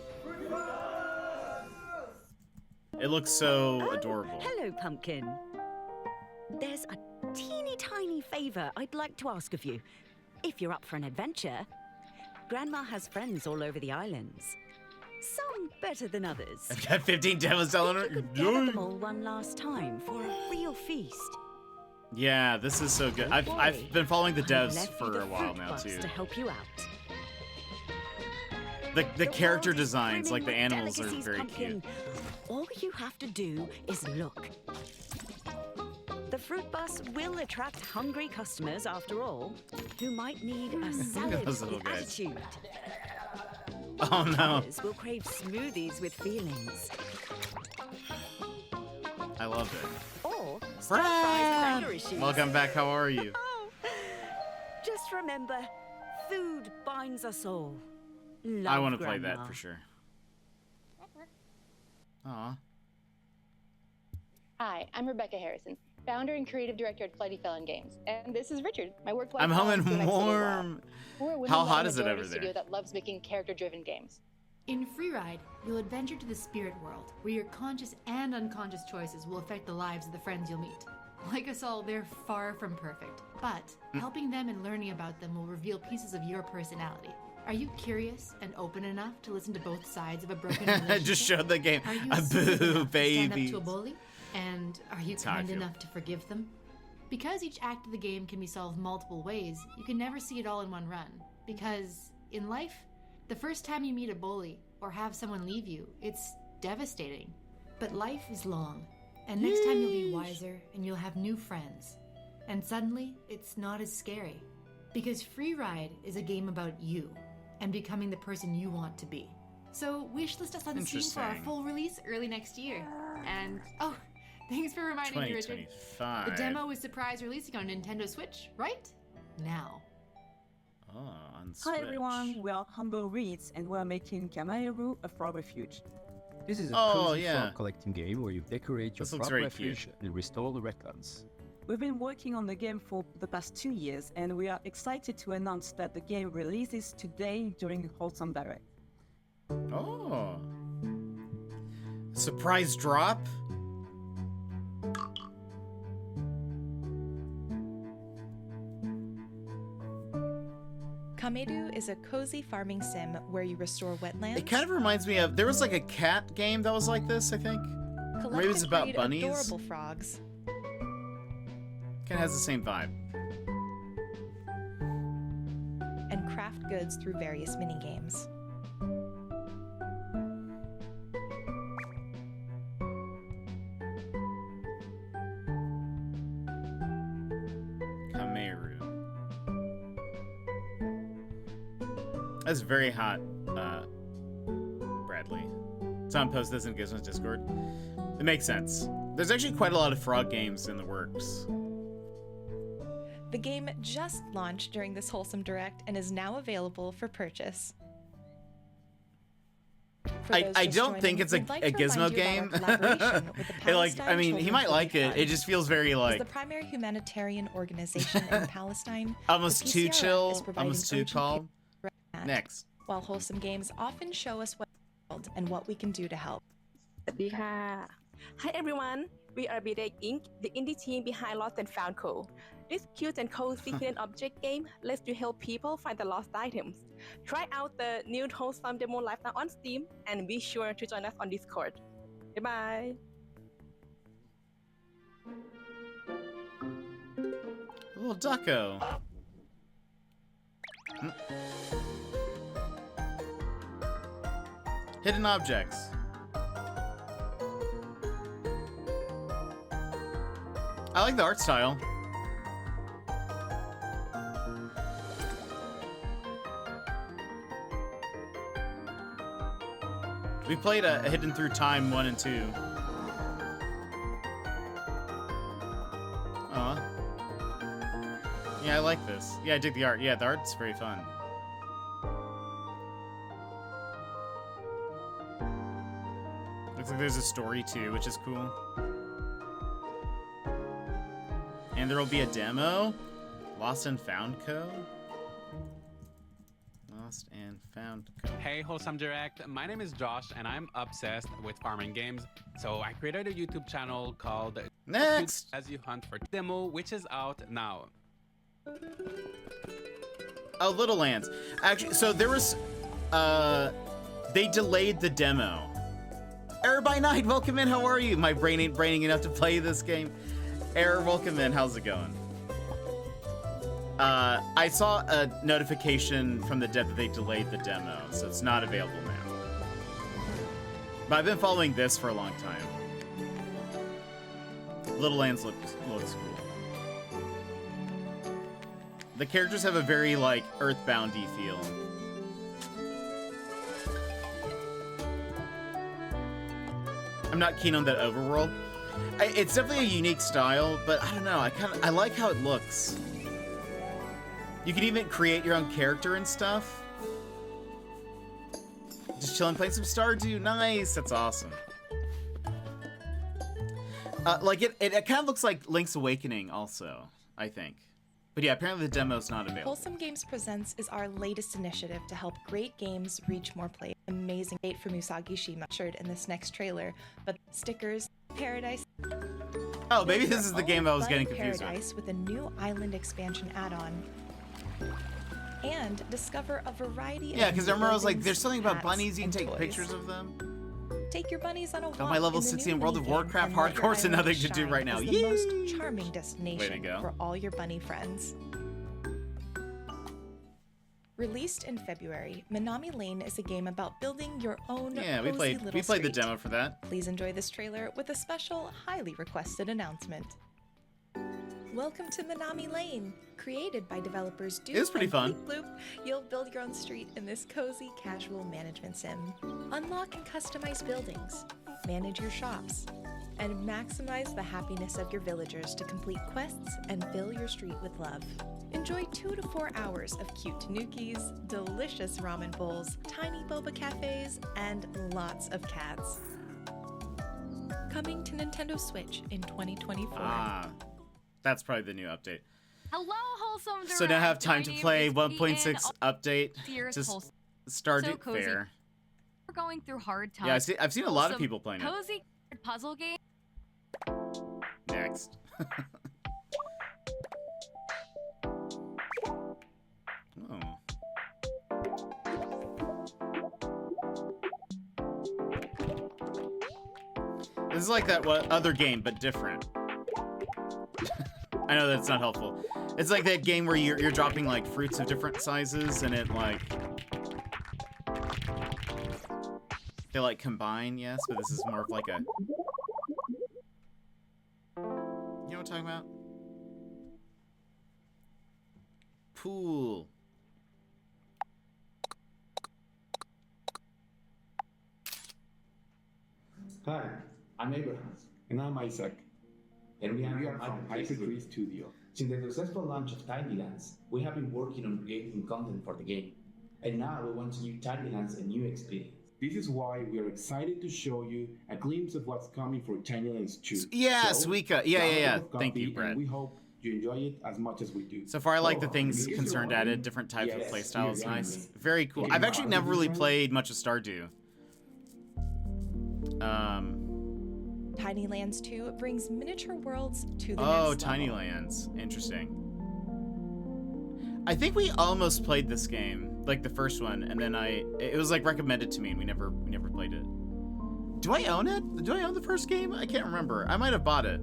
It looks so adorable. Hello, Pumpkin. There's a teeny tiny favor I'd like to ask of you. If you're up for an adventure, Grandma has friends all over the islands. Some better than others. I've got 15 demos telling her. Gather them all one last time for a real feast. Yeah, this is so good. I've been following the devs Left you for the a while fruit now bus too. to help you out. The character designs, like the Brimming with animals, are delicacies, very Pumpkin. cute. All you have to do is look. The fruit bus will attract hungry customers after all, who might need a salad those little with guys. attitude. Oh no! Others will crave smoothies with feelings. I love it. Or stir-fries with anger issues. Welcome back. How are you? Just remember, food binds us all. I want to play Grandma. that for sure. Aw. Hi, I'm Rebecca Harrison, founder and creative director at Flighty Felon Games, and this is Richard, my work-life I'm balance humming for the next little while. warm. We're a women-led How hot is it majority over studio there? that loves making character-driven games. In Freeride, you'll adventure to the spirit world, where your conscious and unconscious choices will affect the lives of the friends you'll meet. Like us all, they're far from perfect, but helping them and learning about them will reveal pieces of your personality. Are you curious and open enough to listen to both sides of a broken relationship? Just showed the game. Are you A smooth boo, enough to stand up baby. to a bully? And are you That's how I kind feel. enough to forgive them? Because each act of the game can be solved multiple ways, you can never see it all in one run. Because in life, the first time you meet a bully or have someone leave you, it's devastating. But life is long, and next time you'll be wiser and you'll have new friends. And suddenly, it's not as scary. Because Freeride is a game about you and becoming the person you want to be. So wishlist us on Steam for our Interesting. full release early next year. And oh, thanks for reminding me, Richard. 2025. The demo is surprise releasing on Nintendo Switch right now. Oh, on Hi Switch. everyone, we are Humble Reeds and we are making Kamaeru a frog refuge. This is a Oh, cozy yeah. frog collecting game where you decorate your This looks frog very refuge cute. and restore the records. We've been working on the game for the past 2 years and we are excited to announce that the game releases today during Wholesome Direct. Oh. Surprise drop? Kameru is a cozy farming sim where you restore wetlands. It kind of reminds me of, there was like a cat game that was like this, I think. collect Maybe it's and about breed bunnies. adorable frogs. Kind of has the same vibe. And craft goods through various mini games. Kameru. That's very hot, Bradley. Someone post this in Gizmo's Discord. It makes sense. There's actually quite a lot of frog games in the works. The game just launched during this Wholesome Direct and is now available for purchase. For those I just don't joining, think it's a we'd like a to Gizmo remind you about our game. collaboration with the It, like, I Palestine mean, he Children's might like Relief it. It Fund. just feels very As like the primary humanitarian organization in Palestine, almost the too PCRF is chill, providing almost too urgent calm. care at, Next. While Wholesome Games often show us what and what we can do to help. Hi everyone, we are Bidek Inc., the indie team behind Lost and Found Co. This cute and cozy hidden object game lets you help people find the lost items. Try out the new Wholesome demo live now on Steam and be sure to join us on Discord. Bye bye. Little ducko. Hidden objects. I like the art style. We played a Hidden Through Time 1 and 2. Aw. Yeah, I like this. Yeah, I dig the art. Yeah, the art's very fun. Looks like there's a story too, which is cool. And there will be a demo. Lost and Found Co. Lost and Found Co. Hey, Wholesome Direct. My name is Josh, and I'm obsessed with farming games. So I created a YouTube channel called Next As You Hunt for Demo, which is out now. Oh, Little Lands. Actually, so there was, they delayed the demo. Error by Night, welcome in. How are you? My brain ain't braining enough to play this game. Error, welcome in. How's it going? I saw a notification from the dev that they delayed the demo, so it's not available now. But I've been following this for a long time. Little Lands looks cool. The characters have a very, like, Earthbound-y feel. I'm not keen on that overworld. It's definitely a unique style, but I don't know. I like how it looks. You can even create your own character and stuff. Just chilling, playing some Stardew. Nice. That's awesome. Like it kind of looks like Link's Awakening, also. I think. But yeah, apparently the demo's not available. Wholesome Games Presents is our latest initiative to help great games reach more players. Amazing date for Musagi Shima shared in this next trailer, but stickers, Paradise. Oh, maybe this is the game I was getting confused Paradise with a new island expansion add-on. And discover a variety of yeah, because I remember I was like, buildings, there's something about hats, bunnies, you can and take toys. pictures of them. Take your bunnies on a walk. Got my level in the 60 new in World of minigame Warcraft and let your hardcore, so island nothing to do shine right now. as the Yay! most charming Way to destination go. for all your bunny friends. Released in February, Minami Lane is a game about building your own Yeah, we cozy played little the street. demo for that. Please enjoy this trailer with a special, highly requested announcement. Welcome to Minami Lane. Created by developers Duke It was pretty and fun. Bleep Bloop, you'll build your own street in this cozy, casual management sim. Unlock and customize buildings, manage your shops, and maximize the happiness of your villagers to complete quests and fill your street with love. Enjoy 2 to 4 hours of cute tanukis, delicious ramen bowls, tiny boba cafes, and lots of cats. Coming to Nintendo Switch in 2024. Ah, that's probably the new update. Hello, Wholesome Direct. So now I have time My to name play is 1.6 Ian. update Dearest to Wholesome. Stardew So cozy. Fair. We're going through hard times. Yeah, I've seen a lot of Wholesome, people playing it. Cozy puzzle game. Next. Oh. This is like that other game, but different. I know that's not helpful. It's like that game where you're dropping like fruits of different sizes, and it like they like combine. Yes, but this is more of like a. You know what I'm talking about? Pool. Hi, I'm Abraham. And I'm Isaac. And we are from Hyper Tree Studio. Since the successful launch of Tinylands, we have been working on creating content for the game. And now we want to give Tinylands a new experience. This is why we are excited to show you a glimpse of what's coming for Tinylands 2. Yeah, Suika. Yeah. grab a cup of Thank you, coffee, Brett. and we hope you enjoy it as much as we do. So far, I like the Oh, things in case concerned you're added, wondering, different types of yes, playstyles. we are Nice. gaming. Very cool. If I've you actually are never really different- played much of Stardew. Tinylands 2 brings miniature worlds to the Oh, next level. Tinylands. Interesting. I think we almost played this game, like the first one, and then it was like recommended to me, and we never played it. Do I own it? Do I own the first game? I can't remember. I might have bought it.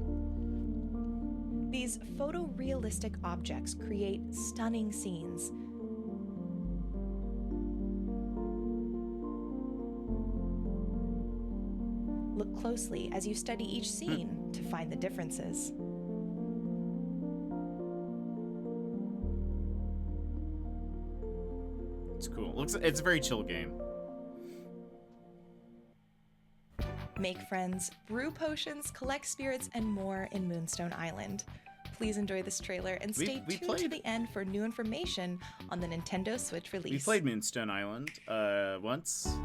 These photorealistic objects create stunning scenes. Look closely as you study each scene to find the differences. It's a very chill game. Make friends, brew potions, collect spirits, and more in Moonstone Island. Please enjoy this trailer and stay tuned to the end for new information on the Nintendo Switch release. We played Moonstone Island once.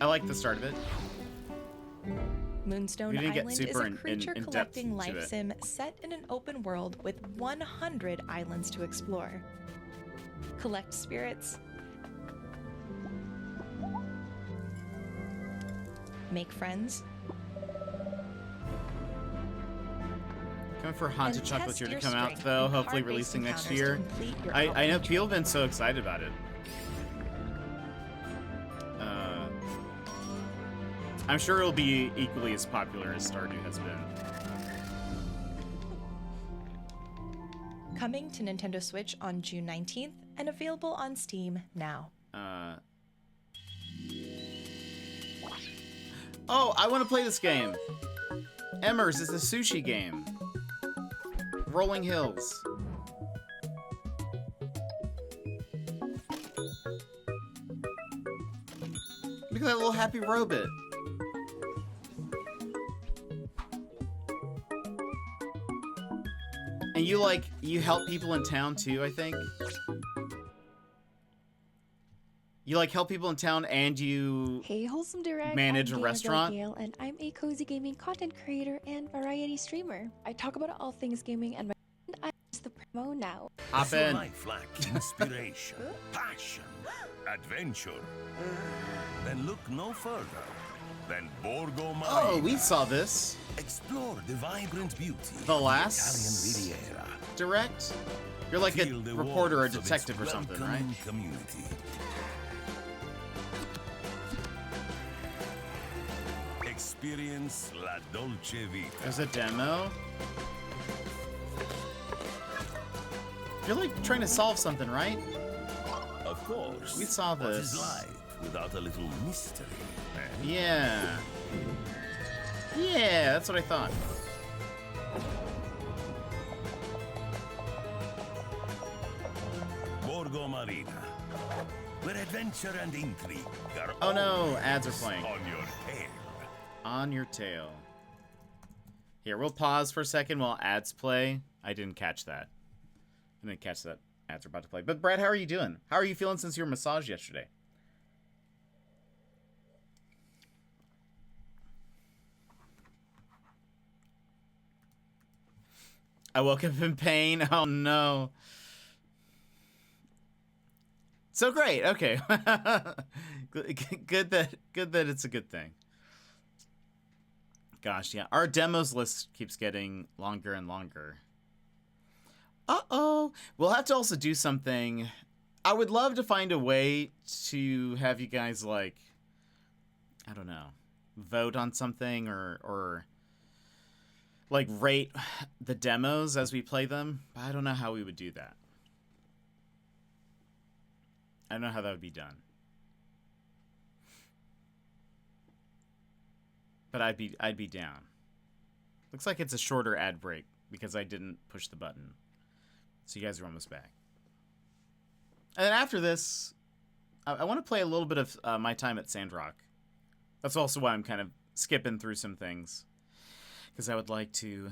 I like the start of it. Moonstone Island is a creature collecting life sim set in an open world with 100 islands to explore. Collect spirits, make friends, coming for Haunted Chocolatier to come out though, hopefully releasing next year. I know people have been so excited about it. I'm sure it'll be equally as popular as Stardew has been. Coming to Nintendo Switch on June 19th and available on Steam now. Oh, I want to play this game. Emmers is a sushi game. Rolling Hills. Look at that little happy robot. And you help people in town too, I think. You help people in town and you Wholesome Direct, manage a I'm restaurant. Gail, and I'm a cozy gaming content creator and variety streamer. I talk about all things gaming and I'm the promo now. Hop in. Your life lack inspiration, passion, adventure. Then look no further than Borgo Marina. Oh, we saw this. Explore the vibrant beauty The of last the Italian Riviera. Direct? You're like a Feel the reporter or a warmth of its detective or something, right? welcoming community. Experience La Dolce Vita. There's a demo. You're trying to solve something, right? Of course. We saw What is this. life without a little mystery? Eh? Yeah. Yeah, that's what I thought. Borgo Marina, where adventure and intrigue are Oh no, always ads are playing. on your tail. On your tail. Here, we'll pause for a second while ads play. I didn't catch that. I didn't catch that ads are about to play. But Brad, how are you doing? How are you feeling since your massage yesterday? I woke up in pain. Oh no. So great. Okay. Good that it's a good thing. Gosh, yeah. Our demos list keeps getting longer and longer. Uh-oh. We'll have to also do something. I would love to find a way to have you guys I don't know, vote on something or rate the demos as we play them. I don't know how we would do that. I don't know how that would be done. But I'd be down. Looks like it's a shorter ad break because I didn't push the button. So you guys are almost back. And then after this, I want to play a little bit of my time at Sandrock. That's also why I'm kind of skipping through some things. Because I would like to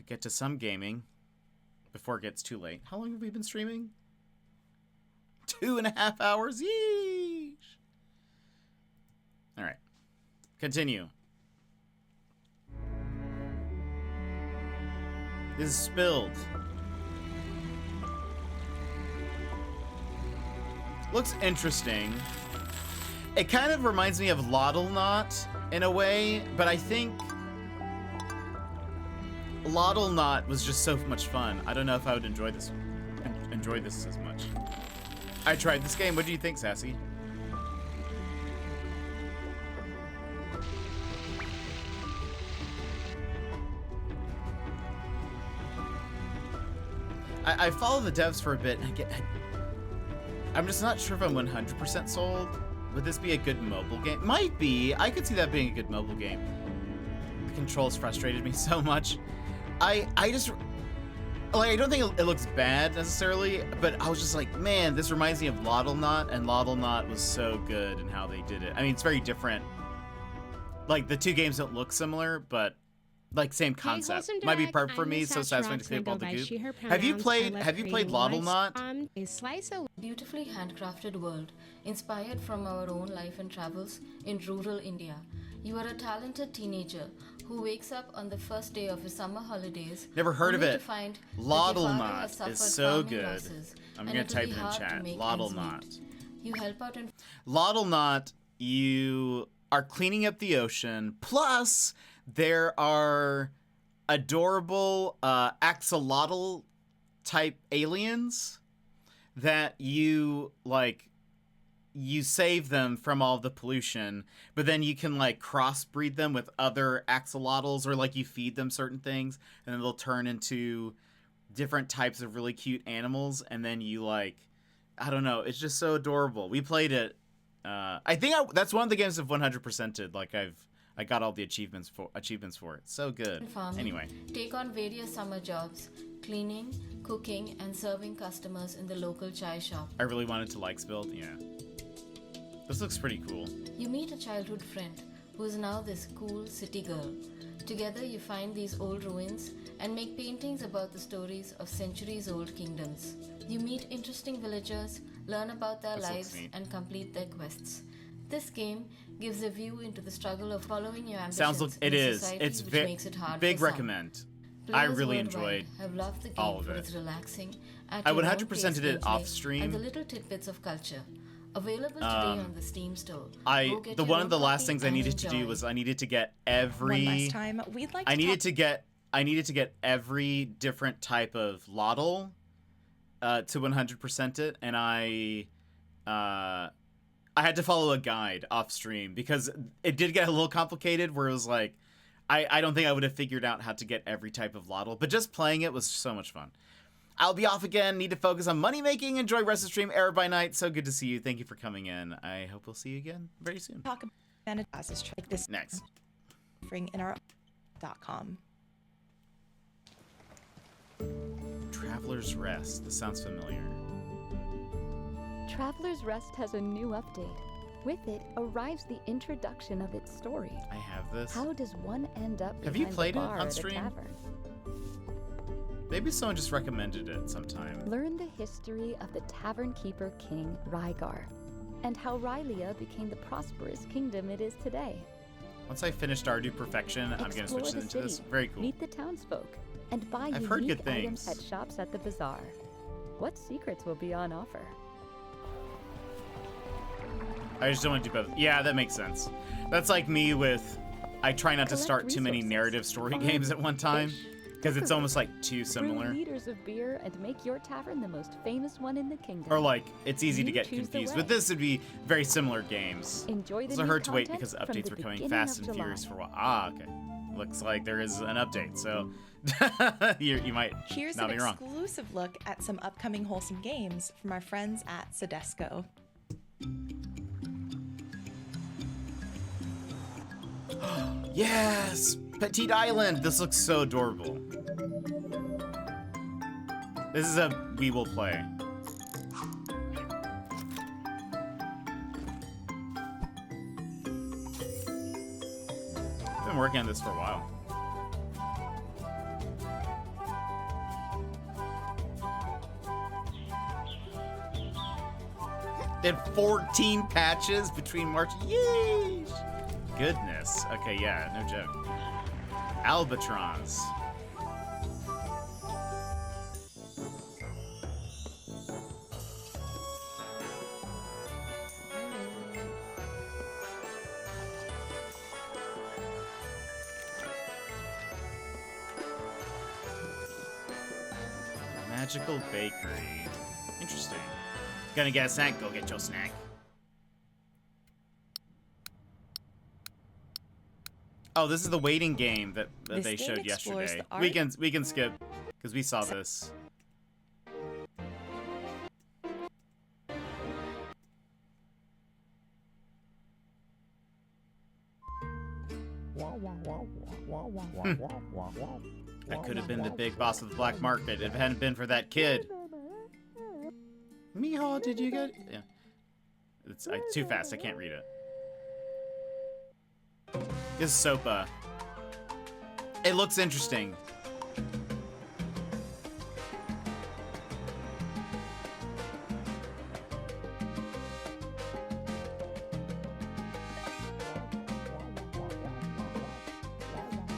get to some gaming before it gets too late. How long have we been streaming? 2.5 hours? Yeesh! Alright. Continue. This is spilled. Looks interesting. It kind of reminds me of Lottle Knot in a way, but I think Lottle Knot was just so much fun. I don't know if I would enjoy this as much. I tried this game. What do you think, Sassy? I follow the devs for a bit, and I'm just not sure if I'm 100% sold. Would this be a good mobile game? Might be. I could see that being a good mobile game. The controls frustrated me so much. I Like, I don't think it looks bad necessarily, but I was just like, man, this reminds me of Knot, and Knot was so good in how they did it. I mean, it's very different. Like, the two games don't look similar, but like same concept. Wholesome Might be Direct, part for I'm me. Miss So satisfying to Sandrock, clear up all the by goop. she, her Have you pronouns. I played love Knot? creating a slice of Beautifully handcrafted world, inspired from our own life and travels in rural India. You are a talented teenager who wakes up on the first day of his summer holidays. Never heard of only it. to find that your Lottle father Knot has is suffered so farming good. losses, I'm and gonna it'll type be it in hard to chat. make Lottle ends Knot. meet. You help out in Lottle Knot, you are cleaning up the ocean. Plus, there are adorable axolotl type aliens that you save them from all the pollution, but then you can like crossbreed them with other axolotls, or like you feed them certain things and then they'll turn into different types of really cute animals, and then you like, I don't know, it's just so adorable. We played it. I think that's one of the games I've 100%ed. Like I got all the achievements for it. So good. farming. Anyway, Take on various summer jobs, cleaning, cooking, and serving customers in the local chai shop. I really wanted to likes build. Yeah. This looks pretty cool. You meet a childhood friend who is now this cool city girl. Together you find these old ruins and make paintings about the stories of centuries-old kingdoms. You meet interesting villagers, learn about their This looks lives, neat. and complete their quests. This game gives a view into the struggle of following your ambitions Sounds in it a is. society It's which makes it hard big for some. recommend. I Players really worldwide enjoyed have loved the game all of for it. its relaxing, I at your own 100%ed pace it off gameplay stream. and the little tidbits of culture. Available today on the Steam store. Go get The your one own of the last copy things I and needed to do enjoy. was I needed to get every. One last time, we'd like to I needed to get every different type of lotl to 100% it, and I had to follow a guide off stream because it did get a little complicated. Where it was like, I don't think I would have figured out how to get every type of lotl, but just playing it was so much fun. I'll be off again. Need to focus on money making. Enjoy rest of stream. Error by night. So good to see you. Thank you for coming in. I hope we'll see you again very soon. Talk about classes like this next. Offering in our .com. Traveler's Rest. This sounds familiar. Traveler's Rest has a new update. With it arrives the introduction of its story. I have this. How does one end up Have you behind played the it bar on at a stream? tavern? Maybe someone just recommended it sometime. Learn the history of the tavern keeper king Rygar, and how Rylea became the prosperous kingdom it is today. Once I finish Stardew Perfection, I'm going to switch Explore the into this. city, Very cool. Meet the townsfolk, and buy I've heard unique good items things. at shops at the bazaar. What secrets will be on offer? I just don't want to do both. Yeah, that makes sense. That's like me with... I try not to Collect start too many resources, narrative story farm, games at one time, because it's decorate, almost like too similar. Brew liters of beer and make your tavern the most famous one in the kingdom. Or like, it's easy to You get choose the confused. way. With this, it'd be very similar games. Enjoy the Also new heard to wait content because from updates the were coming beginning fast of and July. furious for a while. Ah, okay. Looks like there is an update, so you might Here's not an be wrong. exclusive look at some upcoming wholesome games from our friends at Sedesco. Yes! Petite Island! This looks so adorable. This is a we will play. I've been working on this for a while. They had 14 patches between March. Yeesh! Goodness. Okay, yeah, no joke. Albatrons. Magical bakery. Interesting. Gonna get a snack? Go get your snack. Oh, this is the waiting game that This they game showed explores yesterday. the art- We can skip because we saw this. That could have been the big boss of the black market if it hadn't been for that kid. Miho, did you get... Yeah. It's too fast. I can't read it. This is Sopa. It looks interesting.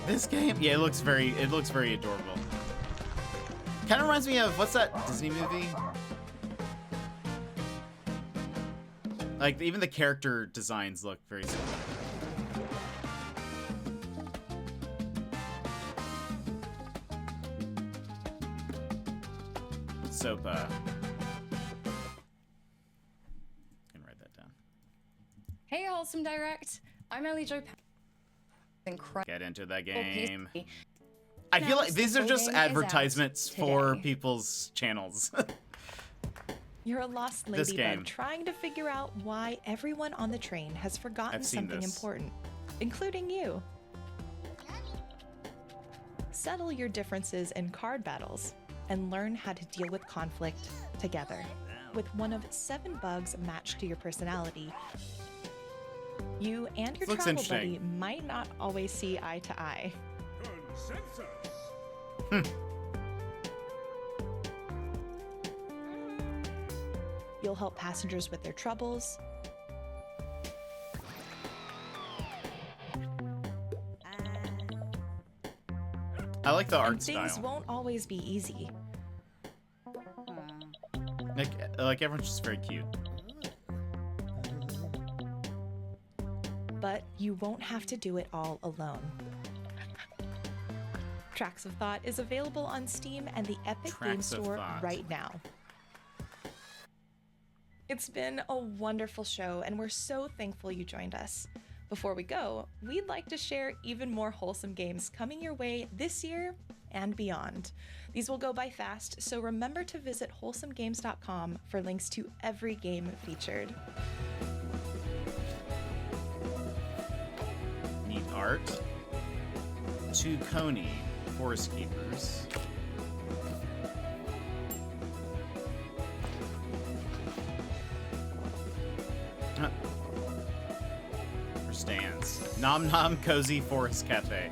This game, yeah, it looks very adorable. Kind of reminds me of, what's that Disney movie? Like, even the character designs look very similar. Sopa. Can write that down. Hey, Wholesome Direct. I'm Ellie Jo. Get into the game. I feel like these are just advertisements for people's channels. You're a lost ladybug trying to figure out why everyone on the train has forgotten something important, including you. Settle your differences in card battles and learn how to deal with conflict together with one of 7 bugs matched to your personality. You and your travel buddy might not always see eye to eye. You'll help passengers with their troubles. I like the art and things style. Won't always be easy. Like everyone's just very cute. But you won't have to do it all alone. Tracks of Thought is available on Steam and the Epic Game Store right now. It's been a wonderful show, and we're so thankful you joined us. Before we go, we'd like to share even more wholesome games coming your way this year and beyond. These will go by fast, so remember to visit wholesomegames.com for links to every game featured. Neat art. 2 Coney Forest Keepers. For stands. Nom Nom Cozy Forest Cafe.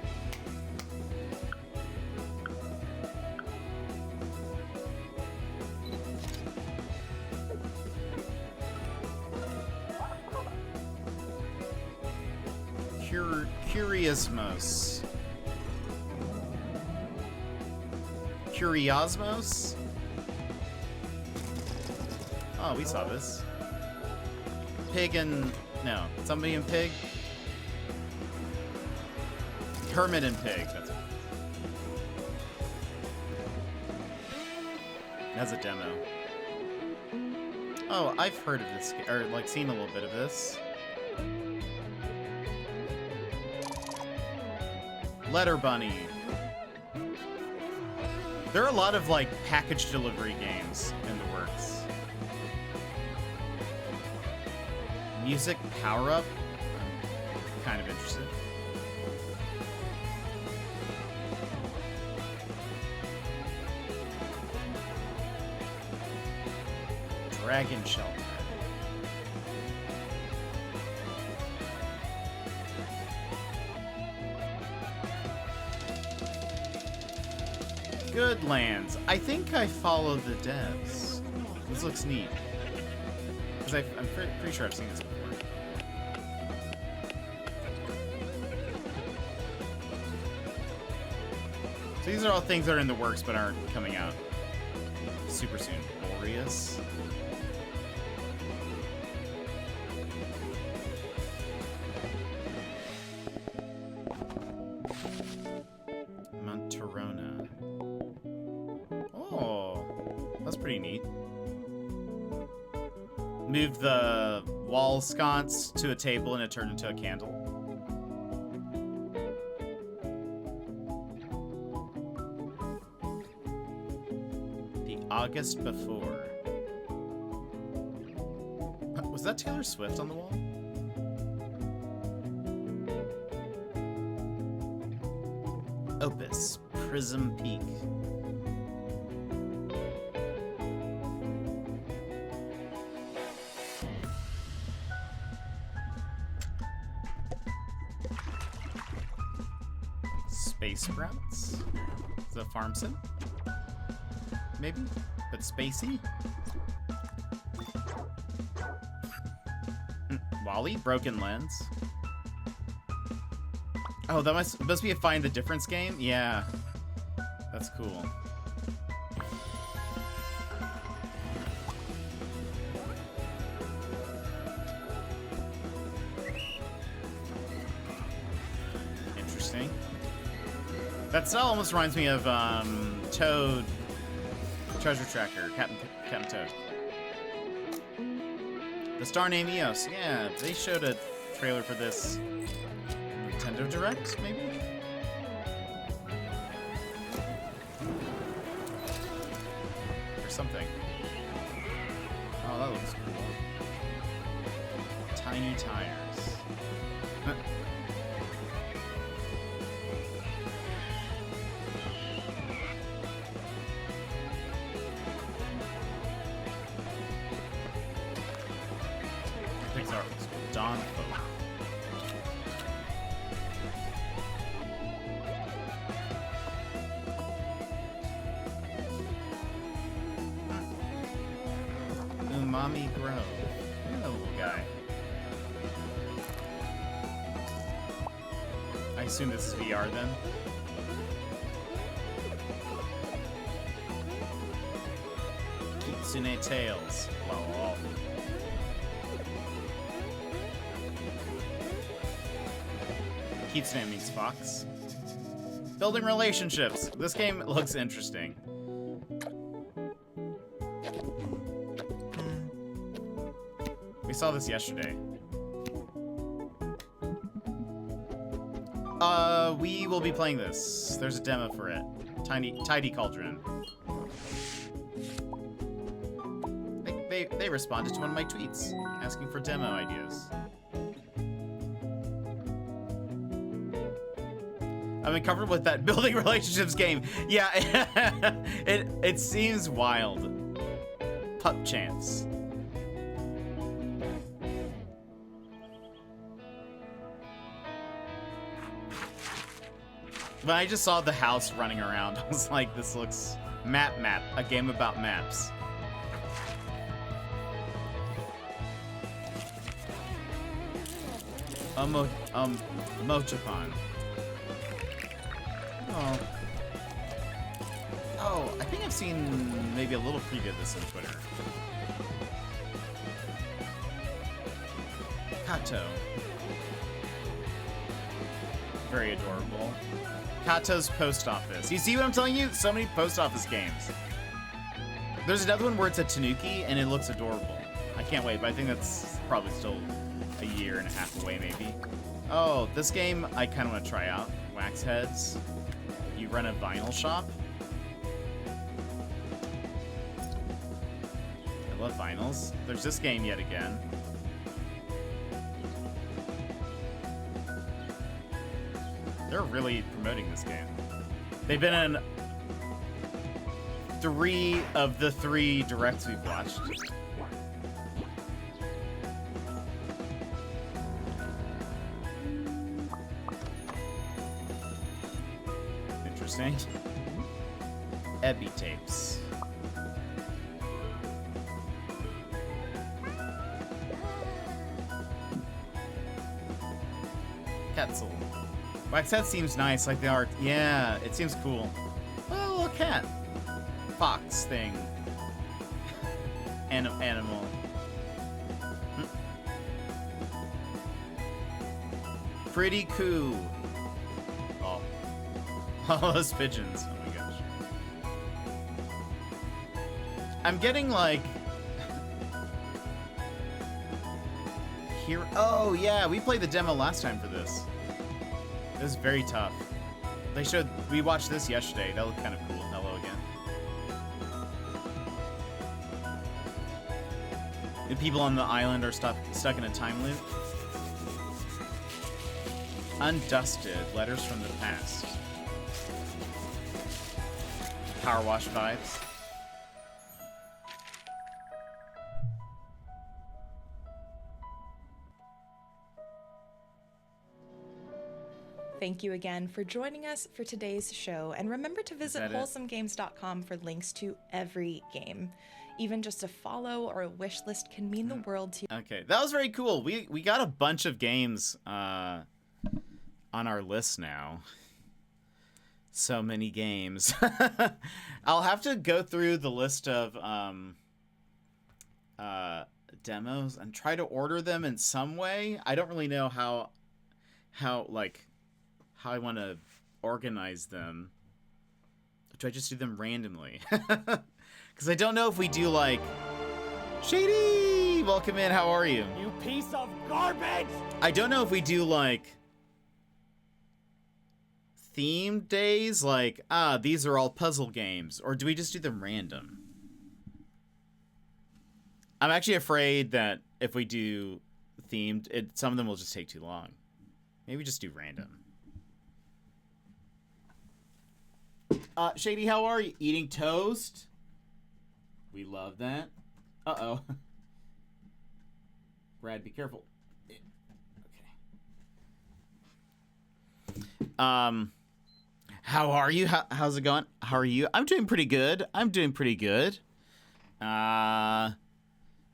Curiosmos. Curiosmos? Oh, we saw this. Pig and... No. Somebody and Pig? Hermit and Pig. That's a demo. Oh, I've heard of this, or like seen a little bit of this. Letter Bunny. There are a lot of like package delivery games in the works. Music Power Up. I'm kind of interested. Dragon Shelter. Goodlands. I think I follow the devs. This looks neat. Because I'm pretty sure I've seen this before. So these are all things that are in the works but aren't coming out super soon. Boreas. Monterona. Oh, that's pretty neat. Move the wall sconce to a table and it turned into a candle. The August Before. Was that Taylor Swift on the wall? Opus, Prism Peak. Space Sprouts? Is that Farm Sim? Maybe? But spacey? Wally? Broken Lens? Oh, that must be a Find the Difference game? Yeah. That's cool. Interesting. That style almost reminds me of Toad Treasure Tracker, Captain Toad. The Star Named Eos, yeah, they showed a trailer for this Nintendo Direct, maybe? Or something. Oh, that looks cool. Tiny tires. Pixar looks cool. Dawn Folk. Umami Grove. Hello, little guy. I assume this is VR then. Kitsune Tales. Wow. Kitsune means fox. Building relationships. This game looks interesting. We saw this yesterday. We will be playing this. There's a demo for it. Tidy Cauldron. They responded to one of my tweets asking for demo ideas. I'm uncomfortable with that building relationships game. Yeah, it seems wild. Pup chance. When I just saw the house running around, I was like, this looks... Map, a game about maps. Mochapon. Oh, I think I've seen maybe a little preview of this on Twitter. Kato. Very adorable. Kato's Post Office. You see what I'm telling you? So many post office games. There's another one where it's a tanuki and it looks adorable. I can't wait, but I think that's probably still a year and a half away, maybe. Oh, this game I kind of want to try out. Wax Heads. You run a vinyl shop. I love vinyls. There's this game yet again. They're really promoting this game. They've been in 3 of the 3 directs we've watched. Interesting. Ebby tapes. Ketzel. Wax Head seems nice, like the art. Yeah, it seems cool. Oh, a little cat. Fox thing. Animal. Pretty cool. Oh. All those pigeons. Oh my gosh. I'm getting like... Here. Oh, yeah, we played the demo last time for this. It was very tough. We watched this yesterday. That looked kind of cool. Hello again. The people on the island are stuck in a time loop. Undusted. Letters from the past. Power wash vibes. Thank you again for joining us for today's show, and remember to visit wholesomegames.com for links to every game. Even just a follow or a wish list can mean the world to you. Okay, that was very cool. We got a bunch of games on our list now. So many games. I'll have to go through the list of demos and try to order them in some way. I don't really know how I want to organize them. Do I just do them randomly? Because I don't know if we do like... Shady! Welcome in, how are you? You piece of garbage! I don't know if we do like... themed days, like, these are all puzzle games, or do we just do them random? I'm actually afraid that if we do themed, some of them will just take too long. Maybe just do random. Shady, how are you? Eating toast? We love that. Uh-oh. Brad, be careful. Okay. How are you? How's it going? How are you? I'm doing pretty good.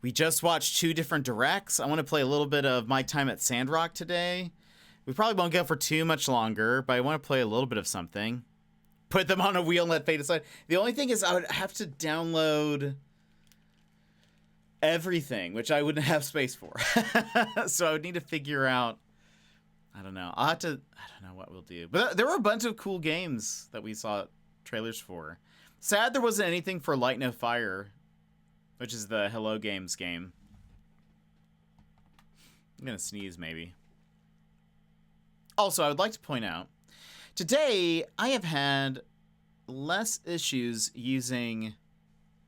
We just watched 2 different directs. I want to play a little bit of My Time at Sandrock today. We probably won't go for too much longer, but I want to play a little bit of something. Put them on a wheel and let fate decide. The only thing is I would have to download everything, which I wouldn't have space for. So I would need to figure out, I don't know. I don't know what we'll do. But there were a bunch of cool games that we saw trailers for. Sad there wasn't anything for Light No Fire, which is the Hello Games game. I'm gonna sneeze, maybe. Also, I would like to point out, today I have had less issues using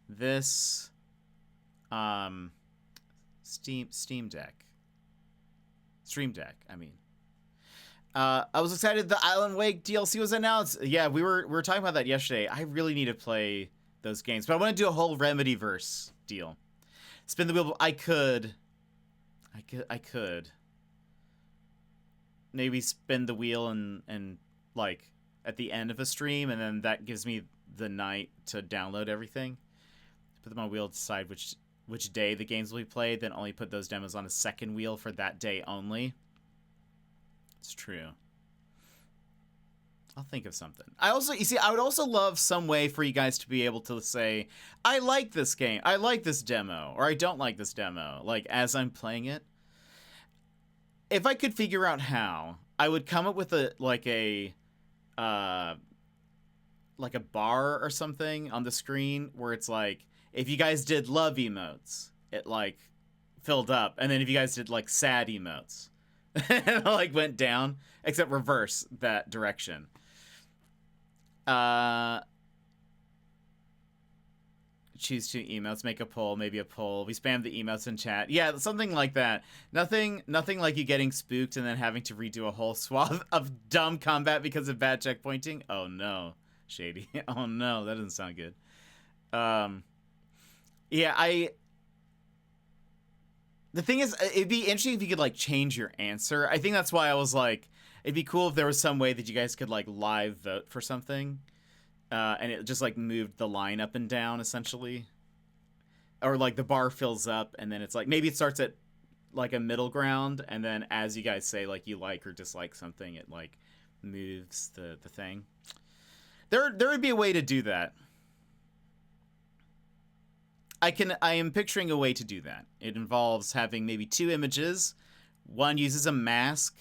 this Stream Deck, I mean. I was excited the Island Wake DLC was announced. Yeah, we were talking about that yesterday. I really need to play those games, but I want to do a whole Remedyverse deal. Spin the wheel. I could maybe spin the wheel and like at the end of a stream, and then that gives me the night to download everything. Put them on a wheel, decide which day the games will be played, then only put those demos on a second wheel for that day only. It's true. I'll think of something. I would also love some way for you guys to be able to say, I like this game, I like this demo, or I don't like this demo, like as I'm playing it. If I could figure out how, I would come up with a bar or something on the screen where it's like, if you guys did love emotes, it like filled up, and then if you guys did like sad emotes, it like went down, except reverse that direction. Choose 2 emotes, make a poll, maybe a poll. We spam the emotes in chat. Yeah, something like that. Nothing like you getting spooked and then having to redo a whole swath of dumb combat because of bad checkpointing. Oh no, Shady. Oh no, that doesn't sound good. Yeah, the thing is, it'd be interesting if you could like change your answer. I think that's why I was like, it'd be cool if there was some way that you guys could like live vote for something. And it just like moved the line up and down essentially. Or like the bar fills up and then it's like, maybe it starts at like a middle ground. And then as you guys say like you like or dislike something, it like moves the thing. There would be a way to do that. I am picturing a way to do that. It involves having maybe 2 images. One uses a mask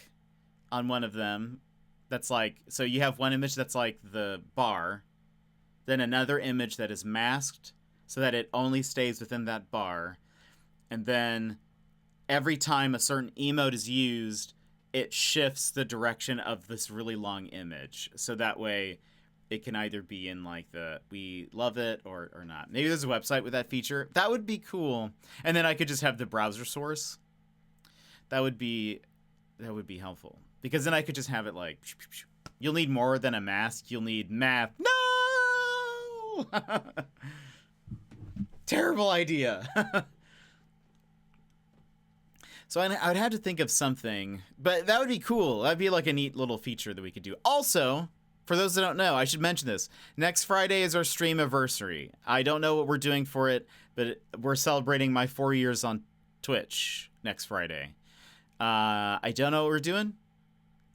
on one of them. That's like, so you have one image that's like the bar, then another image that is masked so that it only stays within that bar. And then every time a certain emote is used, it shifts the direction of this really long image. So that way it can either be in like the we love it or not. Maybe there's a website with that feature. That would be cool. And then I could just have the browser source. That would be helpful. Because then I could just have it like, you'll need more than a mask. You'll need math. No! No. Terrible idea. So I would have to think of something, but that would be cool. That'd be like a neat little feature that we could do. Also, for those that don't know, I should mention this. Next Friday is our stream anniversary. I don't know what we're doing for it, but we're celebrating my 4 years on Twitch next Friday. I don't know what we're doing.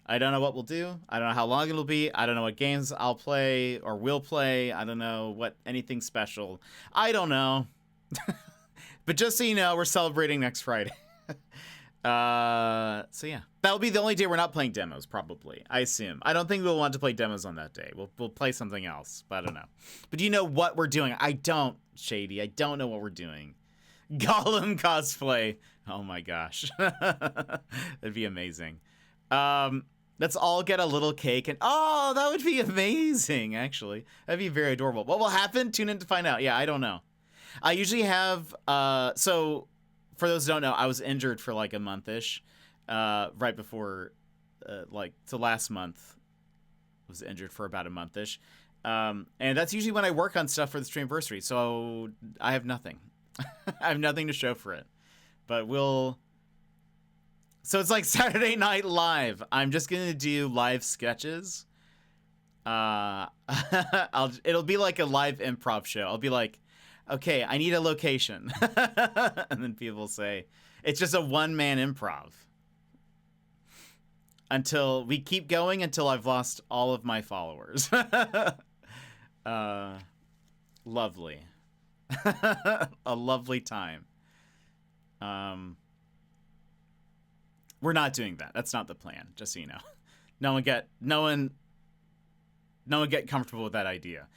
I don't know what we'll do. I don't know how long it'll be. I don't know what games I'll play or will play. I don't know what anything special. I don't know. But just so you know, we're celebrating next Friday. So yeah, that'll be the only day we're not playing demos, probably. I assume. I don't think we'll want to play demos on that day. We'll play something else, but I don't know. But do you know what we're doing? I don't, Shady. I don't know what we're doing. Gollum cosplay. Oh my gosh. That'd be amazing. Let's all get a little cake and oh, that would be amazing, actually. That'd be very adorable. What will happen? Tune in to find out. Yeah, I don't know. I usually have so for those who don't know, I was injured for like a month-ish, right before, so last month, I was injured for about a month-ish. And that's usually when I work on stuff for the streamversary, so I have nothing. I have nothing to show for it. But so it's like Saturday Night Live. I'm just going to do live sketches. It'll be like a live improv show. I'll be like, okay, I need a location. And then people say, it's just a one-man improv. Until we keep going until I've lost all of my followers. Lovely. A lovely time. We're not doing that. That's not the plan, just so you know. No one get comfortable with that idea.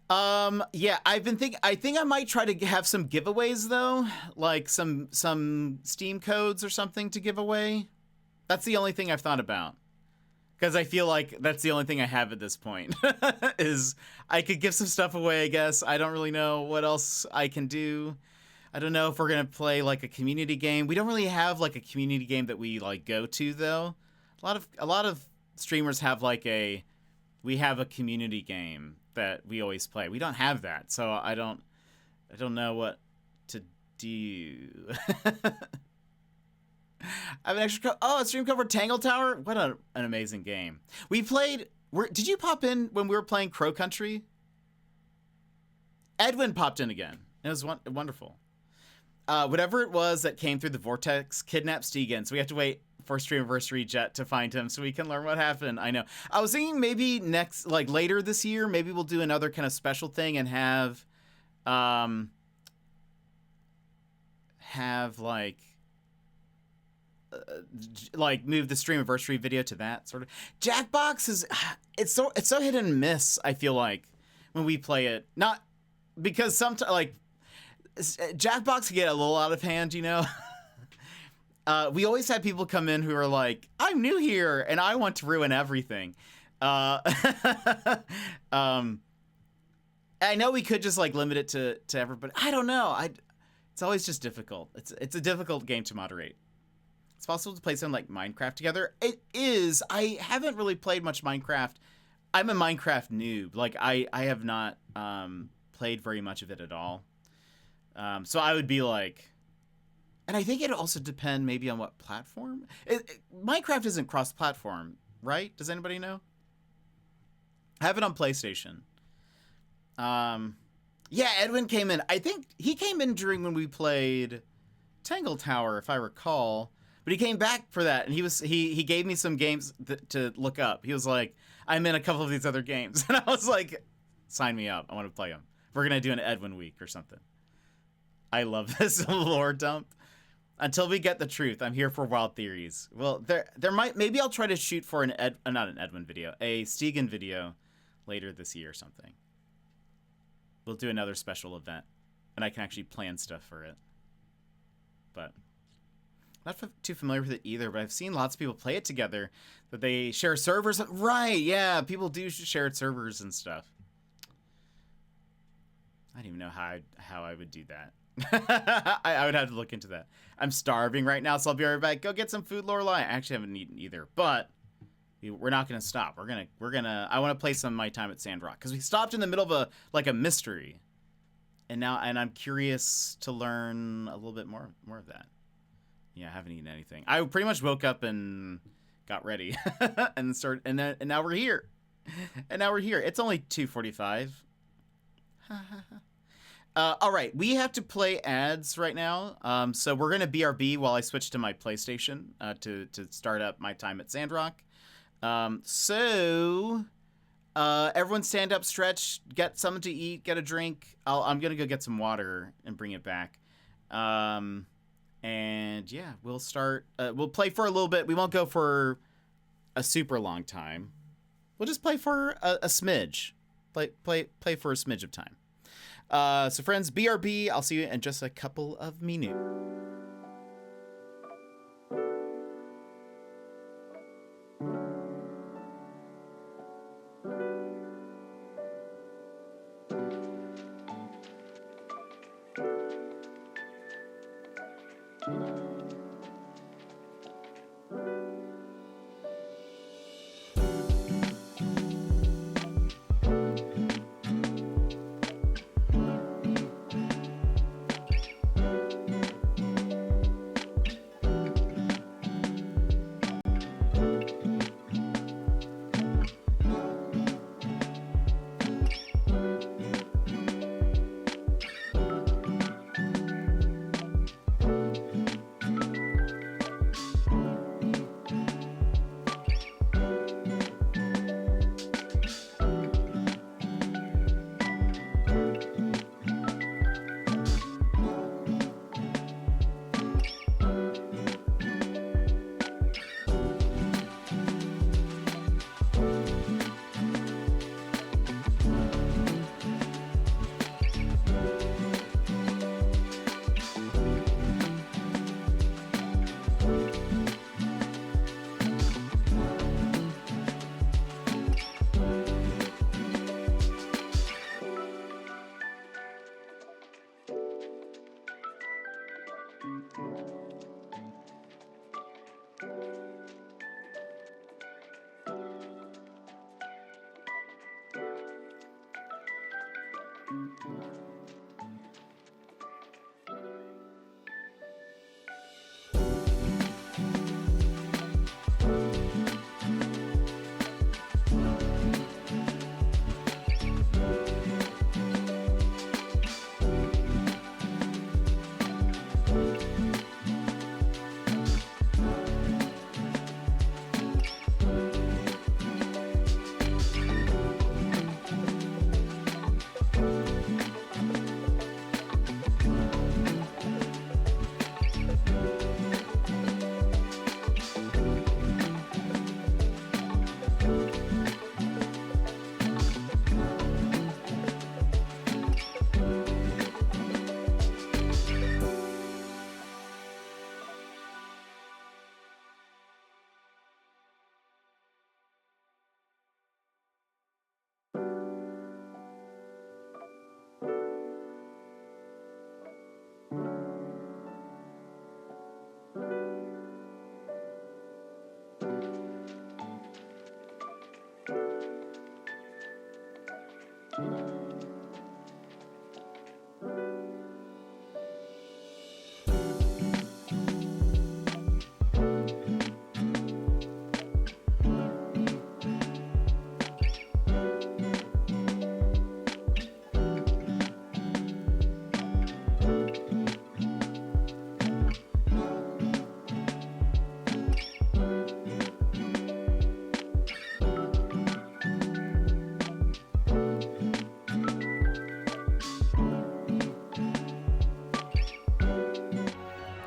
Yeah, I think I might try to have some giveaways though, like some Steam codes or something to give away. That's the only thing I've thought about. Because I feel like that's the only thing I have at this point. Is I could give some stuff away, I guess. I don't really know what else I can do. I don't know if we're going to play like a community game. We don't really have like a community game that we like go to though. A lot of streamers have like we have a community game that we always play. We don't have that. So I don't know what to do. I have an extra a stream code for Tangle Tower. What an amazing game. We played. Did you pop in when we were playing Crow Country? Edwin popped in again. It was wonderful. Whatever it was that came through the vortex kidnapped Stegan, so we have to wait for Streamiversary Jet to find him so we can learn what happened. I know. I was thinking maybe later this year, maybe we'll do another kind of special thing and have move the Streamiversary video to that sort of. Jackbox is it's so hit and miss. I feel like when we play it, not because sometimes like Jackbox can get a little out of hand, you know. We always have people come in who are like, I'm new here and I want to ruin everything. I know we could just like limit it to everybody. I don't know. It's always just difficult. It's a difficult game to moderate. It's possible to play something like Minecraft together. It is. I haven't really played much Minecraft. I'm a Minecraft noob. Like I have not played very much of it at all. So I would be like, and I think it'd also depend maybe on what platform. Minecraft isn't cross-platform, right? Does anybody know? I have it on PlayStation. Yeah, Edwin came in. I think he came in during when we played Tangle Tower, if I recall. But he came back for that, and he gave me some games to look up. He was like, I'm in a couple of these other games. And I was like, sign me up. I want to play them. We're going to do an Edwin week or something. I love this lore dump. Until we get the truth, I'm here for wild theories. Well, maybe I'll try to shoot for not an Edwin video, a Stegan video later this year or something. We'll do another special event, and I can actually plan stuff for it. But not too familiar with it either, but I've seen lots of people play it together, that they share servers. Right, yeah, people do share servers and stuff. I don't even know how I would do that. I would have to look into that. I'm starving right now, so I'll be right back. Go get some food, Lorelai. I actually haven't eaten either, but we're not gonna stop. We're gonna. I want to play some My Time at Sandrock because we stopped in the middle of a mystery, and I'm curious to learn a little bit more of that. Yeah, I haven't eaten anything. I pretty much woke up and got ready and now we're here. And now we're here. It's only 2:45. All right, we have to play ads right now. So we're gonna BRB while I switch to my PlayStation to start up My Time at Sandrock. Everyone stand up, stretch, get something to eat, get a drink. I'm gonna go get some water and bring it back. And yeah, we'll start. We'll play for a little bit. We won't go for a super long time. We'll just play for a smidge. Play for a smidge of time. So friends, BRB, I'll see you in just a couple of minutes.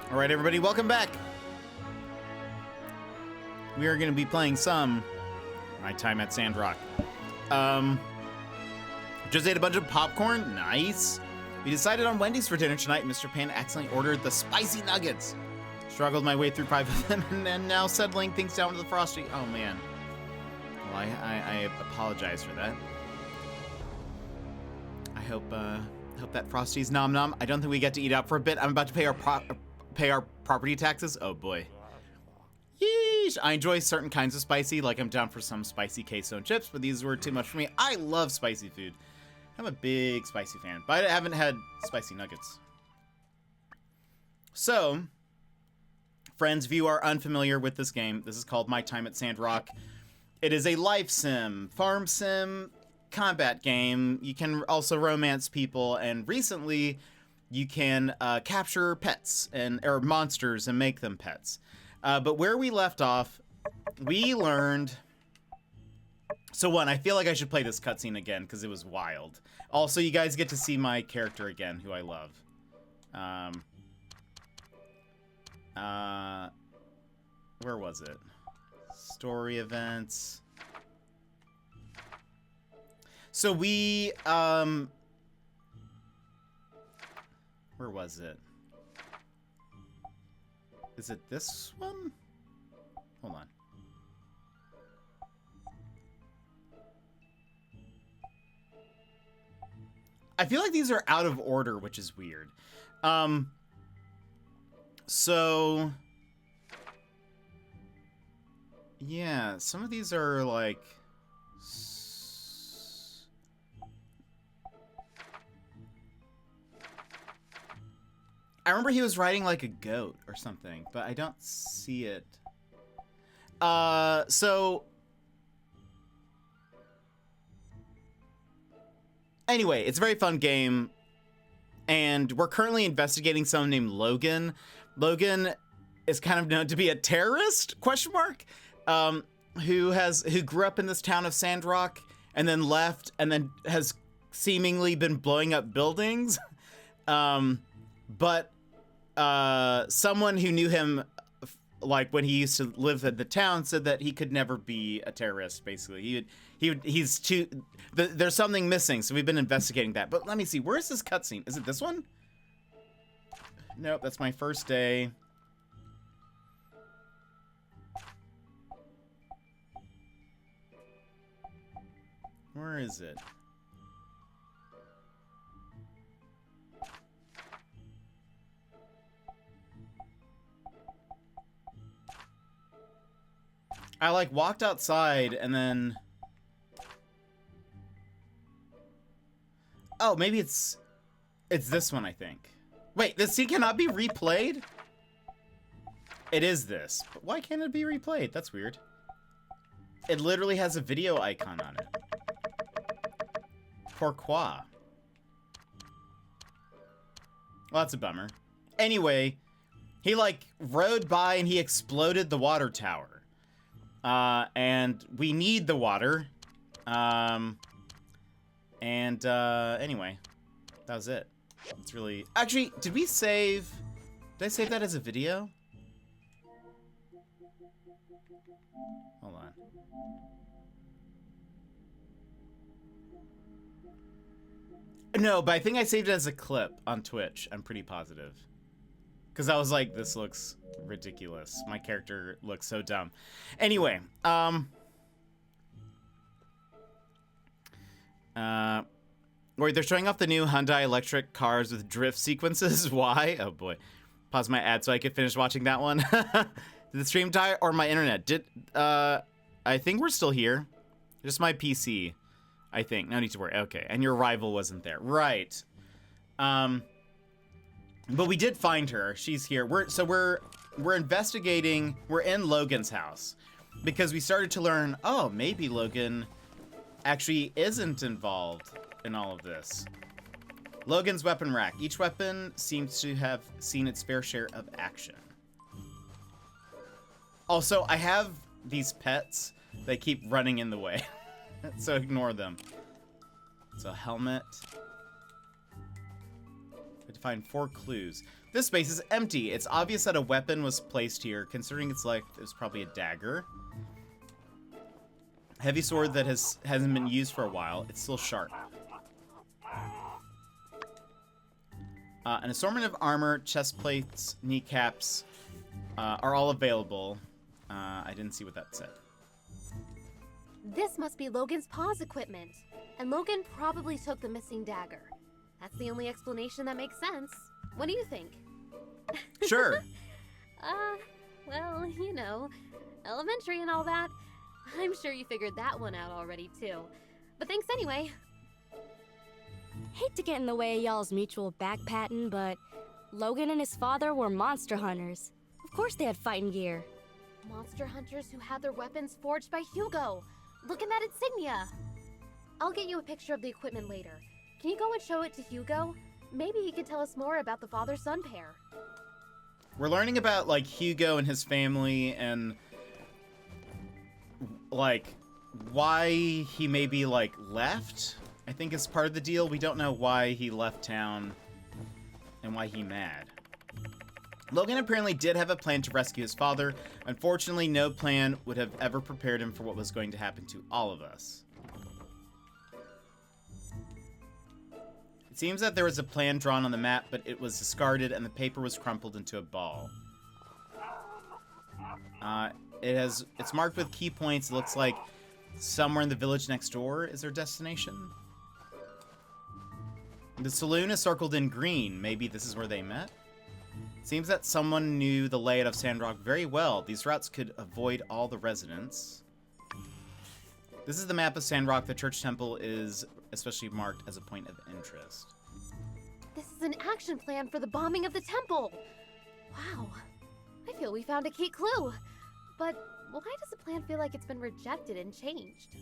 All right, everybody, welcome back. We are going to be playing some My Time at Sandrock. Just ate a bunch of popcorn. Nice. We decided on Wendy's for dinner tonight. Mr. Pan accidentally ordered the spicy nuggets. Struggled my way through 5 of them and now settling things down to the Frosty. Oh, man. Well, I apologize for that. I hope that Frosty's nom nom. I don't think we get to eat out for a bit. I'm about to pay our property taxes. Oh boy. Yee! sheesh. I enjoy certain kinds of spicy, like I'm down for some spicy queso and chips, but these were too much for me. I love spicy food. I'm a big spicy fan, but I haven't had spicy nuggets. So, friends, if you are unfamiliar with this game, this is called My Time at Sandrock. It is a life sim, farm sim, combat game. You can also romance people, and recently you can capture pets or monsters and make them pets. But where we left off, we learned... So one, I feel like I should play this cutscene again because it was wild. Also, you guys get to see my character again, who I love. Where was it? Story events. So we, where was it? Is it this one? Hold on. I feel like these are out of order, which is weird. So... yeah, some of these are like... I remember he was riding like a goat or something, but I don't see it. So... anyway, it's a very fun game, and we're currently investigating someone named Logan. Logan is kind of known to be a terrorist, question mark, who grew up in this town of Sandrock and then left and then has seemingly been blowing up buildings. But someone who knew him, like when he used to live in the town, said that he could never be a terrorist. Basically, he's too. There's something missing, so we've been investigating that. But let me see, where is this cutscene? Is it this one? Nope, that's my first day. Where is it? I like walked outside and then... oh, maybe it's this one, I think. Wait, this scene cannot be replayed? It is this. But why can't it be replayed? That's weird. It literally has a video icon on it. Pourquoi? Well, that's a bummer. Anyway, he like rode by and he exploded the water tower. And we need the water. Anyway, that was it. It's really... actually, did we save... did I save that as a video? Hold on. No, but I think I saved it as a clip on Twitch. I'm pretty positive. Because I was like, this looks ridiculous. My character looks so dumb. Anyway, wait, they're showing off the new Hyundai electric cars with drift sequences. Why? Oh boy. Pause my ad so I could finish watching that one. Did the stream die or my internet? I think we're still here. Just my PC, I think. No need to worry. Okay, and your rival wasn't there. Right. But we did find her. She's here. We're investigating. We're in Logan's house because we started to learn, oh, maybe Logan actually isn't involved in all of this. Logan's weapon rack. Each weapon seems to have seen its fair share of action. Also, I have these pets that keep running in the way, so ignore them. So helmet. I had to find 4 clues. This space is empty. It's obvious that a weapon was placed here, considering its length. It was probably a dagger. Heavy sword that hasn't been used for a while. It's still sharp. An assortment of armor, chest plates, kneecaps are all available. I didn't see what that said. This must be Logan's pause equipment. And Logan probably took the missing dagger. That's the only explanation that makes sense. What do you think? Sure. Well, you know, elementary and all that. I'm sure you figured that one out already, too. But thanks anyway. Hate to get in the way of y'all's mutual backpatting, but Logan and his father were monster hunters. Of course they had fighting gear. Monster hunters who had their weapons forged by Hugo. Look at that insignia. I'll get you a picture of the equipment later. Can you go and show it to Hugo? Maybe he could tell us more about the father-son pair. We're learning about, like, Hugo and his family and, like, why he maybe, like, left, I think is part of the deal. We don't know why he left town and why he's mad. Logan apparently did have a plan to rescue his father. Unfortunately, no plan would have ever prepared him for what was going to happen to all of us. It seems that there was a plan drawn on the map, but it was discarded and the paper was crumpled into a ball. It's marked with key points. It looks like somewhere in the village next door is their destination. The saloon is circled in green. Maybe this is where they met? It seems that someone knew the layout of Sandrock very well. These routes could avoid all the residents. This is the map of Sandrock. The church temple is especially marked as a point of interest. This is an action plan for the bombing of the temple. Wow. I feel we found a key clue. But why does the plan feel like it's been rejected and changed?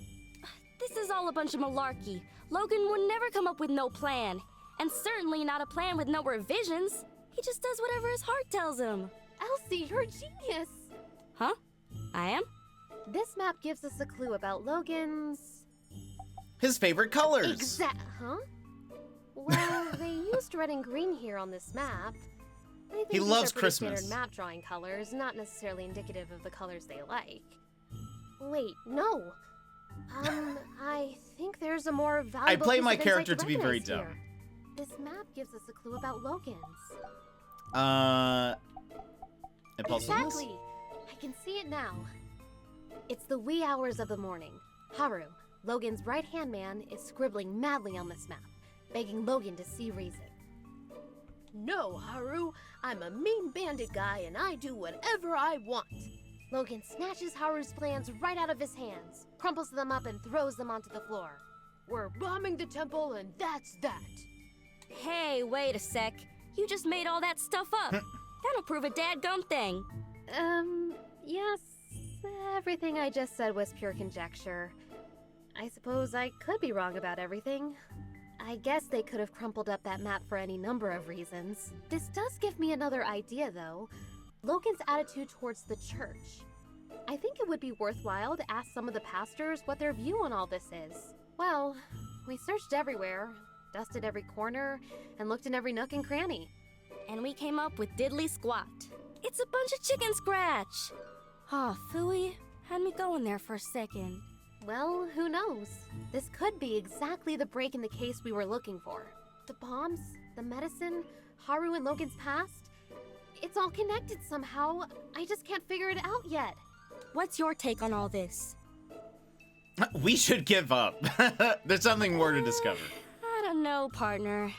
This is all a bunch of malarkey. Logan would never come up with no plan. And certainly not a plan with no revisions. He just does whatever his heart tells him. Elsie, you're a genius. Huh? I am? This map gives us a clue about Logan's... His favorite colors! Huh? Well, they used red and green here on this map. I think He these loves are pretty Christmas. standard map drawing colors, not necessarily indicative of the colors they like. Wait, no. I think there's a more valuable I play piece my of character insight to be very recognize dumb. here. This map gives us a clue about Logan's. Impulsiveness? Exactly. I can see it now. It's the wee hours of the morning. Haru, Logan's right-hand man, is scribbling madly on this map, begging Logan to see reason. No, Haru. I'm a mean bandit guy and I do whatever I want. Logan snatches Haru's plans right out of his hands, crumples them up and throws them onto the floor. We're bombing the temple and that's that. Hey, wait a sec. You just made all that stuff up. That'll prove a dadgum thing. Yes. Everything I just said was pure conjecture. I suppose I could be wrong about everything. I guess they could have crumpled up that map for any number of reasons. This does give me another idea, though. Logan's attitude towards the church. I think it would be worthwhile to ask some of the pastors what their view on all this is. Well, we searched everywhere, dusted every corner, and looked in every nook and cranny. And we came up with diddly squat. It's a bunch of chicken scratch. Oh, phooey. Had me going there for a second. Well, who knows? This could be exactly the break in the case we were looking for. The bombs, the medicine, Haru and Logan's past. It's all connected somehow. I just can't figure it out yet. What's your take on all this? We should give up. There's something more to discover. I don't know, partner.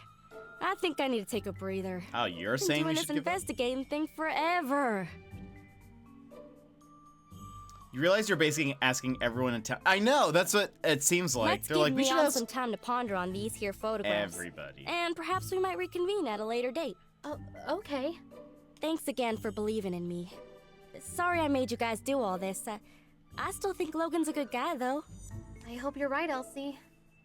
I think I need to take a breather. Oh, you're I've been saying we doing should this give up? investigating thing forever. You realize you're basically asking everyone in town. I know, that's what it seems like. Let's They're give like, we should Leon ask some time to ponder on these here photographs. everybody. And perhaps we might reconvene at a later date. Oh, okay. Thanks again for believing in me. Sorry I made you guys do all this. I still think Logan's a good guy, though. I hope you're right, Elsie.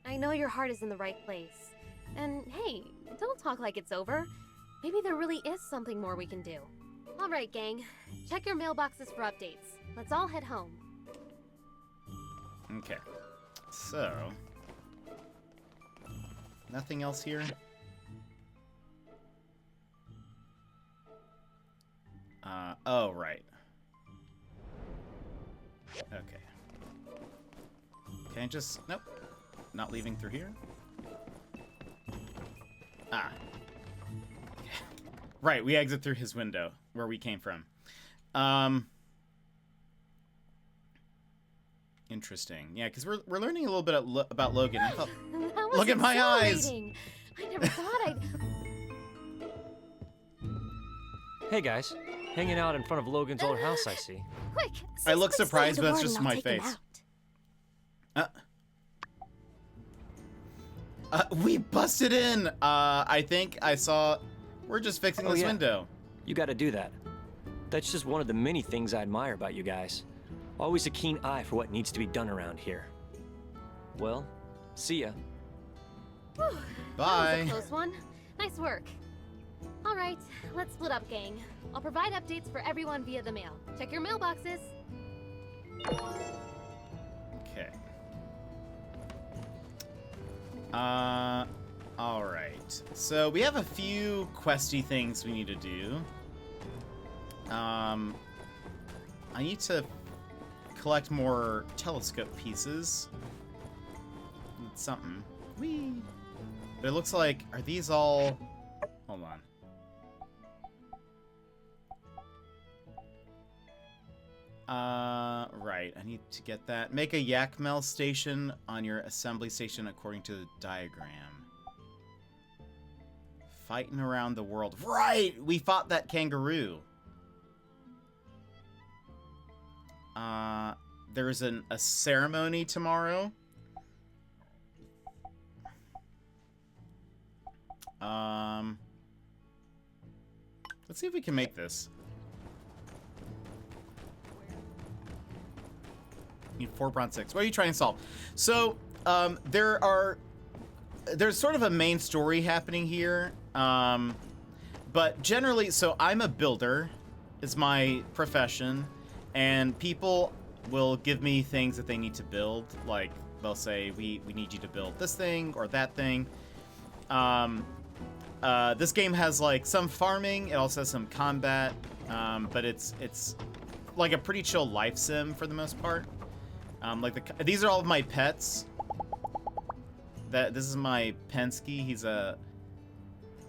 I know your heart is in the right place. And hey, don't talk like it's over. Maybe there really is something more we can do. All right, gang. Check your mailboxes for updates. Let's all head home. Okay. So, nothing else here? Oh, right. Okay. Can I just... Nope. Not leaving through here? Ah. Right, we exit through his window, where we came from. Interesting. Yeah, because we're learning a little bit about Logan. I thought, That was look at my eyes! exhilarating. I never thought I'd... Hey guys, Hanging out in front of Logan's old house, I see. Quick! I look quick, surprised, say but the it's word just and I'll my take him face. out. We busted in. I think I saw. We're just fixing this window. You got to do that. That's just one of the many things I admire about you guys. Always a keen eye for what needs to be done around here. Well, see ya. Whew, Bye. That was a close one. Nice work. All right, let's split up, gang. I'll provide updates for everyone via the mail. Check your mailboxes. Okay. All right. So we have a few questy things we need to do. I need to collect more telescope pieces. It's something. Whee! But it looks like, are these all... Hold on. Right. I need to get that. Make a Yakmel station on your assembly station according to the diagram. Fighting around the world. Right! We fought that kangaroo. There's a ceremony tomorrow. Let's see if we can make this. Need 4 bronze 6. What are you trying to solve? So, there's sort of a main story happening here. But generally, so I'm a builder, is my profession, and people will give me things that they need to build. Like, they'll say, we need you to build this thing or that thing. This game has like some farming, it also has some combat, but it's like a pretty chill life sim for the most part. These are all of my pets. This is my Penske. He's a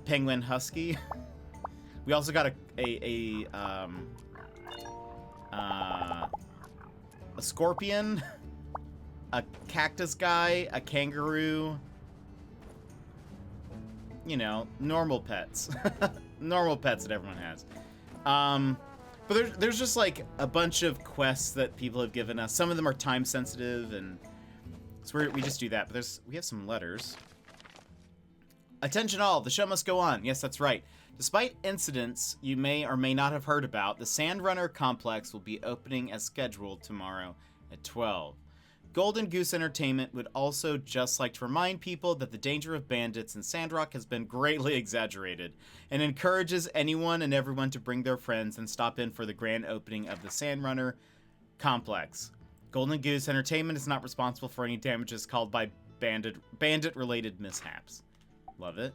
penguin husky. We also got a scorpion, a cactus guy, a kangaroo. You know, normal pets. Normal pets that everyone has. But there's just like a bunch of quests that people have given us. Some of them are time sensitive, and so we just do that. But we have some letters. Attention all, the show must go on. Yes, that's right. Despite incidents you may or may not have heard about, the Sandrunner complex will be opening as scheduled tomorrow at 12. Golden Goose Entertainment would also just like to remind people that the danger of bandits in Sandrock has been greatly exaggerated, and encourages anyone and everyone to bring their friends and stop in for the grand opening of the Sandrunner complex. Golden Goose Entertainment is not responsible for any damages caused by bandit-related mishaps. Love it.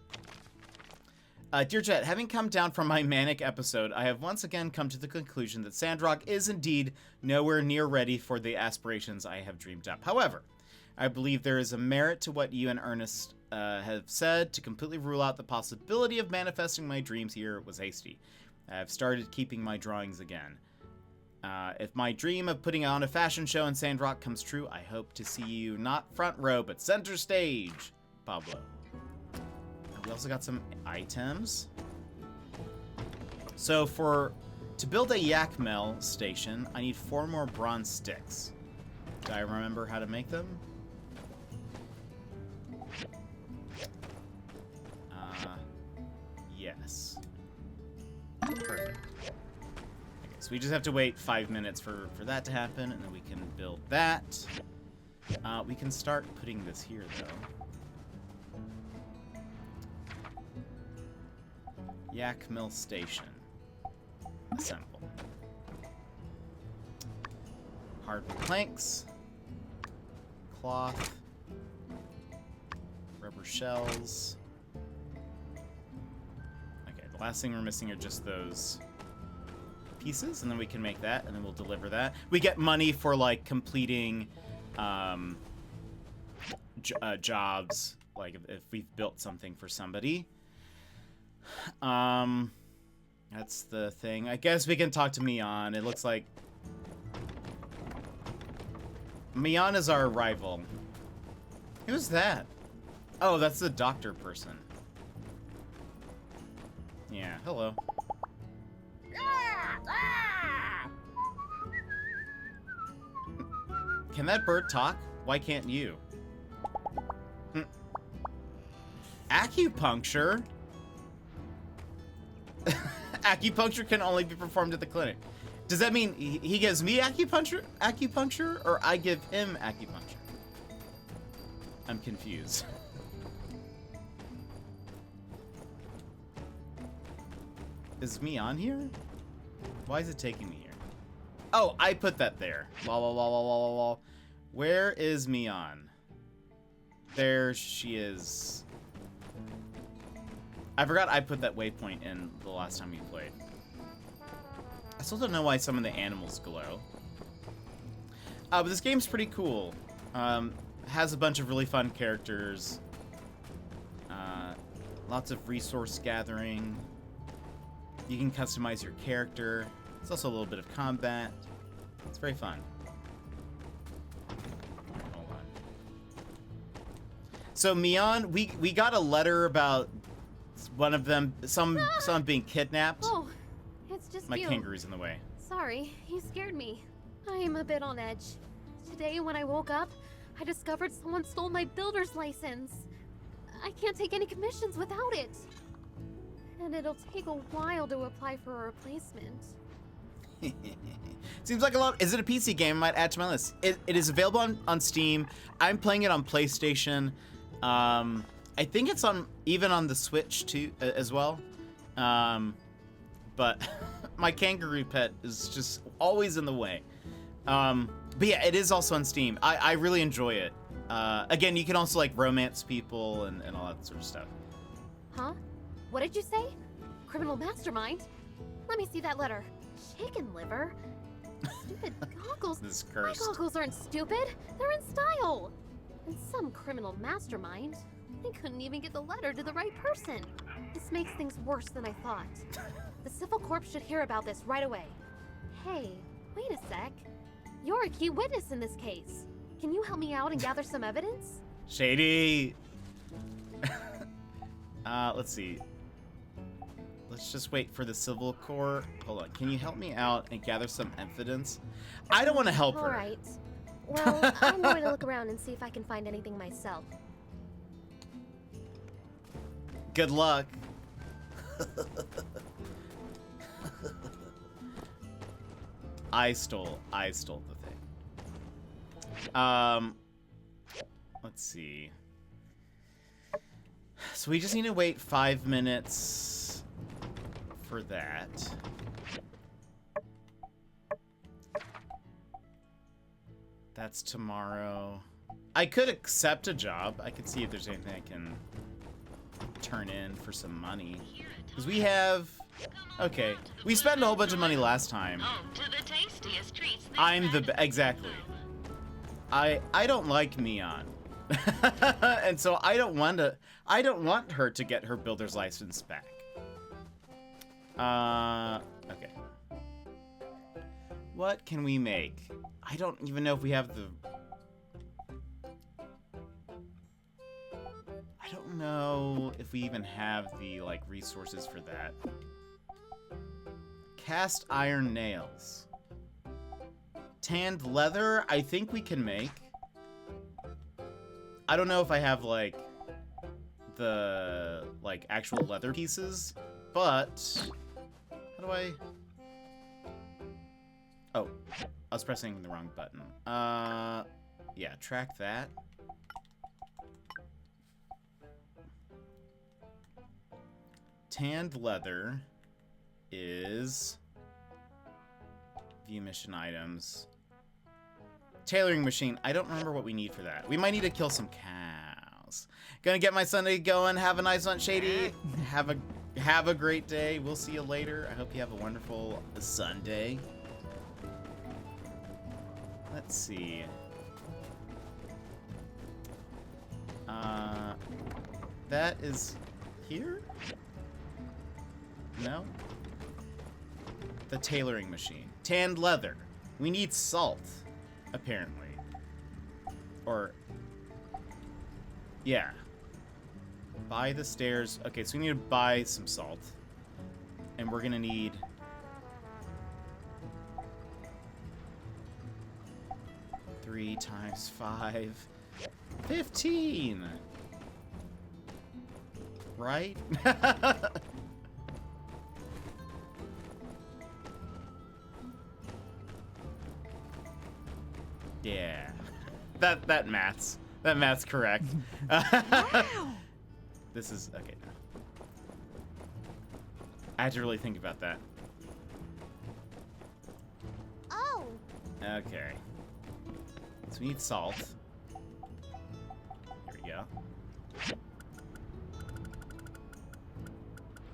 Dear Jet, having come down from my manic episode, I have once again come to the conclusion that Sandrock is indeed nowhere near ready for the aspirations I have dreamed up. However, I believe there is a merit to what you and Ernest have said. To completely rule out the possibility of manifesting my dreams here was hasty. I have started keeping my drawings again. If my dream of putting on a fashion show in Sandrock comes true, I hope to see you not front row, but center stage. Pablo. We also got some items. So to build a Yakmel station, I need 4 more bronze sticks. Do I remember how to make them? Yes. Perfect. Okay, so we just have to wait 5 minutes for that to happen, and then we can build that. We can start putting this here, though. Yakmel Station. Assemble. Hardwood planks. Cloth. Rubber shells. Okay, the last thing we're missing are just those pieces, and then we can make that, and then we'll deliver that. We get money for, like, completing jobs, like if we've built something for somebody. That's the thing. I guess we can talk to Mian. It looks like Mian is our rival. Who's that? Oh, that's the doctor person. Yeah, hello. Can that bird talk? Why can't you? Acupuncture? Acupuncture can only be performed at the clinic. Does that mean he gives me acupuncture, or I give him acupuncture? I'm confused. Is me on here? Why is it taking me here? Oh, I put that there. Lol. Where is Mion? There she is. I forgot I put that waypoint in the last time we played. I still don't know why some of the animals glow. But this game's pretty cool. Has a bunch of really fun characters. Lots of resource gathering. You can customize your character. There's also a little bit of combat. It's very fun. Hold on. So Mion, we got a letter about one of them, some being kidnapped. Oh, it's just My you. kangaroo's in the way. Sorry, you scared me. I am a bit on edge. Today, when I woke up, I discovered someone stole my builder's license. I can't take any commissions without it. And it'll take a while to apply for a replacement. Seems like a lot. Is it a PC game? I might add to my list. It is available on Steam. I'm playing it on PlayStation. I think it's even on the Switch too, as well. But my kangaroo pet is just always in the way. But yeah, it is also on Steam. I really enjoy it. Again, you can also like romance people and all that sort of stuff. Huh? What did you say? Criminal mastermind? Let me see that letter. Chicken liver? Stupid goggles. This is cursed. My goggles aren't stupid. They're in style. And some criminal mastermind. They couldn't even get the letter to the right person. This makes things worse than I thought. The civil corps should hear about this right away. Hey, wait a sec. You're a key witness in this case. Can you help me out and gather some evidence? Shady. Let's see. Let's just wait for the civil court. Hold on. Can you help me out and gather some evidence? I don't want to help her. All right. Well, I'm going to look around and see if I can find anything myself. Good luck. I stole the thing. Let's see. So we just need to wait 5 minutes for that. That's tomorrow. I could accept a job. I could see if there's anything I can turn in for some money. Because we have... Okay. We spent a whole bunch of money last time. I'm the... Exactly. I don't like Mion. And so I don't want her to get her builder's license back. Okay. What can we make? I don't even know if we have the... I don't know if we even have the, like, resources for that. Cast iron nails. Tanned leather, I think we can make. I don't know if I have, like, the, like, actual leather pieces, but... How do I... Oh, I was pressing the wrong button. Yeah, track that. Tanned leather is... View mission items. Tailoring machine. I don't remember what we need for that. We might need to kill some cows. Gonna get my Sunday going. Have a nice one, Shady. Have a great day. We'll see you later. I hope you have a wonderful Sunday. Let's see. That is here? No? The tailoring machine. Tanned leather. We need salt, apparently. Or... Yeah. Buy the stairs. Okay, so we need to buy some salt. And we're gonna need... 3 times 5. 15! Right? Yeah. That math's correct. Wow. This is okay now. I had to really think about that. Oh. Okay. So we need salt. Here we go.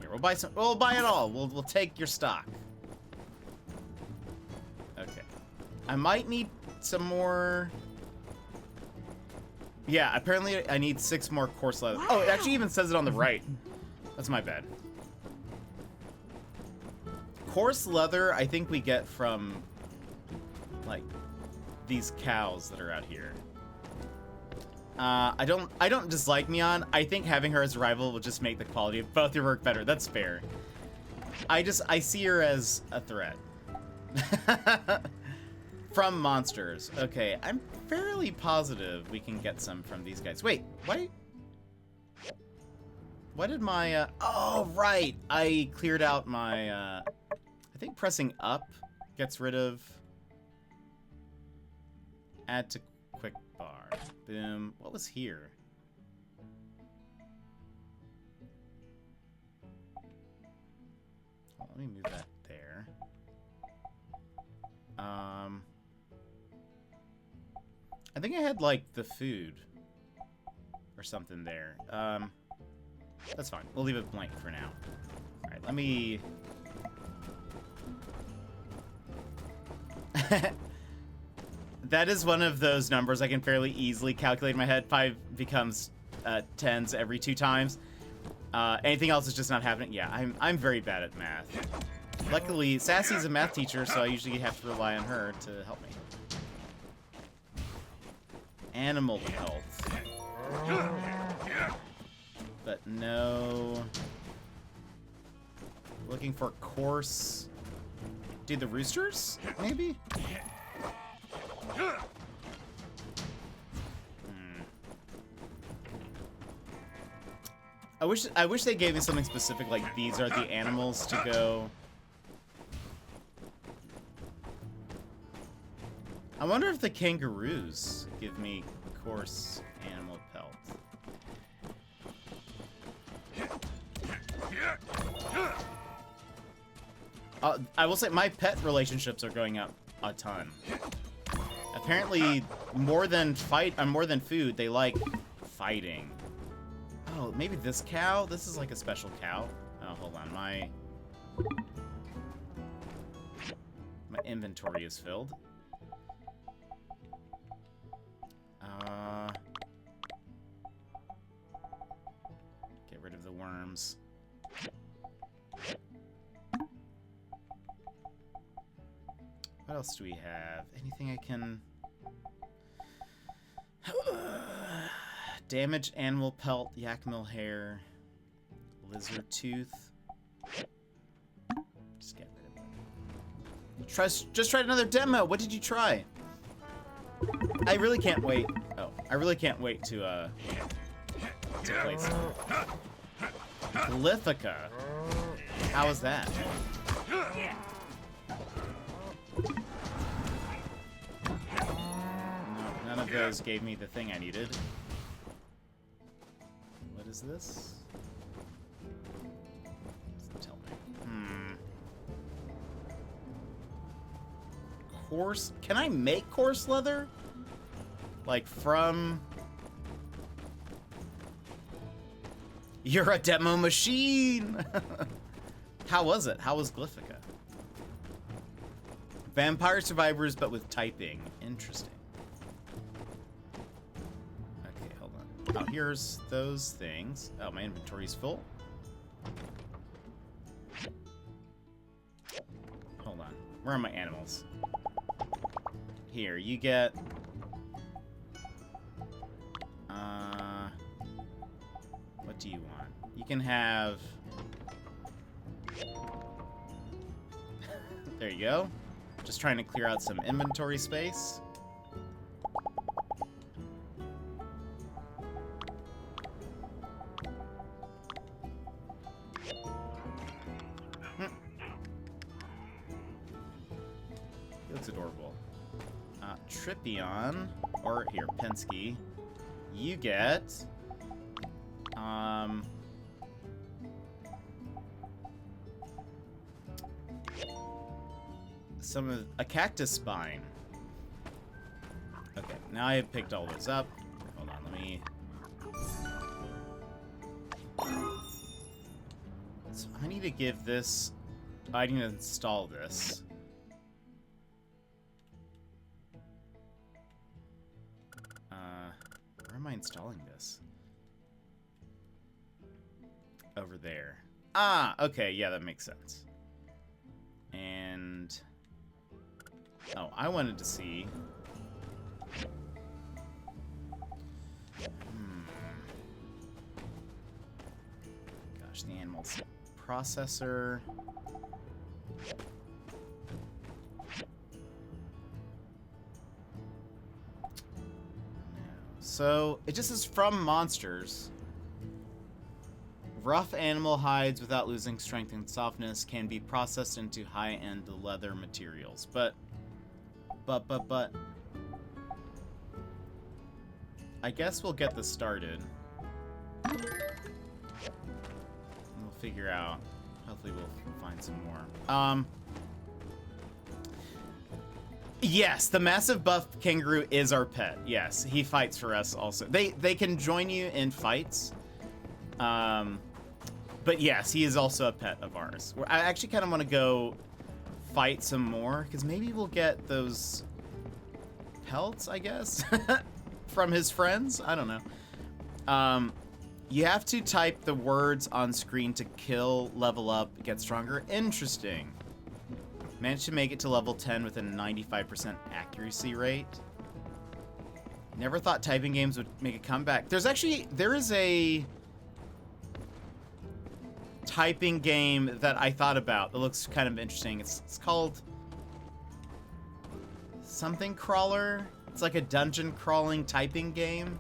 Here, we'll buy some. We'll buy it all. We'll take your stock. Okay. I might need some more. Yeah, apparently I need 6 more coarse leather. Wow. Oh, it actually even says it on the right. That's my bad. Coarse leather, I think we get from, like, these cows that are out here. I don't dislike Mion. I think having her as a rival will just make the quality of both your work better. That's fair. I see her as a threat. From monsters. Okay, I'm fairly positive we can get some from these guys. Wait, why did my, oh, right. I cleared out my, I think pressing up gets rid of add to quick bar. Boom. What was here? Well, let me move that there. I think I had, like, the food or something there. That's fine. We'll leave it blank for now. Alright, let me... That is one of those numbers I can fairly easily calculate in my head. 5 becomes 10s every 2 times. Anything else is just not happening. Yeah, I'm very bad at math. Luckily, Sassy's a math teacher, so I usually have to rely on her to help me. Animal health. But no... Looking for coarse... Dude, the roosters? Maybe? I wish they gave me something specific, like these are the animals to go. I wonder if the kangaroos give me coarse animal pelt. I will say my pet relationships are going up a ton. Apparently, more than food, they like fighting. Oh, maybe this cow? This is like a special cow. Oh, hold on. My inventory is filled. Get rid of the worms. What else do we have? Anything I can... Damaged animal pelt, yak mill hair, lizard tooth. Just get rid of it. Just tried another demo. What did you try? I really can't wait. Oh, I really can't wait to play some. Glyphica. How is that? No, none of those gave me the thing I needed. What is this? Doesn't tell me. Coarse? Can I make coarse leather? Like from... You're a demo machine! How was it? How was Glyphica? Vampire survivors, but with typing. Interesting. Okay, hold on. Oh, here's those things. Oh, my inventory's full. Hold on. Where are my animals? Here, you get... What do you want? You can have... There you go. Just trying to clear out some inventory space. Trippion, or here, Pensky, you get, a cactus spine. Okay, now I have picked all this up. Hold on, let me. So I need to give this. I need to install this. Where am I installing this? Over there. Ah, okay, yeah, that makes sense. And oh, I wanted to see. Gosh, the animals processor. So, it just says from monsters. Rough animal hides without losing strength and softness can be processed into high-end leather materials. But. I guess we'll get this started. We'll figure out. Hopefully we'll find some more. Yes, the massive buff kangaroo is our pet. Yes, he fights for us also. They can join you in fights. But yes, he is also a pet of ours. I actually kind of want to go fight some more, because maybe we'll get those pelts, I guess, from his friends. I don't know. You have to type the words on screen to kill, level up, get stronger. Interesting. Managed to make it to level 10 with a 95% accuracy rate. Never thought typing games would make a comeback. There is a typing game that I thought about that looks kind of interesting. It's called something crawler. It's like a dungeon crawling typing game.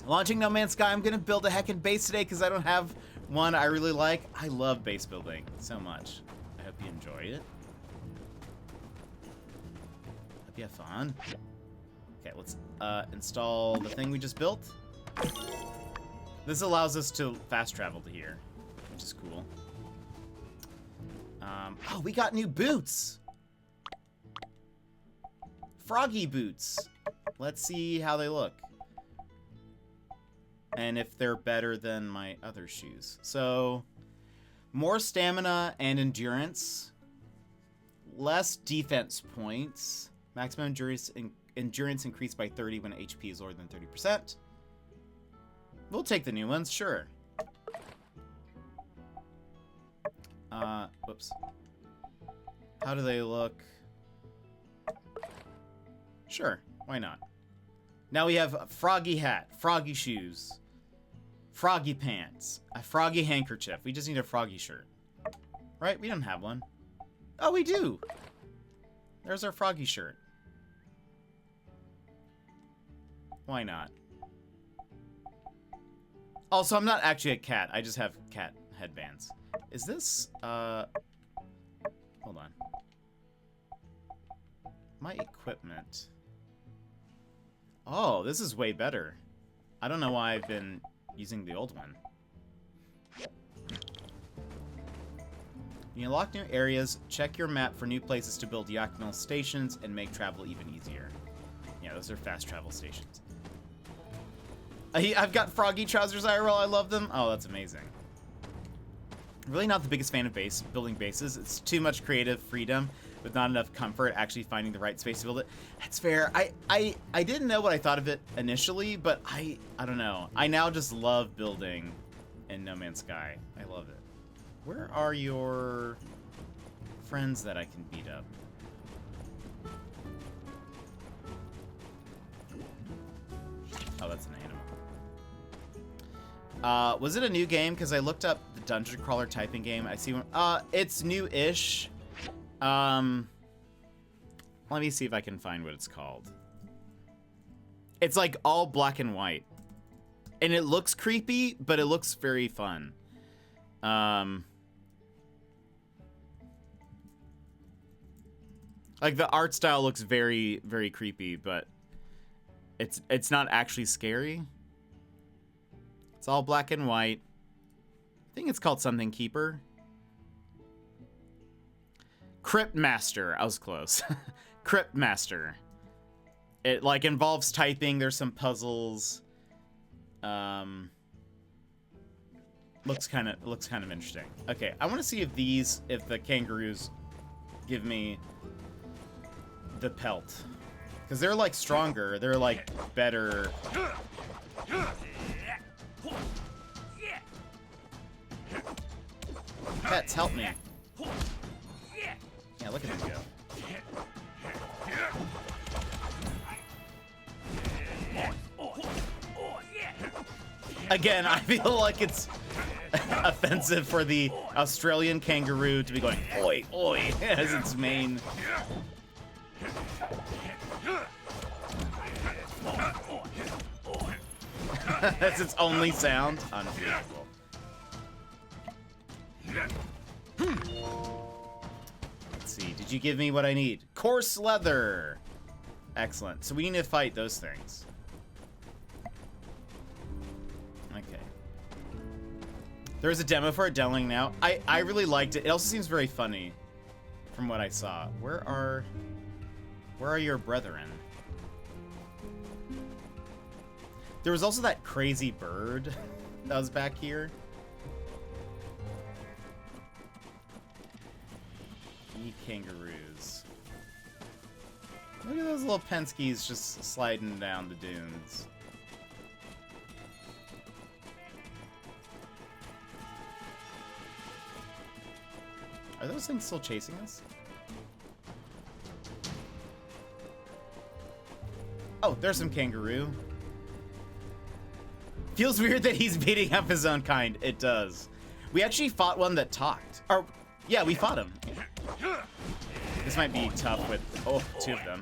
Launching No Man's Sky. I'm gonna build a heckin' base today because I don't have one I really like. I love base building so much. I hope you enjoy it. Hope you have fun. Okay, let's install the thing we just built. This allows us to fast travel to here, which is cool. Oh, we got new boots! Froggy boots. Let's see how they look. And if they're better than my other shoes. So, more stamina and endurance. Less defense points. Maximum endurance increased by 30 when HP is lower than 30%. We'll take the new ones, sure. Whoops. How do they look? Sure, why not? Now we have a froggy hat, froggy shoes, froggy pants, a froggy handkerchief. We just need a froggy shirt. Right? We don't have one. Oh, we do! There's our froggy shirt. Why not? Also, I'm not actually a cat. I just have cat headbands. Is this, hold on. My equipment. Oh, this is way better. I don't know why I've been using the old one. You unlock new areas, check your map for new places to build Yakmil stations, and make travel even easier. Yeah, those are fast travel stations. I've got froggy trousers IRL, I love them. Oh, that's amazing. Really not the biggest fan of building bases. It's too much creative freedom with not enough comfort actually finding the right space to build it. That's fair. I didn't know what I thought of it initially, but I don't know. I now just love building in No Man's Sky. I love it. Where are your friends that I can beat up? Oh, that's an animal. Was it a new game? Because I looked up the dungeon crawler typing game. I see one. It's new-ish. Let me see if I can find what it's called. It's like all black and white. And it looks creepy, but it looks very fun. Like the art style looks very, very creepy, but it's not actually scary. It's all black and white. I think it's called something Keeper. Crypt Master. I was close. Crypt Master. It like involves typing. There's some puzzles. Looks kind of interesting. Okay, I want to see if the kangaroos give me the pelt, because they're like stronger. They're like better. Pets, help me. Yeah, look at them go. Again, I feel like it's offensive for the Australian kangaroo to be going oi oi as its main. That's its only sound. Unbelievable. Let's see. Did you give me what I need? Coarse leather. Excellent. So we need to fight those things. Okay. There's a demo for it downloading now. I really liked it. It also seems very funny from what I saw. Where are your brethren? There was also that crazy bird that was back here. Ye kangaroos. Look at those little Penskes just sliding down the dunes. Are those things still chasing us? Oh, there's some kangaroo. Feels weird that he's beating up his own kind. It does. We actually fought one that talked. Or, yeah, we fought him. This might be tough with, oh, two of them.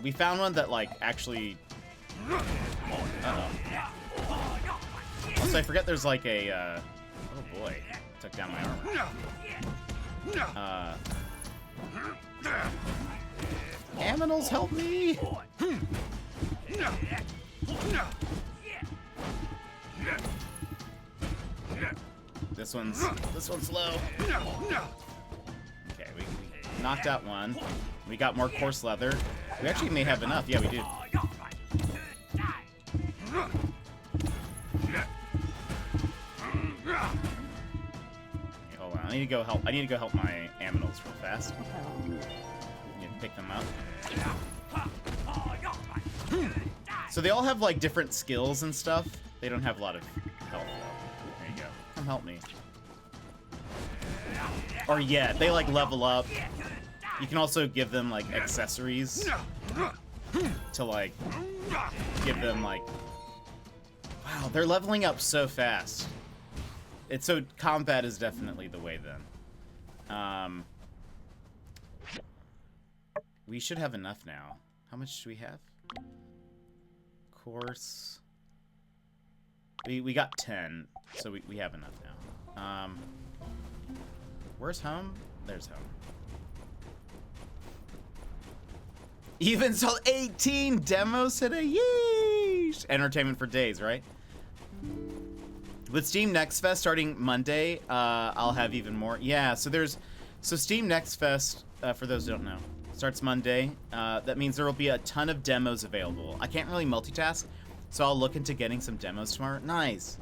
We found one that, like, actually... Uh-oh. Also, I forget there's, like, a, oh, boy. Took down my armor. Aminals, help me! This one's low. Okay, we knocked out one. We got more coarse leather. We actually may have enough. Yeah, we do. Okay, hold on. I need to go help my aminals real fast. Pick them up. So they all have like different skills and stuff. They don't have a lot of health though. There you go. Come help me. Or yeah, they like level up. You can also give them like accessories to like give them like, wow, they're leveling up so fast. So combat is definitely the way then. We should have enough now. How much do we have? Course. We got 10, so we have enough now. Where's home? There's home. Even sold 18 demos today. Yeesh! Entertainment for days, right? With Steam Next Fest starting Monday, I'll have even more. Yeah, so Steam Next Fest, for those who don't know, starts Monday. That means there will be a ton of demos available. I can't really multitask, so I'll look into getting some demos tomorrow. Nice.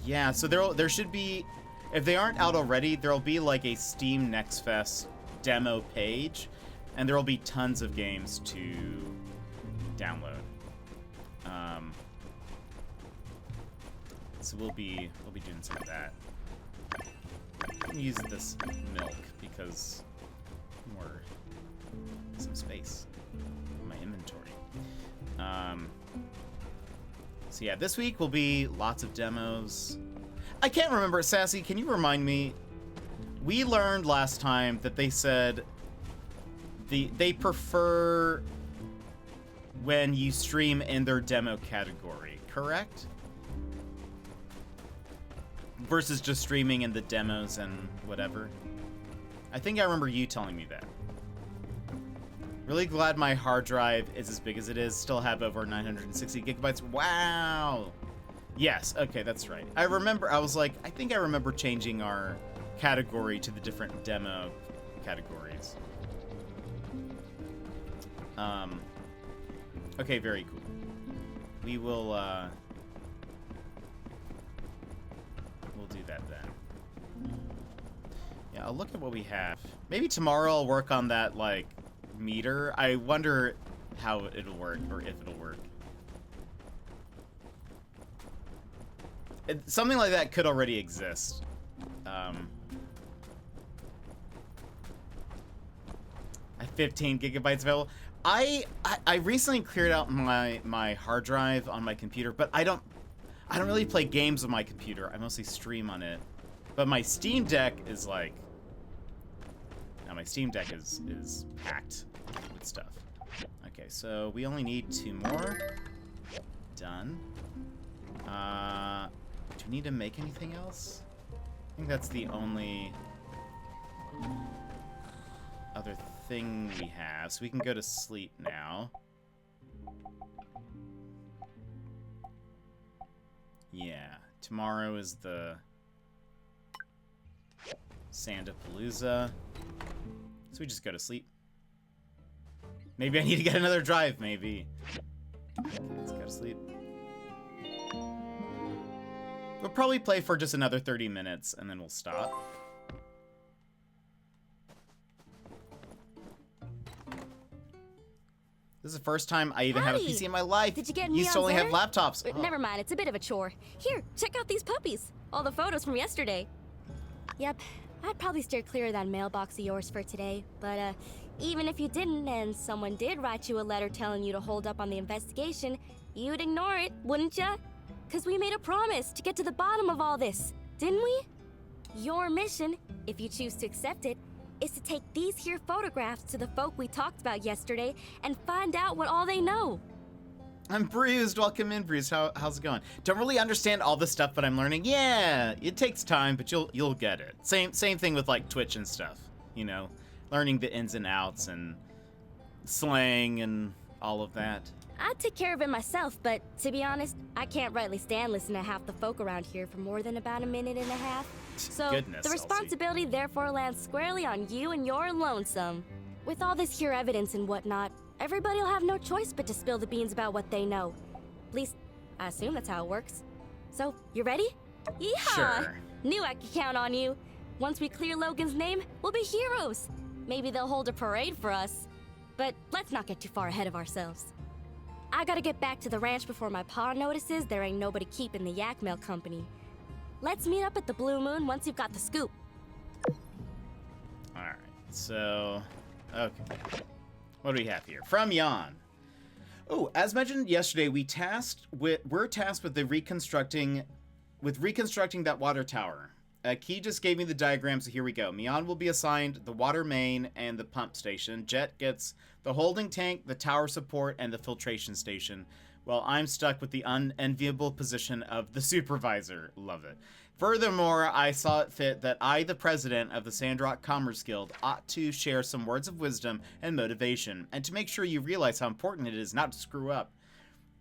Yeah, so there should be, if they aren't out already, there'll be like a Steam Next Fest demo page, and there will be tons of games to download. So we'll be doing some of that. I'm gonna use this milk because more some space in my inventory. So yeah, this week will be lots of demos. I can't remember, Sassy, can you remind me? We learned last time that they said they prefer when you stream in their demo category, correct? versus just streaming and the demos and whatever. I think I remember you telling me that. Really glad my hard drive is as big as it is. Still have over 960 gigabytes. Wow. Yes, okay, that's right. I remember, I think I remember changing our category to the different demo categories. Okay, very cool. We will, we'll do that then. Yeah, I'll look at what we have. Maybe tomorrow I'll work on that, like, meter. I wonder how it'll work, or if it'll work. Something like that could already exist. I have 15 gigabytes available. I recently cleared out my hard drive on my computer, but I don't really play games on my computer. I mostly stream on it. But my Steam Deck is like, now my Steam Deck is packed with stuff. Okay, so we only need 2 more. Done. Do we need to make anything else? I think that's the only other thing we have. So we can go to sleep now. Yeah, tomorrow is the Sandapalooza. So we just go to sleep. Maybe I need to get another drive, maybe. Okay, let's go to sleep. We'll probably play for just another 30 minutes, and then we'll stop. This is the first time I even have a PC in my life. Did you get Used to only have laptops. Never mind, it's a bit of a chore. Here, check out these puppies. All the photos from yesterday. Yep, I'd probably steer clear of that mailbox of yours for today. But even if you didn't, and someone did write you a letter telling you to hold up on the investigation, you'd ignore it, wouldn't ya? Because we made a promise to get to the bottom of all this, didn't we? Your mission, if you choose to accept it, is to take these here photographs to the folk we talked about yesterday and find out what all they know. I'm Bruised. Welcome in, Bruised. How's it going? Don't really understand all the stuff, but I'm learning. Yeah, it takes time, but you'll get it. Same thing with like Twitch and stuff. You know, learning the ins and outs and slang and all of that. I'd take care of it myself, but to be honest, I can't rightly stand listening to half the folk around here for more than about a minute and a half. So Goodness, the responsibility therefore lands squarely on you and your lonesome. With all this here evidence and whatnot, everybody'll have no choice but to spill the beans about what they know. At least, I assume that's how it works. So, you ready? Yeehaw! Sure. Knew I could count on you. Once we clear Logan's name, we'll be heroes. Maybe they'll hold a parade for us. But let's not get too far ahead of ourselves. I gotta get back to the ranch before my pa notices there ain't nobody keeping the yak mail company. Let's meet up at the Blue Moon once you've got the scoop. Alright, so... okay. What do we have here? From Jan. Oh, as mentioned yesterday, we're tasked with reconstructing that water tower. Key just gave me the diagram, so here we go. Mian will be assigned the water main and the pump station. Jet gets the holding tank, the tower support, and the filtration station, while I'm stuck with the unenviable position of the supervisor. Love it. Furthermore, I saw it fit that I, the president of the Sandrock Commerce Guild, ought to share some words of wisdom and motivation, and to make sure you realize how important it is not to screw up.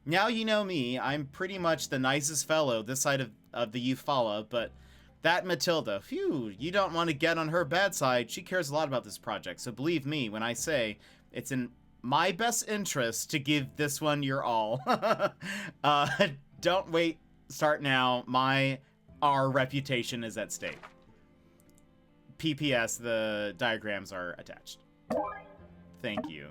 Now you know me, I'm pretty much the nicest fellow this side of the Eufaula, but that Matilda, phew, you don't want to get on her bad side. She cares a lot about this project, so believe me when I say it's in my best interest to give this one your all. Don't wait, start now. Our reputation is at stake. PPS, the diagrams are attached. Thank you.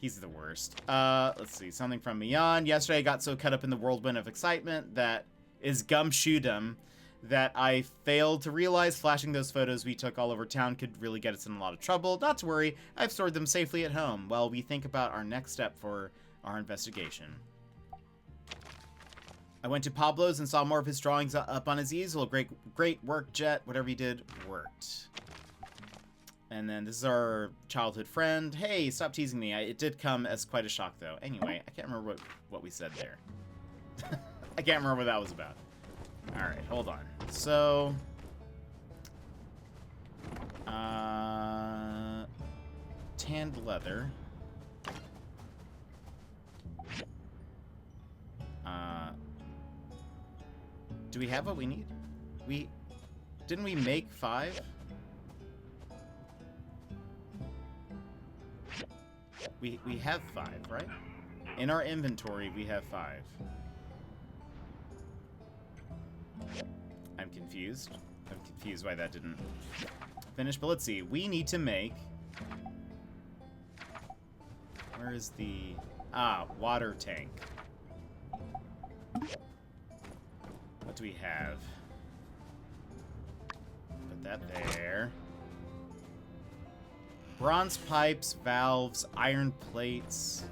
He's the worst. Let's see, something from Mian. Yesterday I got so caught up in the whirlwind of excitement that is gumshoodum that I failed to realize flashing those photos we took all over town could really get us in a lot of trouble. Not to worry, I've stored them safely at home while we think about our next step for our investigation. I went to Pablo's and saw more of his drawings up on his easel. Great work, Jet. Whatever you did worked. And then this is our childhood friend. Hey, stop teasing me. It did come as quite a shock, though. Anyway, I can't remember what we said there. I can't remember what that was about. Alright, hold on. So... tanned leather. Do we have what we need? Didn't we make 5? We have 5, right? In our inventory, we have 5. I'm confused. I'm confused why that didn't finish, but let's see. We need to make... Where is the... water tank. What do we have? Put that there. Bronze pipes, valves, iron plates.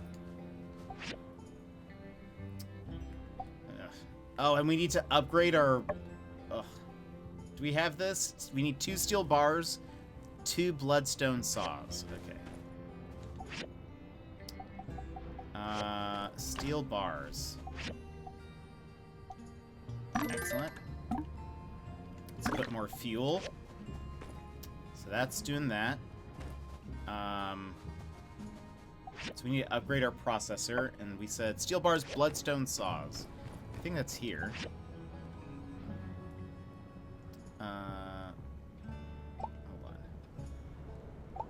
Ugh. Oh, and we need to upgrade our... Ugh. Do we have this? We need 2 steel bars, 2 bloodstone saws. Okay. Steel bars. Excellent. Let's put more fuel. So that's doing that. So we need to upgrade our processor, and we said steel bars, bloodstone saws. I think that's here. Hold on.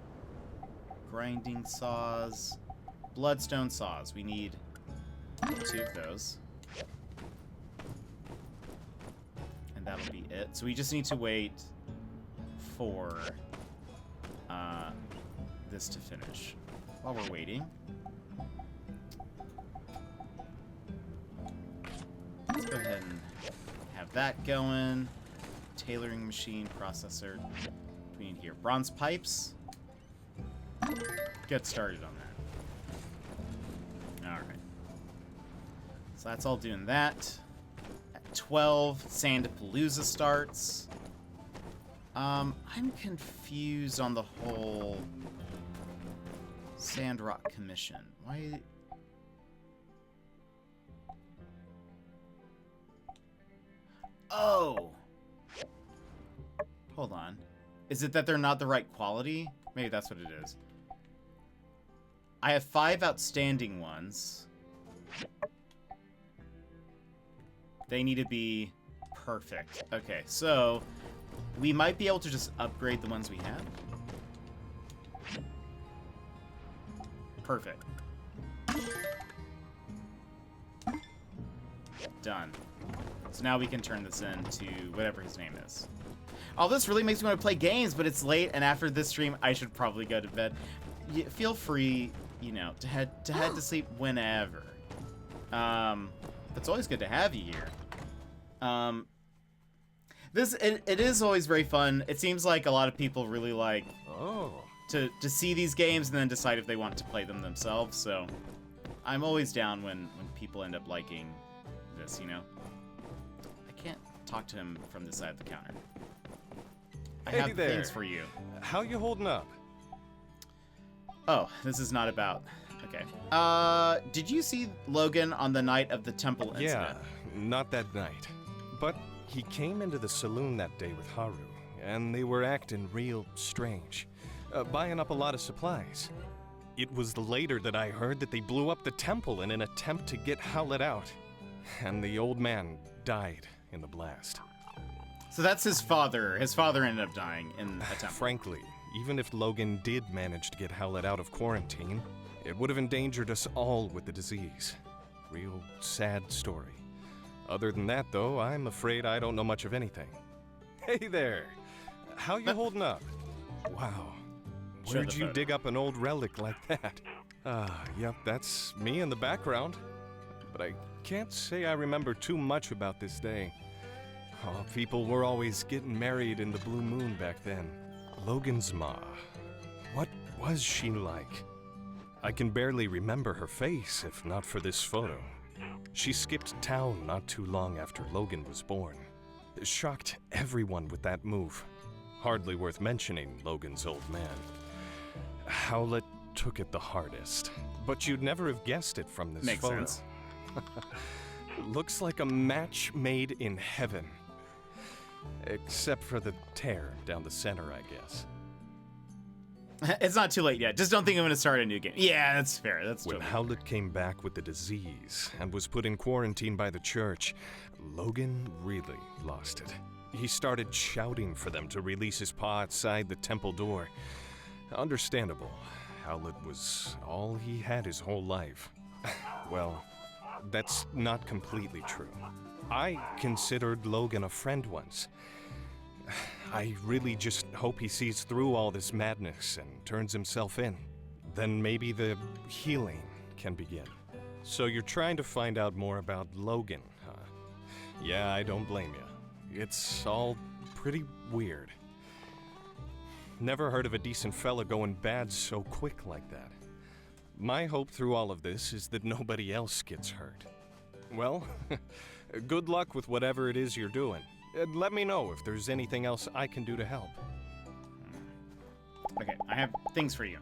Grinding saws, bloodstone saws. We need 2 of those. And that'll be it. So we just need to wait for this to finish. While we're waiting, let's go ahead and have that going. Tailoring machine, processor. What do we need here? Bronze pipes. Get started on that. Alright. So that's all doing that. At 12, Sandapalooza starts. I'm confused on the whole Sandrock commission. Why? Oh! Hold on. Is it that they're not the right quality? Maybe that's what it is. I have 5 outstanding ones. They need to be perfect. Okay, so we might be able to just upgrade the ones we have. Perfect. Done. So now we can turn this into whatever his name is. Oh, this really makes me want to play games, but it's late, and after this stream, I should probably go to bed. Feel free, you know, to head to sleep whenever. It's always good to have you here. It is always very fun. It seems like a lot of people really like to see these games and then decide if they want to play them themselves. So I'm always down when people end up liking this, you know. I can't talk to him from this side of the counter. I have things for you. How you holding up? Oh, this is not about... Okay. Did you see Logan on the night of the temple incident? Yeah, not that night. But he came into the saloon that day with Haru, and they were acting real strange, buying up a lot of supplies. It was later that I heard that they blew up the temple in an attempt to get Howlett out, and the old man died in the blast. So that's his father. His father ended up dying in a temple. Frankly, even if Logan did manage to get Howlett out of quarantine, it would have endangered us all with the disease. Real sad story. Other than that, though, I'm afraid I don't know much of anything. Hey there! How you holding up? Wow. Where'd you dig up an old relic like that? Yep, that's me in the background. But I can't say I remember too much about this day. Oh, people were always getting married in the blue moon back then. Logan's ma. What was she like? I can barely remember her face if not for this photo. She skipped town not too long after Logan was born. Shocked everyone with that move. Hardly worth mentioning Logan's old man. Howlett took it the hardest, but you'd never have guessed it from this Makes photo. Sense. Looks like a match made in heaven. Except for the tear down the center, I guess. It's not too late yet. Just don't think I'm going to start a new game. Yeah, that's fair. That's When totally Howlett came back with the disease and was put in quarantine by the church, Logan really lost it. He started shouting for them to release his paw outside the temple door. Understandable. Howlett was all he had his whole life. Well, that's not completely true. I considered Logan a friend once. I really just hope he sees through all this madness and turns himself in. Then maybe the healing can begin. So you're trying to find out more about Logan, huh? Yeah, I don't blame you. It's all pretty weird. Never heard of a decent fella going bad so quick like that. My hope through all of this is that nobody else gets hurt. Well, good luck with whatever it is you're doing. Let me know if there's anything else I can do to help. Okay, I have things for you.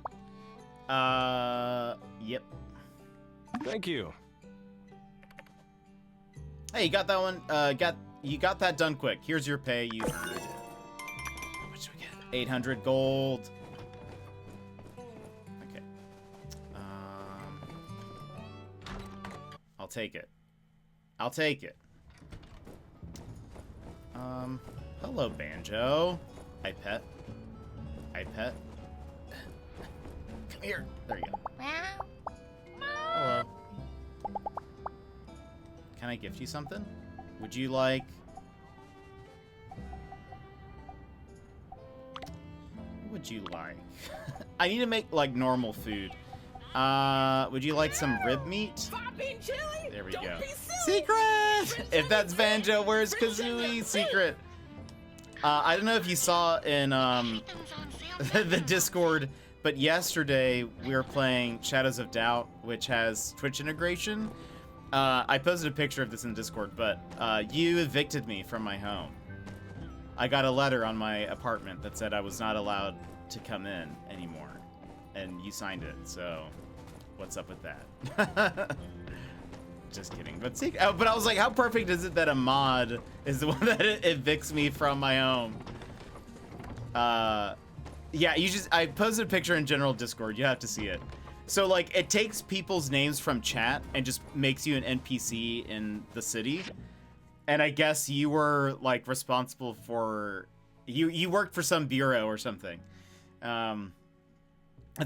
Yep. Thank you. Hey, you got that one? You got that done quick. Here's your pay. You earned it. How much do we get? 800 gold. Okay. I'll take it. I'll take it. Hello, Banjo. Hi, pet. Hi, pet. Come here. There you go. Hello. Can I gift you something? Would you like... What would you like? I need to make, like, normal food. Would you like some rib meat? There we go. Secret! If that's Banjo, where's Kazooie? Secret. I don't know if you saw in the Discord, but yesterday we were playing Shadows of Doubt, which has Twitch integration. I posted a picture of this in Discord, but you evicted me from my home. I got a letter on my apartment that said I was not allowed to come in anymore, and you signed it, so what's up with that? Just kidding. But but I was like, how perfect is it that a mod is the one that evicts me from my home? Yeah, I posted a picture in general Discord. You have to see it. So like, it takes people's names from chat and just makes you an NPC in the city. And I guess you were like responsible for, you worked for some bureau or something. And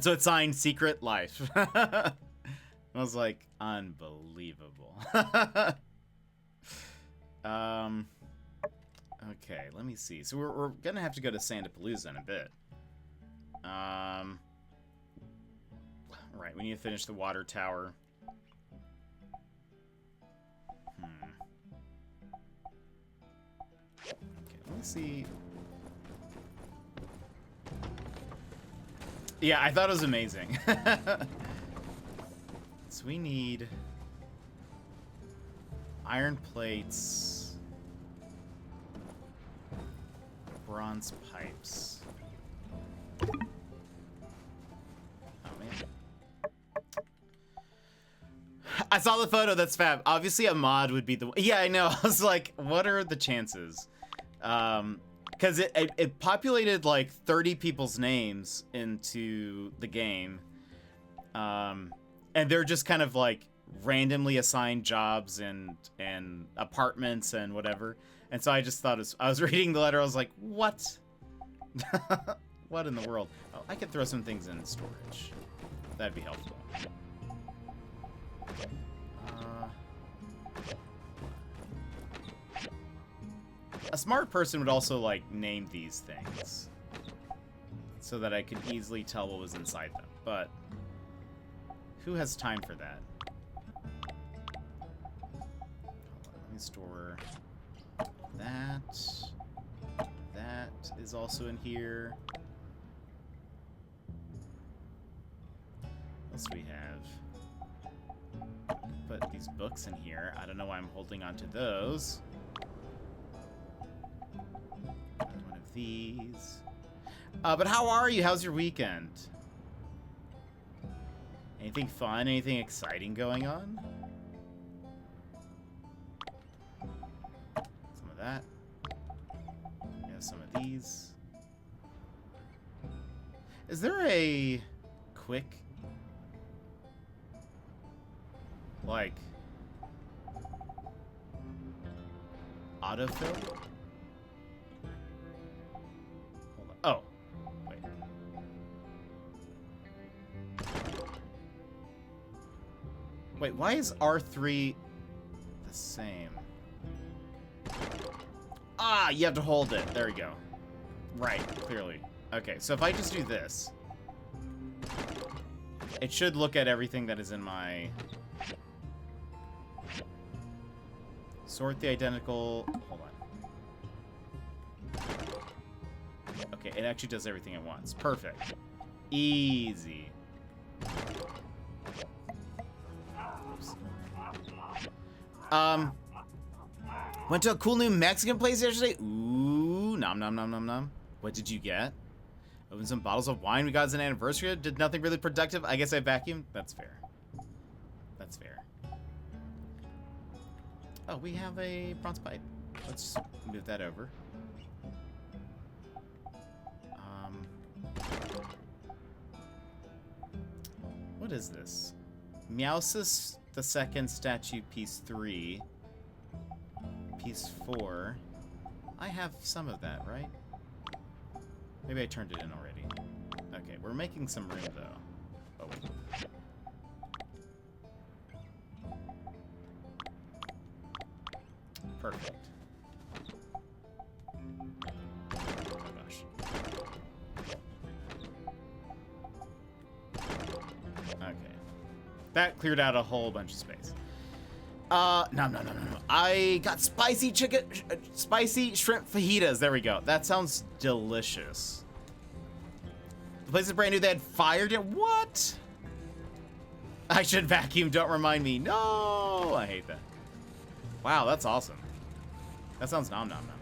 so it signed Secret Life. I was like, unbelievable. Okay, let me see. So we're gonna have to go to Sandapalooza in a bit. Right, we need to finish the water tower. Okay, let me see. Yeah, I thought it was amazing. So we need iron plates, bronze pipes. Oh man. I saw the photo, that's fab. Obviously a mod would be the, yeah, I know. I was like, what are the chances? Because it populated like 30 people's names into the game. And they're just kind of like randomly assigned jobs and apartments and whatever. And so I just thought, I was reading the letter, I was like, what? What in the world? Oh, I could throw some things in storage. That'd be helpful. A smart person would also like name these things so that I could easily tell what was inside them, but who has time for that? Let me store that. That is also in here. What else do we have? Put these books in here. I don't know why I'm holding on to those. One of these. But how are you? How's your weekend? Anything fun? Anything exciting going on? Some of that. miss some of these. Is there a quick, like, autofill? Hold on. Oh, wait. Wait, why is R3 the same? Ah, you have to hold it. There we go. Right, clearly. Okay, so if I just do this, it should look at everything that is in my... Sort the identical... Hold on. Okay, it actually does everything at once. Perfect. Easy. Went to a cool new Mexican place yesterday. Ooh, nom nom nom nom nom. What did you get? Opened some bottles of wine we got as an anniversary. Did nothing really productive. I guess I vacuumed. That's fair. That's fair. Oh, we have a bronze pipe. Let's move that over. What is this? Meowsis the Second Statue Piece 3. Piece 4. I have some of that, right? Maybe I turned it in already. Okay, we're making some room, though. Oh, wait. Perfect. Oh, gosh. Okay. That cleared out a whole bunch of space. No. I got spicy shrimp fajitas. There we go. That sounds delicious. The place is brand new. They had fired it. What? I should vacuum. Don't remind me. No, I hate that. Wow, that's awesome. That sounds nom nom nom.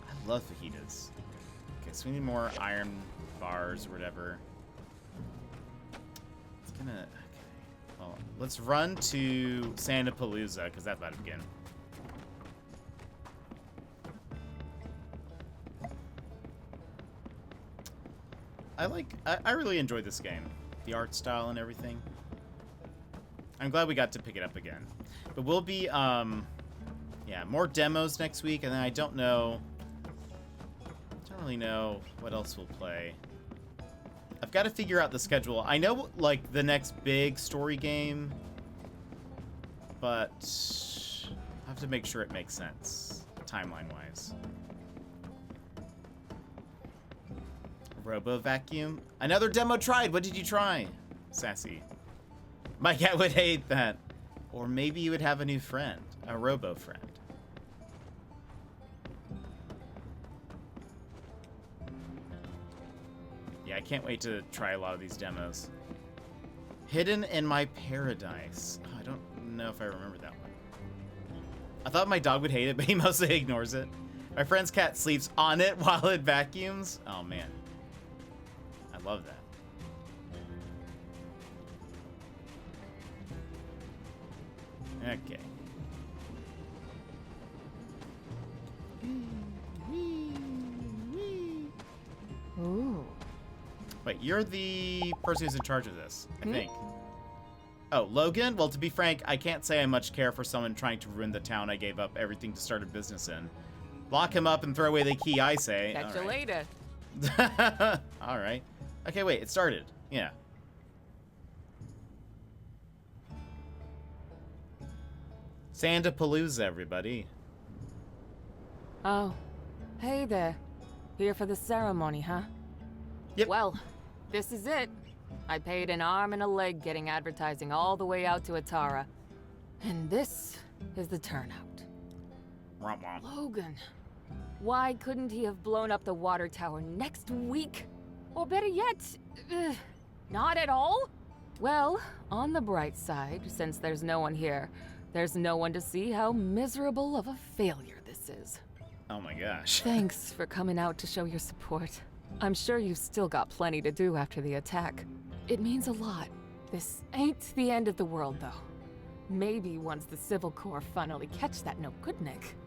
I love fajitas. Okay, so we need more iron bars or whatever. It's gonna. Okay. Well, let's run to Sandapalooza because that's about to begin. I really enjoyed this game. The art style and everything. I'm glad we got to pick it up again. But we'll be, yeah, more demos next week, and then I don't really know what else we'll play. I've got to figure out the schedule. I know, like, the next big story game, but I have to make sure it makes sense, timeline-wise. Robo Vacuum? Another demo tried! What did you try? Sassy. My cat would hate that. Or maybe you would have a new friend. A robo friend. Yeah, I can't wait to try a lot of these demos. Hidden in My Paradise. Oh, I don't know if I remember that one. I thought my dog would hate it, but he mostly ignores it. My friend's cat sleeps on it while it vacuums. Oh, man. I love that. Okay. Ooh. Wait, you're the person who's in charge of this, I think. Oh, Logan? Well, to be frank, I can't say I much care for someone trying to ruin the town I gave up everything to start a business in. Lock him up and throw away the key, I say. Catch you later. All right. Okay, wait, it started. Yeah. Sandapalooza, everybody. Oh, hey there. Here for the ceremony, huh? Yep. Well, this is it. I paid an arm and a leg getting advertising all the way out to Atara. And this is the turnout. Womp womp. Logan, why couldn't he have blown up the water tower next week? Or better yet, not at all? Well, on the bright side, since there's no one here, there's no one to see how miserable of a failure this is. Oh my gosh. Thanks for coming out to show your support. I'm sure you've still got plenty to do after the attack. It means a lot. This ain't the end of the world, though. Maybe once the Civil Corps finally catch that no-good Nick.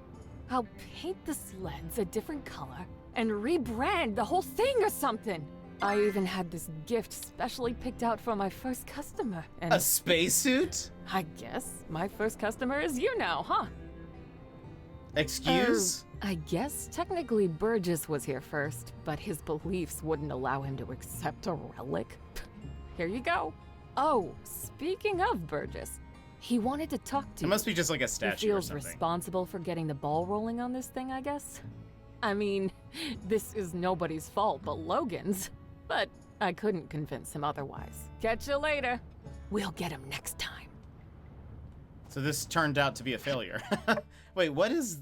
I'll paint the sleds a different color and rebrand the whole thing or something. I even had this gift specially picked out for my first customer. And a spacesuit? I guess my first customer is you now, huh? Excuse? I guess technically Burgess was here first, but his beliefs wouldn't allow him to accept a relic. Here you go. Oh, speaking of Burgess, he wanted to talk to you. It must be just like a statue He feels or something. responsible for getting the ball rolling on this thing, I guess. I mean, this is nobody's fault but Logan's, but I couldn't convince him otherwise. Catch you later. We'll get him next time. So this turned out to be a failure. Wait, what is...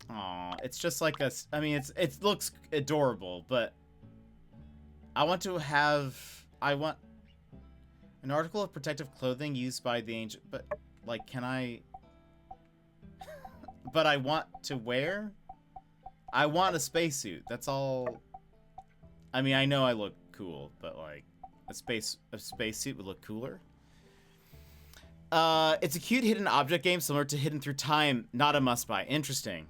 Aw, it's just like a... I mean, it looks adorable, but... I want an article of protective clothing used by the ancient... But, like, can I... But I want to wear? I want a spacesuit. That's all... I mean, I know I look cool, but, like, a spacesuit would look cooler. It's a cute hidden object game similar to Hidden Through Time. Not a must-buy. Interesting.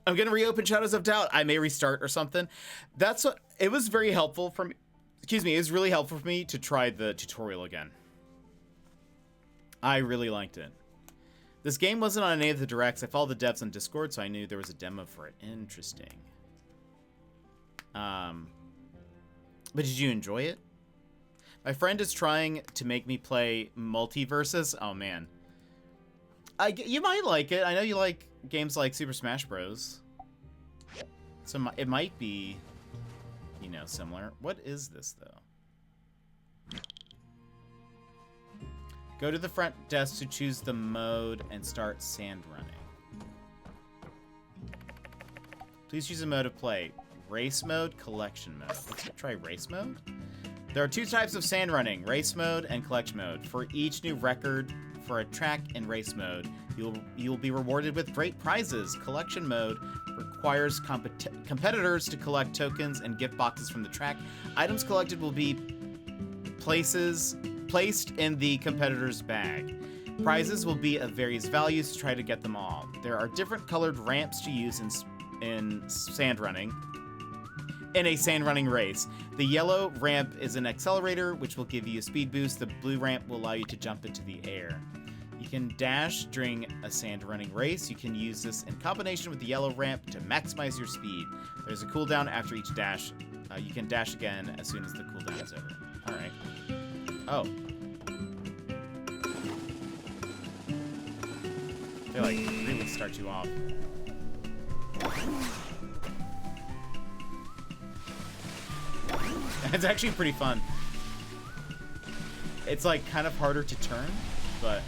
I'm gonna reopen Shadows of Doubt. I may restart or something. That's what... It was very helpful for me. Excuse me. It was really helpful for me to try the tutorial again. I really liked it. This game wasn't on any of the directs. I followed the devs on Discord, so I knew there was a demo for it. Interesting. But did you enjoy it? My friend is trying to make me play Multiverses. Oh, man. You might like it. I know you like games like Super Smash Bros. So it might be, you know, similar. What is this, though? Go to the front desk to choose the mode and start sand running. Please choose a mode of play. Race mode, collection mode. Let's try race mode. There are 2 types of sand running, race mode and collection mode. For each new record for a track in race mode, you'll be rewarded with great prizes. Collection mode requires competitors to collect tokens and gift boxes from the track. Items collected will be placed in the competitor's bag. Prizes will be of various values to try to get them all. There are different colored ramps to use in sand running. In a sand running race. The yellow ramp is an accelerator, which will give you a speed boost. The blue ramp will allow you to jump into the air. You can dash during a sand running race. You can use this in combination with the yellow ramp to maximize your speed. There's a cooldown after each dash. You can dash again as soon as the cooldown is over. Alright. Oh. I feel like 3 would start you off. It's actually pretty fun. It's like kind of harder to turn, but...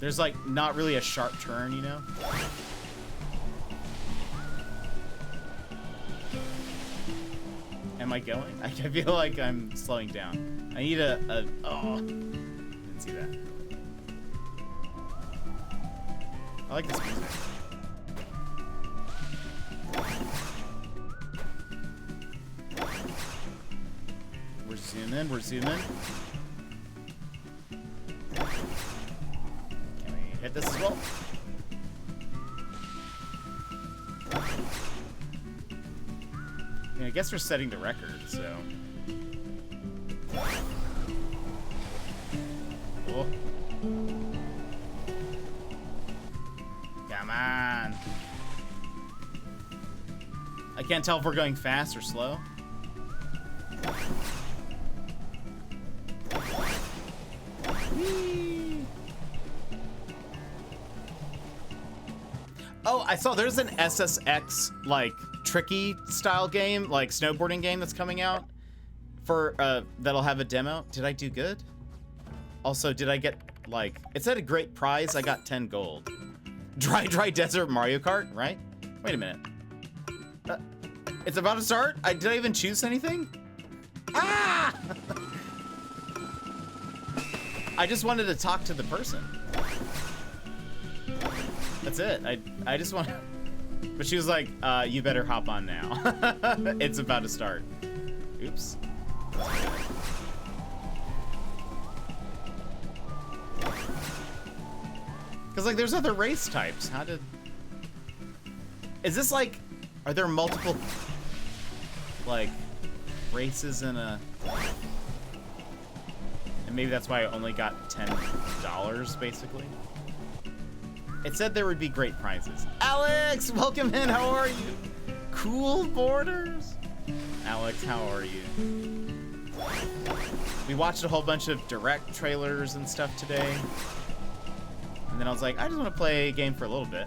There's like not really a sharp turn, you know? Am I going? I feel like I'm slowing down. I need a oh, didn't see that. I like this music. We're zooming, we're zooming. Can we hit this as well? I mean, I guess we're setting the record, so. Oh. Come on. I can't tell if we're going fast or slow. Whee! Oh, I saw there's an SSX, like, tricky style game, like snowboarding game that's coming out for, that'll have a demo. Did I do good? Also, did I get, like, it said a great prize. I got 10 gold. Dry Desert Mario Kart, right? Wait a minute. It's about to start? Did I even choose anything? Ah! I just wanted to talk to the person. That's it. I just want... But she was like, you better hop on now. It's about to start. Oops. Because, like, there's other race types. How did... Is this, like... Are there multiple, like, races in a... And maybe that's why I only got $10, basically. It said there would be great prizes. Alex, welcome in. How are you? Cool Borders. Alex, how are you? We watched a whole bunch of Direct trailers and stuff today. And then I was like, I just want to play a game for a little bit.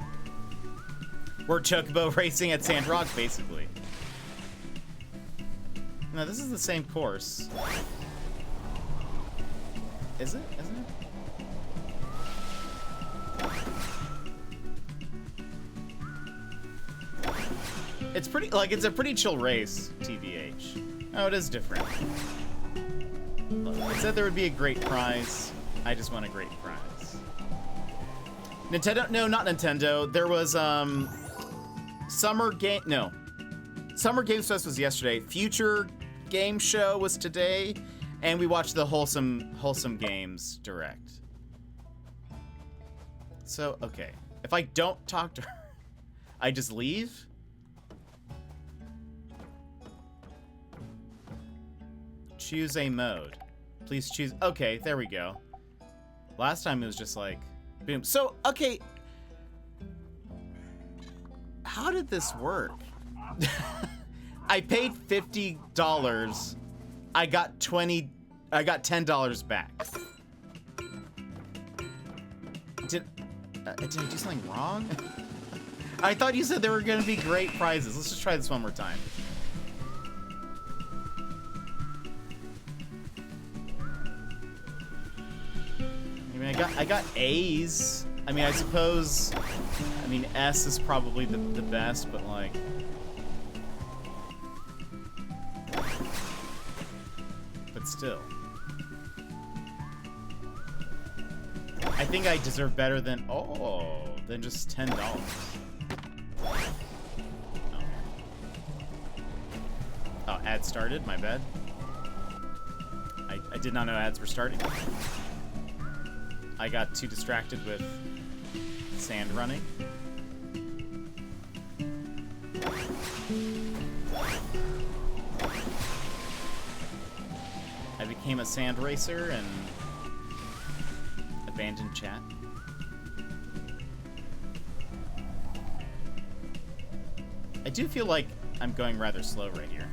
We're chocobo racing at Sandrock, basically. No, this is the same course. Is it? Isn't it? It's pretty, like, it's a pretty chill race, TBH. Oh, it is different. Look, it said there would be a great prize. I just want a great prize. Nintendo? No, not Nintendo. There was, Summer Games Fest was yesterday. Future Game Show was today. And we watched the Wholesome Games Direct. So, okay. If I don't talk to her, I just leave? Choose a mode. Please choose. Okay, there we go. Last time it was just like, boom. So, okay. How did this work? I paid $50. I got $10 back. Did I do something wrong? I thought you said there were gonna be great prizes. Let's just try this one more time. I mean, I got A's. I mean, I suppose, I mean, S is probably the best, but like, but still. I think I deserve better than, than just $10. Oh, ads started, my bad. I did not know ads were starting. I got too distracted with sand running. I became a sand racer and abandoned chat. I do feel like I'm going rather slow right here.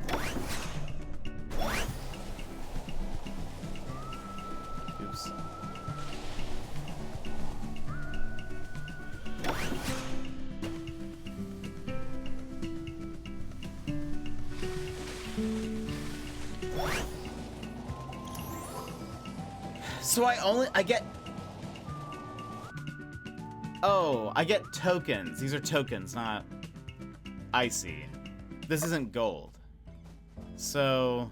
Oops. So I get... Oh, I get tokens. These are tokens, not... I see. This isn't gold. So...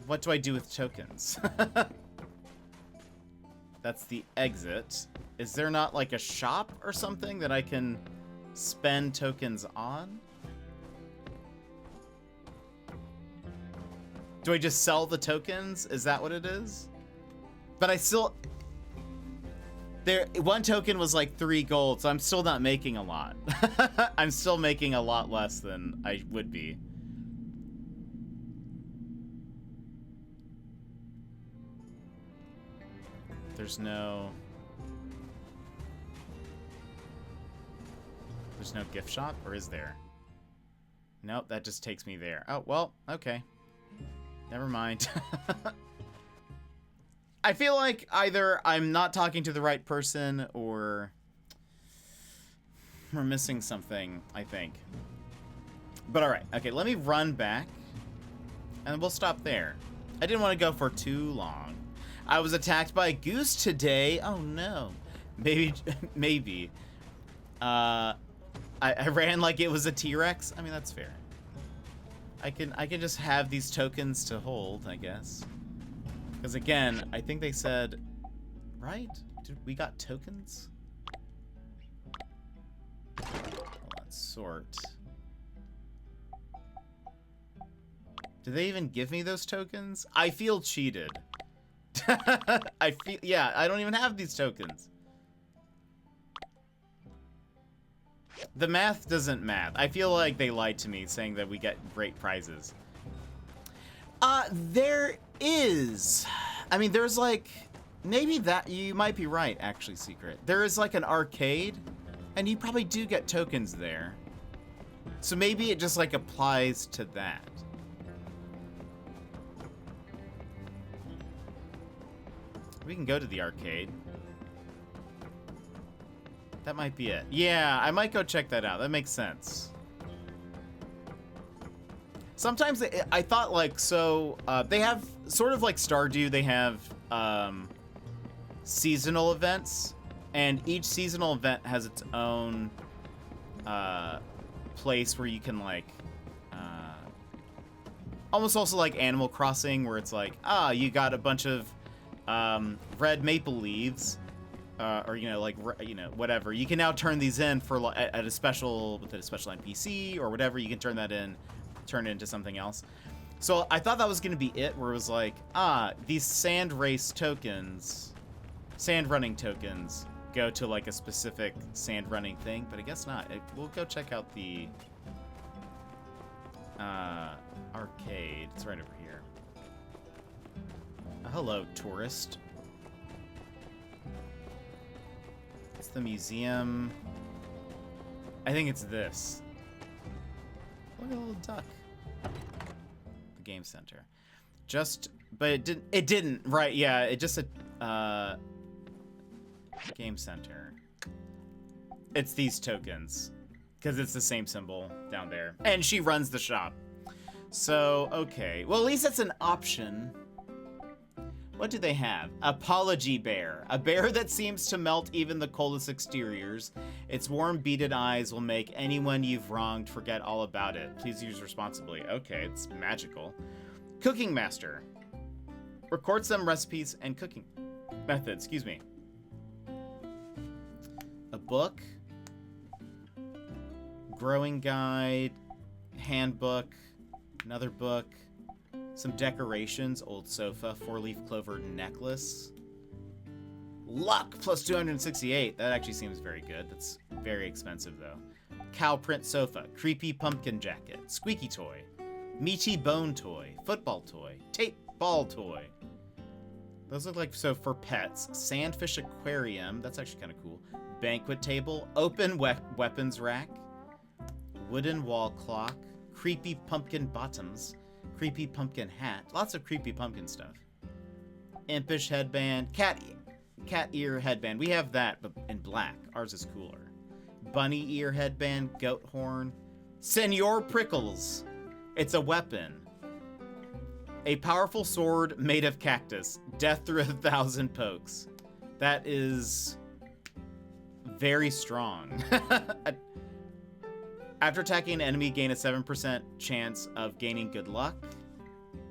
What do I do with tokens? That's the exit. Is there not like a shop or something that I can spend tokens on? Do I just sell the tokens? Is that what it is? But I still... One token was like 3 gold, so I'm still not making a lot. I'm still making a lot less than I would be. There's no gift shop, or is there? Nope, that just takes me there. Oh, well, okay. Never mind. I feel like either I'm not talking to the right person or we're missing something, I think. But alright, okay, let me run back and we'll stop there. I didn't want to go for too long. I was attacked by a goose today. Oh no. Maybe. I ran like it was a T-Rex. I mean, that's fair. I can just have these tokens to hold, I guess. Because again, I think they said, right? We got tokens? Let's sort. Did they even give me those tokens? I feel cheated. I feel, yeah, I don't even have these tokens. The math doesn't math. I feel like they lied to me saying that we get great prizes. There is. I mean, there's like, maybe that, you might be right, actually, Secret. There is like an arcade, and you probably do get tokens there. So maybe it just like applies to that. We can go to the arcade. That might be it. Yeah, I might go check that out. That makes sense. Sometimes I thought like, so they have sort of like Stardew, they have seasonal events, and each seasonal event has its own place where you can like almost also like Animal Crossing, where it's like, you got a bunch of red maple leaves, or you know, like, you know, whatever. You can now turn these in for at a special, with a special NPC or whatever. You can turn that in, turn it into something else. So I thought that was going to be it, where it was like, these sand race tokens, sand running tokens, go to like a specific sand running thing, but I guess not. We'll go check out the arcade. It's right over here. Hello, tourist. It's the museum. I think it's this. Look at a little duck. The game center. But it didn't, right, yeah, it just said, game center. It's these tokens, because it's the same symbol down there. And she runs the shop. So, okay. Well, at least it's an option. What do they have? Apology bear. A bear that seems to melt even the coldest exteriors. Its warm, beaded eyes will make anyone you've wronged forget all about it. Please use responsibly. Okay, it's magical. Cooking master. Records some recipes and cooking methods. Excuse me. A book. Growing guide. Handbook. Another book. Some decorations, old sofa, 4-leaf clover necklace. Luck, plus 268. That actually seems very good. That's very expensive, though. Cow print sofa, creepy pumpkin jacket, squeaky toy, meaty bone toy, football toy, tape ball toy. Those look like, so for pets. Sandfish aquarium, that's actually kind of cool. Banquet table, open weapons rack, wooden wall clock, creepy pumpkin bottoms, creepy pumpkin hat. Lots of creepy pumpkin stuff. Impish headband. Cat ear headband. We have that, but in black. Ours is cooler. Bunny ear headband. Goat horn. Senor Prickles. It's a weapon. A powerful sword made of cactus. Death through 1,000 pokes. That is very strong. After attacking an enemy, gain a 7% chance of gaining good luck.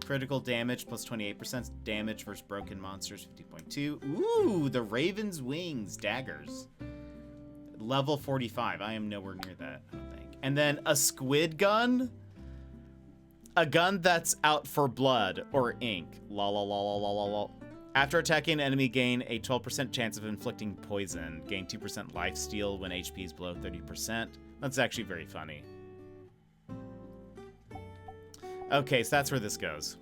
Critical damage plus 28%. Damage versus broken monsters 50.2. Ooh, the Raven's Wings daggers. Level 45. I am nowhere near that, I don't think. And then a squid gun. A gun that's out for blood or ink. La la la la la la la. After attacking an enemy, gain a 12% chance of inflicting poison. Gain 2% lifesteal when HP is below 30%. That's actually very funny. Okay, so that's where this goes.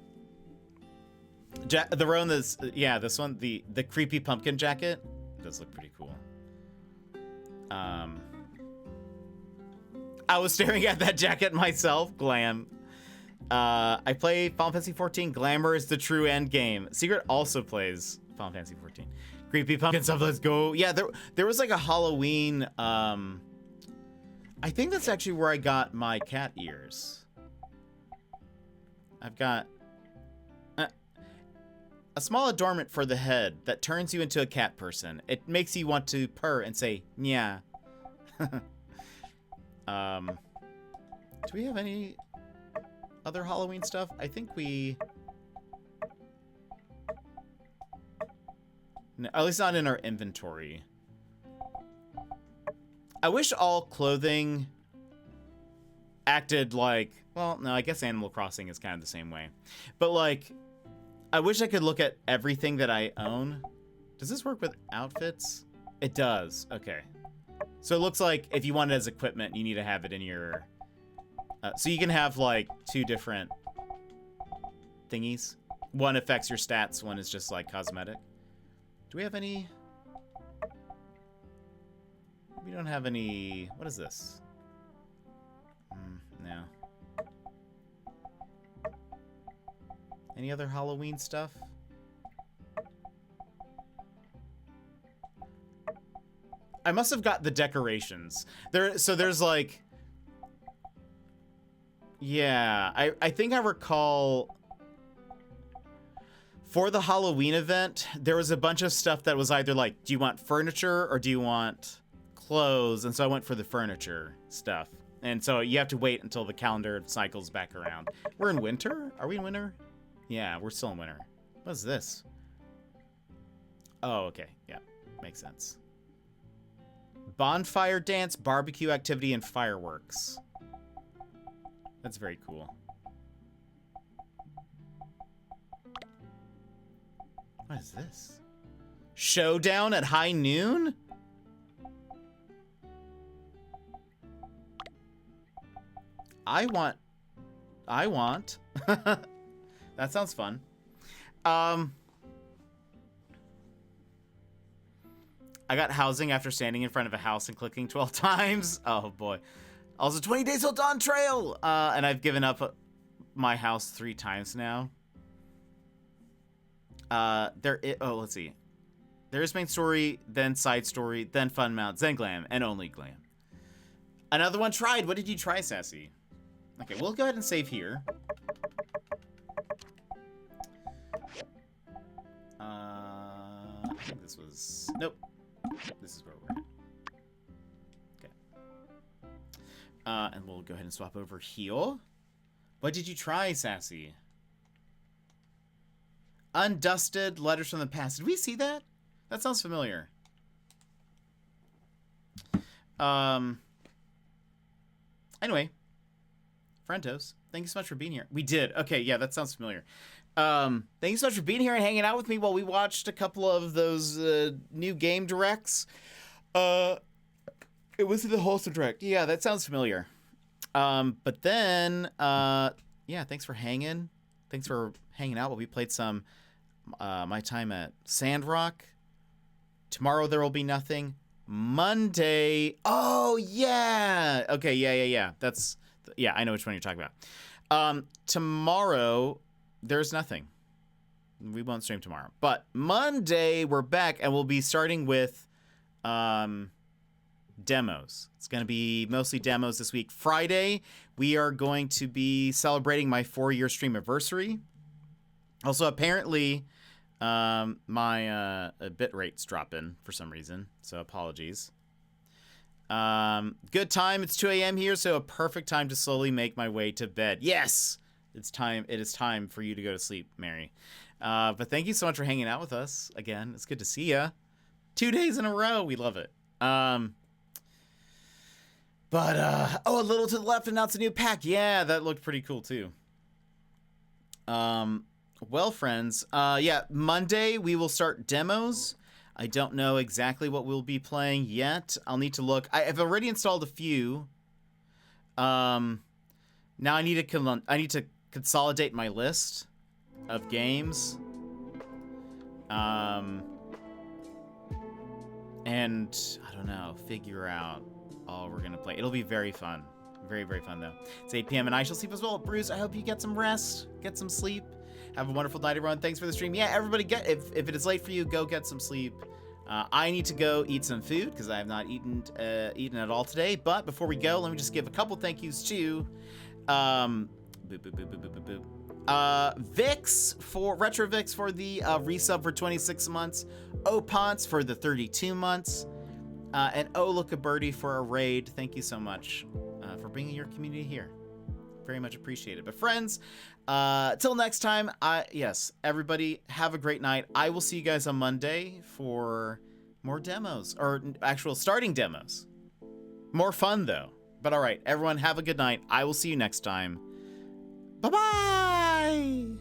The row in this, yeah, this one, the creepy pumpkin jacket does look pretty cool. I was staring at that jacket myself. Glam. I play Final Fantasy 14. Glamour is the true end game. Secret also plays Final Fantasy 14. Creepy pumpkin stuff. Let's go. Yeah, there was like a Halloween. I think that's actually where I got my cat ears. I've got a small adornment for the head that turns you into a cat person. It makes you want to purr and say, "Nya." Do we have any other Halloween stuff? I think we... No, at least not in our inventory. I wish all clothing acted like... Well, no, I guess Animal Crossing is kind of the same way. But, like, I wish I could look at everything that I own. Does this work with outfits? It does. Okay. So it looks like if you want it as equipment, you need to have it in your... so you can have, like, 2 different thingies. One affects your stats, one is just, like, cosmetic. Do we have any... We don't have any... What is this? No. Any other Halloween stuff? I must have got the decorations. So there's like... Yeah, I think I recall... For the Halloween event, there was a bunch of stuff that was either like, do you want furniture or do you want clothes? And so I went for the furniture stuff. And so you have to wait until the calendar cycles back around. We're in winter? Are we in winter? Yeah, we're still in winter. What is this? Oh, okay. Yeah, makes sense. Bonfire dance, barbecue activity, and fireworks. That's very cool. What is this? Showdown at high noon? I want. That sounds fun. I got housing after standing in front of a house and clicking 12 times. Oh boy. Also 20 Days Till Dawn Trail. And I've given up my house 3 times now. Let's see. There's main story, then side story, then fun mounts, then glam, and only glam. Another one tried. What did you try, Sassy? Okay, we'll go ahead and save here. I think this was... Nope. This is where we're at. Okay. And we'll go ahead and swap over here. What did you try, Sassy? Undusted Letters from the Past. Did we see that? That sounds familiar. Anyway. Frentos, thank you so much for being here. We did. Okay, yeah, that sounds familiar. Thank you so much for being here and hanging out with me while we watched a couple of those new game directs. It was the Wholesome Direct. Yeah, that sounds familiar. But then, yeah, thanks for hanging. Thanks for hanging out while we played some my time at Sandrock. Tomorrow there will be nothing. Monday. Oh, yeah. Okay, yeah. Yeah, I know which one you're talking about. Tomorrow, there's nothing. We won't stream tomorrow. But Monday, we're back, and we'll be starting with demos. It's going to be mostly demos this week. Friday, we are going to be celebrating my 4-year stream anniversary. Also, apparently, my bit rate's dropping for some reason, so apologies. Good time. It's 2 a.m. here, so a perfect time to slowly make my way to bed. Yes, it's time. It is time for you to go to sleep, Mary. But thank you so much for hanging out with us again. It's good to see ya. 2 days in a row. We love it. Oh, a little to the left announced a new pack. Yeah, that looked pretty cool too. Well, friends, yeah, Monday we will start demos. I don't know exactly what we'll be playing yet. I'll need to look. I've already installed a few. Now I need to consolidate my list of games. And I don't know, figure out all we're gonna play. It'll be very fun. Very, very fun though. It's 8 p.m. and I shall sleep as well. Bruce, I hope you get some rest, get some sleep. Have a wonderful night, everyone. Thanks for the stream. Yeah, everybody, if it is late for you, go get some sleep. I need to go eat some food because I have not eaten at all today. But before we go, let me just give a couple thank yous to Vix for Retro Vix for the resub for 26 months, Opons for the 32 months, and Oh Look a Birdie for a raid. Thank you so much for bringing your community here. Very much appreciated. But friends, till next time, yes, everybody have a great night. I will see you guys on Monday for more demos, or actual starting demos. More fun though. But all right, everyone have a good night. I will see you next time. Bye-bye.